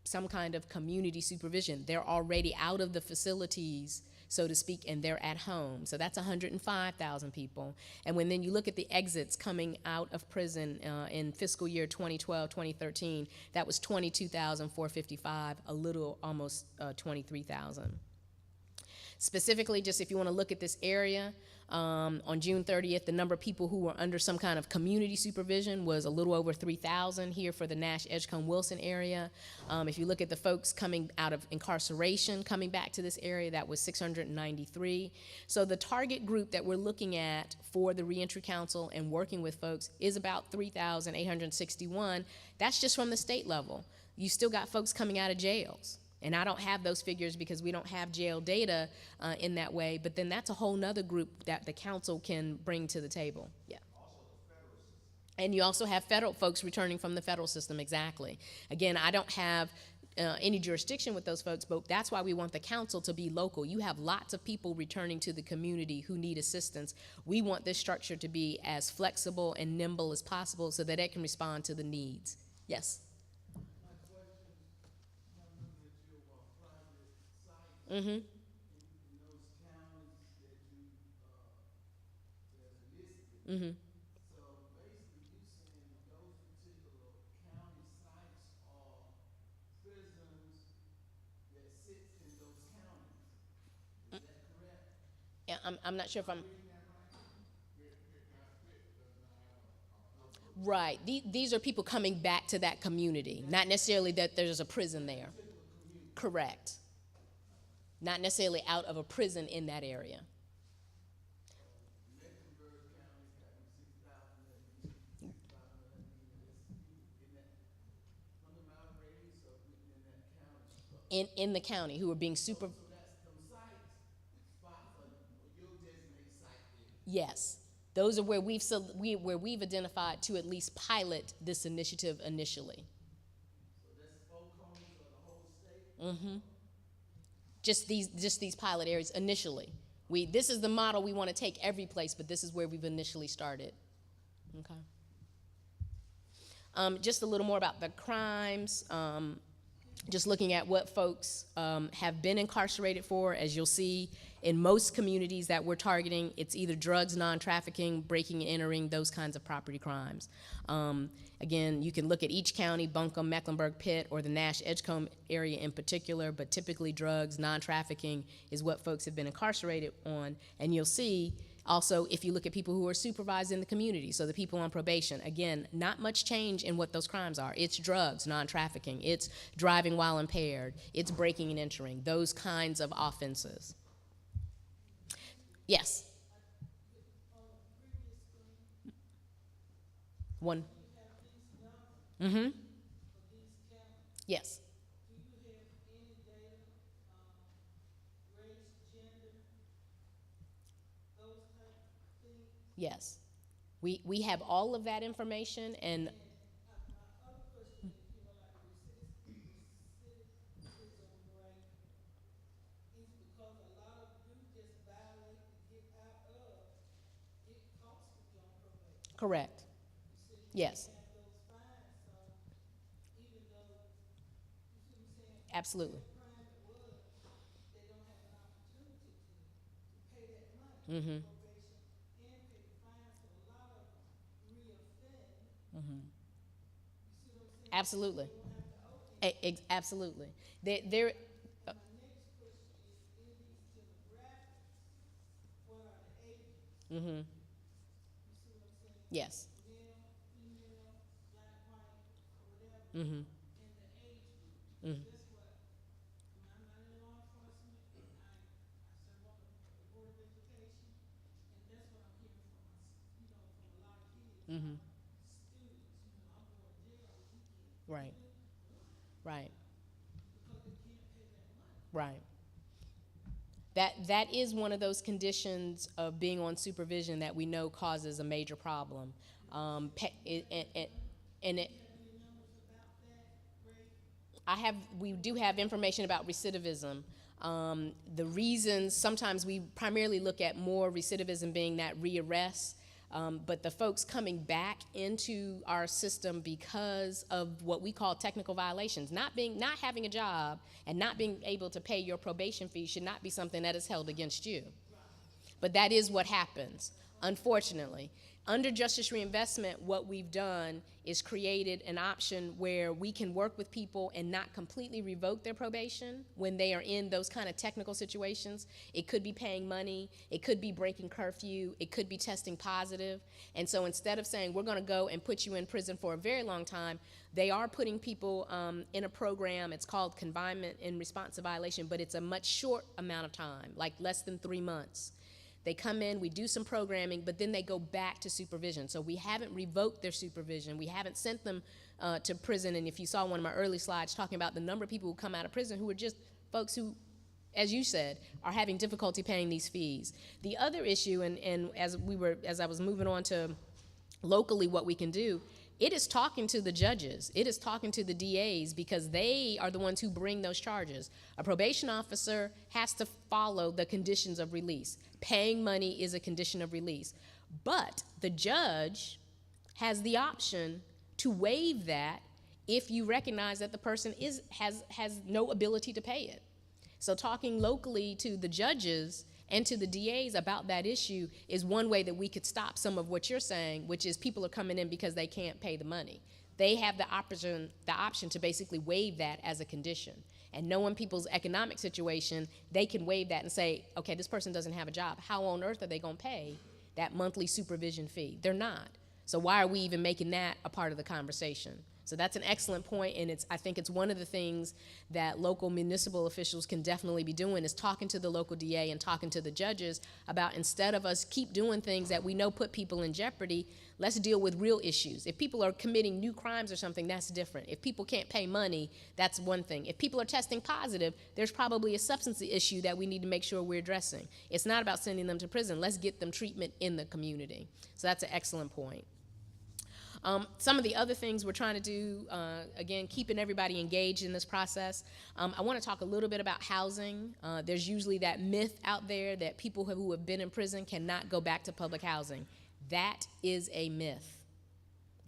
some kind of community supervision. They're already out of the facilities, so to speak, and they're at home. So that's 105,000 people. And when then you look at the exits coming out of prison in fiscal year 2012, 2013, that was 22,455, a little almost 23,000. Specifically, just if you want to look at this area, on June 30th, the number of people who were under some kind of community supervision was a little over 3,000 here for the Nash, Edgecombe, Wilson area. If you look at the folks coming out of incarceration, coming back to this area, that was 693. So the target group that we're looking at for the Reentry Council and working with folks is about 3,861. That's just from the state level. You still got folks coming out of jails. And I don't have those figures because we don't have jail data in that way, but then that's a whole nother group that the council can bring to the table. Yeah.
Also the federal system.
And you also have federal folks returning from the federal system, exactly. Again, I don't have any jurisdiction with those folks, but that's why we want the council to be local. You have lots of people returning to the community who need assistance. We want this structure to be as flexible and nimble as possible so that it can respond to the needs. Yes? Mm-hmm. Mm-hmm. Yeah, I'm not sure if I'm right. These are people coming back to that community, not necessarily that there's a prison there. Correct. Not necessarily out of a prison in that area. In the county who are being super. Yes, those are where where we've identified to at least pilot this initiative initially. Mm-hmm. Just these pilot areas initially. This is the model we want to take every place, but this is where we've initially started. Okay. Just a little more about the crimes. Just looking at what folks have been incarcerated for. As you'll see, in most communities that we're targeting, it's either drugs, non-trafficking, breaking and entering, those kinds of property crimes. Again, you can look at each county, Buncombe, Mecklenburg, Pitt, or the Nash-Edgecombe area in particular, but typically drugs, non-trafficking is what folks have been incarcerated on. And you'll see also, if you look at people who are supervised in the community, so the people on probation, again, not much change in what those crimes are. It's drugs, non-trafficking, it's driving while impaired, it's breaking and entering, those kinds of offenses. Yes? One. Mm-hmm. Yes. Yes. We have all of that information and correct. Yes. Absolutely. Mm-hmm. Mm-hmm. Absolutely. Absolutely. There. Mm-hmm. Yes. Mm-hmm. Mm-hmm. Mm-hmm. Right. Right. Right. That is one of those conditions of being on supervision that we know causes a major problem. We do have information about recidivism. The reasons, sometimes we primarily look at more recidivism being that rearrest, but the folks coming back into our system because of what we call technical violations, not having a job and not being able to pay your probation fee should not be something that is held against you. But that is what happens, unfortunately. Under Justice Reinvestment, what we've done is created an option where we can work with people and not completely revoke their probation when they are in those kind of technical situations. It could be paying money, it could be breaking curfew, it could be testing positive. And so instead of saying, we're gonna go and put you in prison for a very long time, they are putting people in a program. It's called confinement in response to violation, but it's a much short amount of time, like less than 3 months. They come in, we do some programming, but then they go back to supervision. So we haven't revoked their supervision. We haven't sent them to prison. And if you saw one of my early slides talking about the number of people who come out of prison who are just folks who, as you said, are having difficulty paying these fees. The other issue, and as I was moving on to locally what we can do, it is talking to the judges. It is talking to the DAs because they are the ones who bring those charges. A probation officer has to follow the conditions of release. Paying money is a condition of release. But the judge has the option to waive that if you recognize that the person has no ability to pay it. So talking locally to the judges and to the DAs about that issue is one way that we could stop some of what you're saying, which is people are coming in because they can't pay the money. They have the option to basically waive that as a condition. And knowing people's economic situation, they can waive that and say, okay, this person doesn't have a job. How on earth are they going to pay that monthly supervision fee? They're not. So why are we even making that a part of the conversation? So that's an excellent point, and I think it's one of the things that local municipal officials can definitely be doing is talking to the local DA and talking to the judges about, instead of us keep doing things that we know put people in jeopardy, let's deal with real issues. If people are committing new crimes or something, that's different. If people can't pay money, that's one thing. If people are testing positive, there's probably a substance issue that we need to make sure we're addressing. It's not about sending them to prison. Let's get them treatment in the community. So that's an excellent point. Some of the other things we're trying to do, again, keeping everybody engaged in this process. I want to talk a little bit about housing. There's usually that myth out there that people who have been in prison cannot go back to public housing. That is a myth.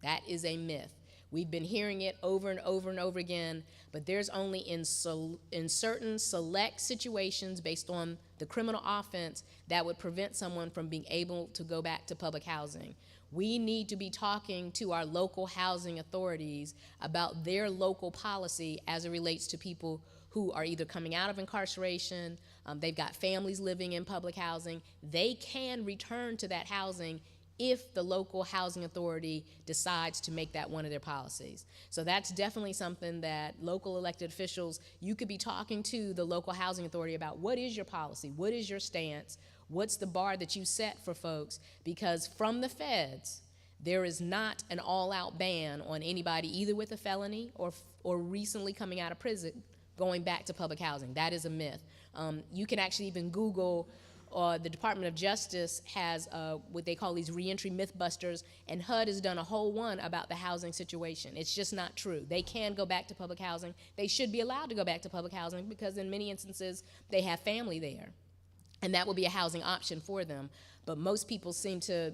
That is a myth. We've been hearing it over and over and over again, but there's only in certain select situations based on the criminal offense that would prevent someone from being able to go back to public housing. We need to be talking to our local housing authorities about their local policy as it relates to people who are either coming out of incarceration, they've got families living in public housing. They can return to that housing if the local housing authority decides to make that one of their policies. So that's definitely something that local elected officials, you could be talking to the local housing authority about. What is your policy? What is your stance? What's the bar that you set for folks? Because from the feds, there is not an all-out ban on anybody either with a felony or recently coming out of prison going back to public housing. That is a myth. You can actually even Google, the Department of Justice has what they call these reentry mythbusters, and HUD has done a whole one about the housing situation. It's just not true. They can go back to public housing. They should be allowed to go back to public housing because in many instances they have family there, and that will be a housing option for them. But most people seem to,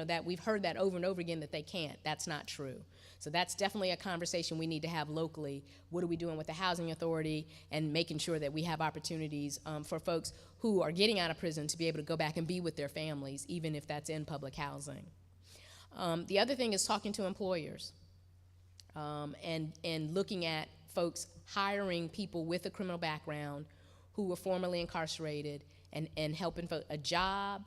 that we've heard that over and over again that they can't. That's not true. So that's definitely a conversation we need to have locally. What are we doing with the housing authority and making sure that we have opportunities for folks who are getting out of prison to be able to go back and be with their families, even if that's in public housing. The other thing is talking to employers and looking at folks hiring people with a criminal background who were formerly incarcerated and helping folks. A job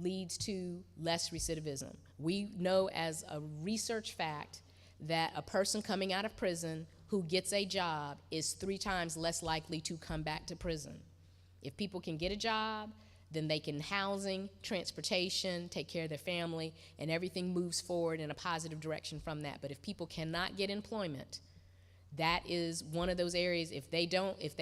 leads to less recidivism. We know as a research fact that a person coming out of prison who gets a job is 3 times less likely to come back to prison. If people can get a job, then they can housing, transportation, take care of their family, and everything moves forward in a positive direction from that. But if people cannot get employment, that is one of those areas. If they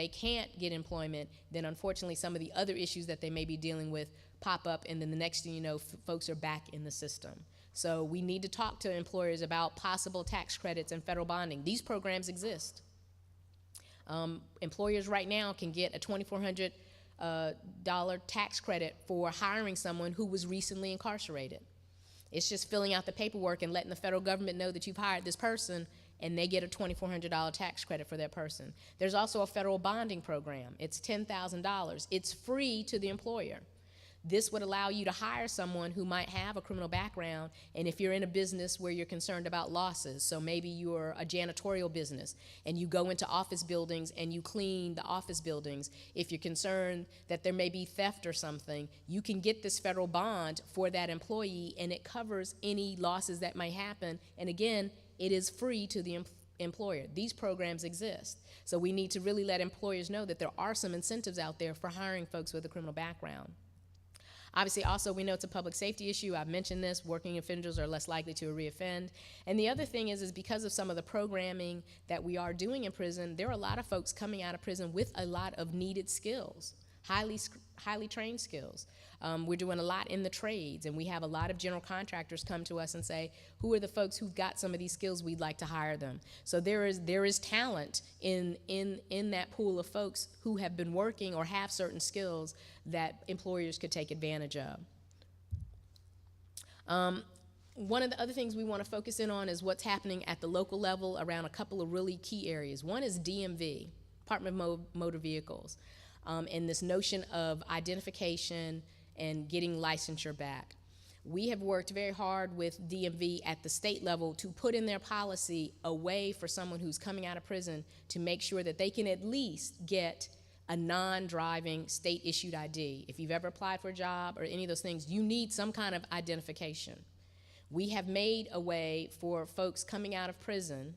can't get employment, then unfortunately some of the other issues that they may be dealing with pop up, and then the next thing you know, folks are back in the system. So we need to talk to employers about possible tax credits and federal bonding. These programs exist. Employers right now can get a $2,400 tax credit for hiring someone who was recently incarcerated. It's just filling out the paperwork and letting the federal government know that you've hired this person, and they get a $2,400 tax credit for that person. There's also a federal bonding program. It's $10,000. It's free to the employer. This would allow you to hire someone who might have a criminal background, and if you're in a business where you're concerned about losses, so maybe you're a janitorial business and you go into office buildings and you clean the office buildings, if you're concerned that there may be theft or something, you can get this federal bond for that employee, and it covers any losses that might happen, and again, it is free to the employer. These programs exist. So we need to really let employers know that there are some incentives out there for hiring folks with a criminal background. Obviously, also, we know it's a public safety issue. I've mentioned this. Working offenders are less likely to reoffend. And the other thing is because of some of the programming that we are doing in prison, there are a lot of folks coming out of prison with a lot of needed skills. highly trained skills. We're doing a lot in the trades, and we have a lot of general contractors come to us and say, who are the folks who've got some of these skills, we'd like to hire them. So there is talent in that pool of folks who have been working or have certain skills that employers could take advantage of. One of the other things we want to focus in on is what's happening at the local level around a couple of really key areas. One is DMV, Department of Motor Vehicles, and this notion of identification and getting licensure back. We have worked very hard with DMV at the state level to put in their policy a way for someone who's coming out of prison to make sure that they can at least get a non-driving state-issued ID. If you've ever applied for a job or any of those things, you need some kind of identification. We have made a way for folks coming out of prison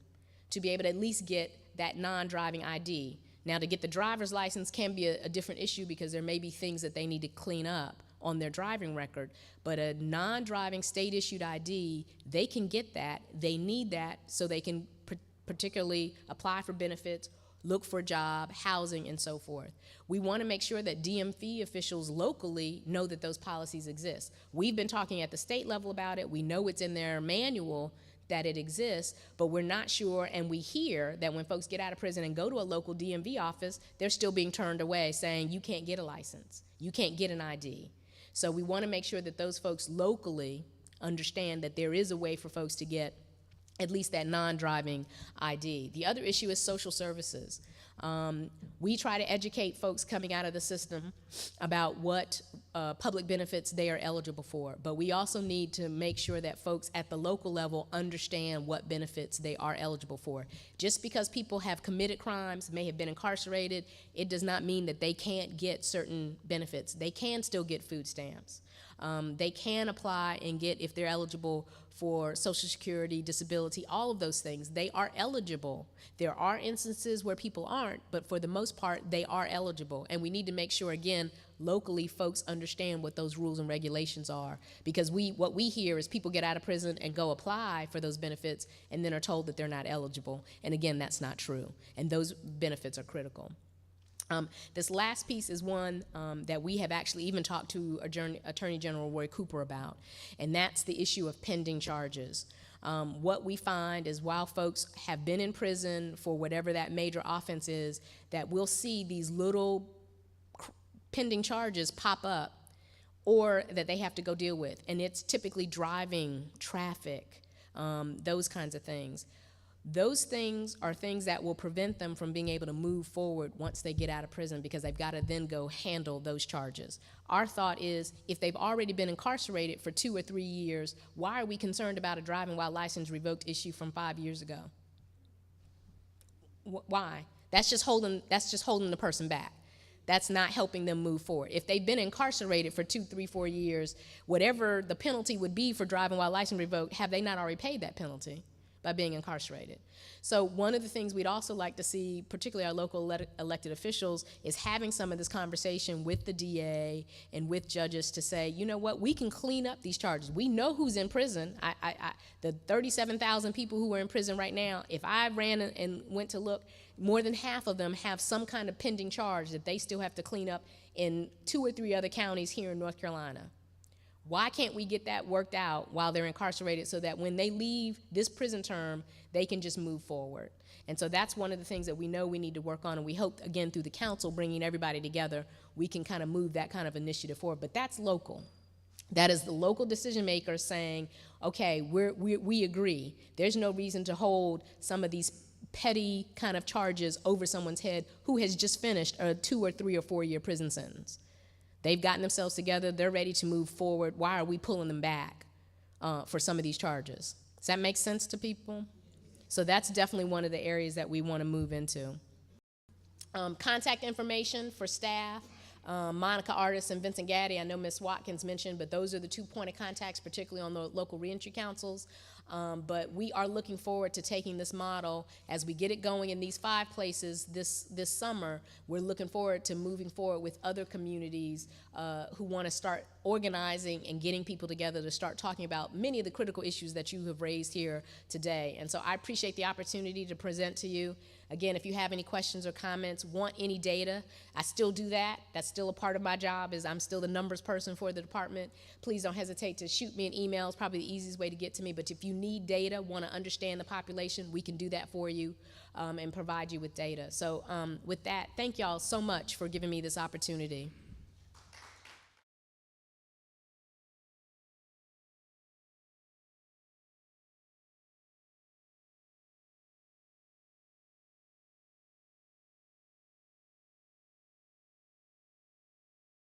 to be able to at least get that non-driving ID. Now, to get the driver's license can be a different issue because there may be things that they need to clean up on their driving record, but a non-driving state-issued ID, they can get that. They need that so they can particularly apply for benefits, look for a job, housing, and so forth. We want to make sure that DMV officials locally know that those policies exist. We've been talking at the state level about it. We know it's in their manual that it exists, but we're not sure, and we hear that when folks get out of prison and go to a local DMV office, they're still being turned away saying, you can't get a license, you can't get an ID. So we want to make sure that those folks locally understand that there is a way for folks to get at least that non-driving ID. The other issue is social services. We try to educate folks coming out of the system about what public benefits they are eligible for, but we also need to make sure that folks at the local level understand what benefits they are eligible for. Just because people have committed crimes, may have been incarcerated, it does not mean that they can't get certain benefits. They can still get food stamps. They can apply and get, if they're eligible for Social Security, disability, all of those things. They are eligible. There are instances where people aren't, but for the most part, they are eligible. And we need to make sure, again, locally folks understand what those rules and regulations are. Because what we hear is people get out of prison and go apply for those benefits and then are told that they're not eligible. And again, that's not true. And those benefits are critical. This last piece is one that we have actually even talked to Attorney General Roy Cooper about, and that's the issue of pending charges. What we find is while folks have been in prison for whatever that major offense is, that we'll see these little pending charges pop up or that they have to go deal with, and it's typically driving, traffic, those kinds of things. Those things are things that will prevent them from being able to move forward once they get out of prison because they've got to then go handle those charges. Our thought is if they've already been incarcerated for 2 or 3 years, why are we concerned about a driving while license revoked issue from 5 years ago? Why? That's just holding the person back. That's not helping them move forward. If they've been incarcerated for 2, 3, 4 years, whatever the penalty would be for driving while license revoked, have they not already paid that penalty by being incarcerated? So one of the things we'd also like to see, particularly our local elected officials, is having some of this conversation with the DA and with judges to say, you know what, we can clean up these charges. We know who's in prison. The 37,000 people who are in prison right now, if I ran and went to look, more than half of them have some kind of pending charge that they still have to clean up in 2 or 3 other counties here in North Carolina. Why can't we get that worked out while they're incarcerated so that when they leave this prison term, they can just move forward? And so that's one of the things that we know we need to work on, and we hope, again, through the council, bringing everybody together, we can kind of move that kind of initiative forward. But that's local. That is the local decision maker saying, okay, we agree. There's no reason to hold some of these petty kind of charges over someone's head who has just finished a 2 or 3 or 4 year prison sentence. They've gotten themselves together, they're ready to move forward. Why are we pulling them back for some of these charges? Does that make sense to people? So that's definitely one of the areas that we want to move into. Contact information for staff, Monica Artis and Vincent Gaddy, I know Ms. Watkins mentioned, but those are the 2 point of contacts, particularly on the local reentry councils. But we are looking forward to taking this model as we get it going in these 5 places this summer. We're looking forward to moving forward with other communities who want to start organizing and getting people together to start talking about many of the critical issues that you have raised here today. And so I appreciate the opportunity to present to you. Again, if you have any questions or comments, want any data, I still do that. That's still a part of my job, is I'm still the numbers person for the department. Please don't hesitate to shoot me an email. It's probably the easiest way to get to me. But if you need data, want to understand the population, we can do that for you and provide you with data. So with that, thank y'all so much for giving me this opportunity.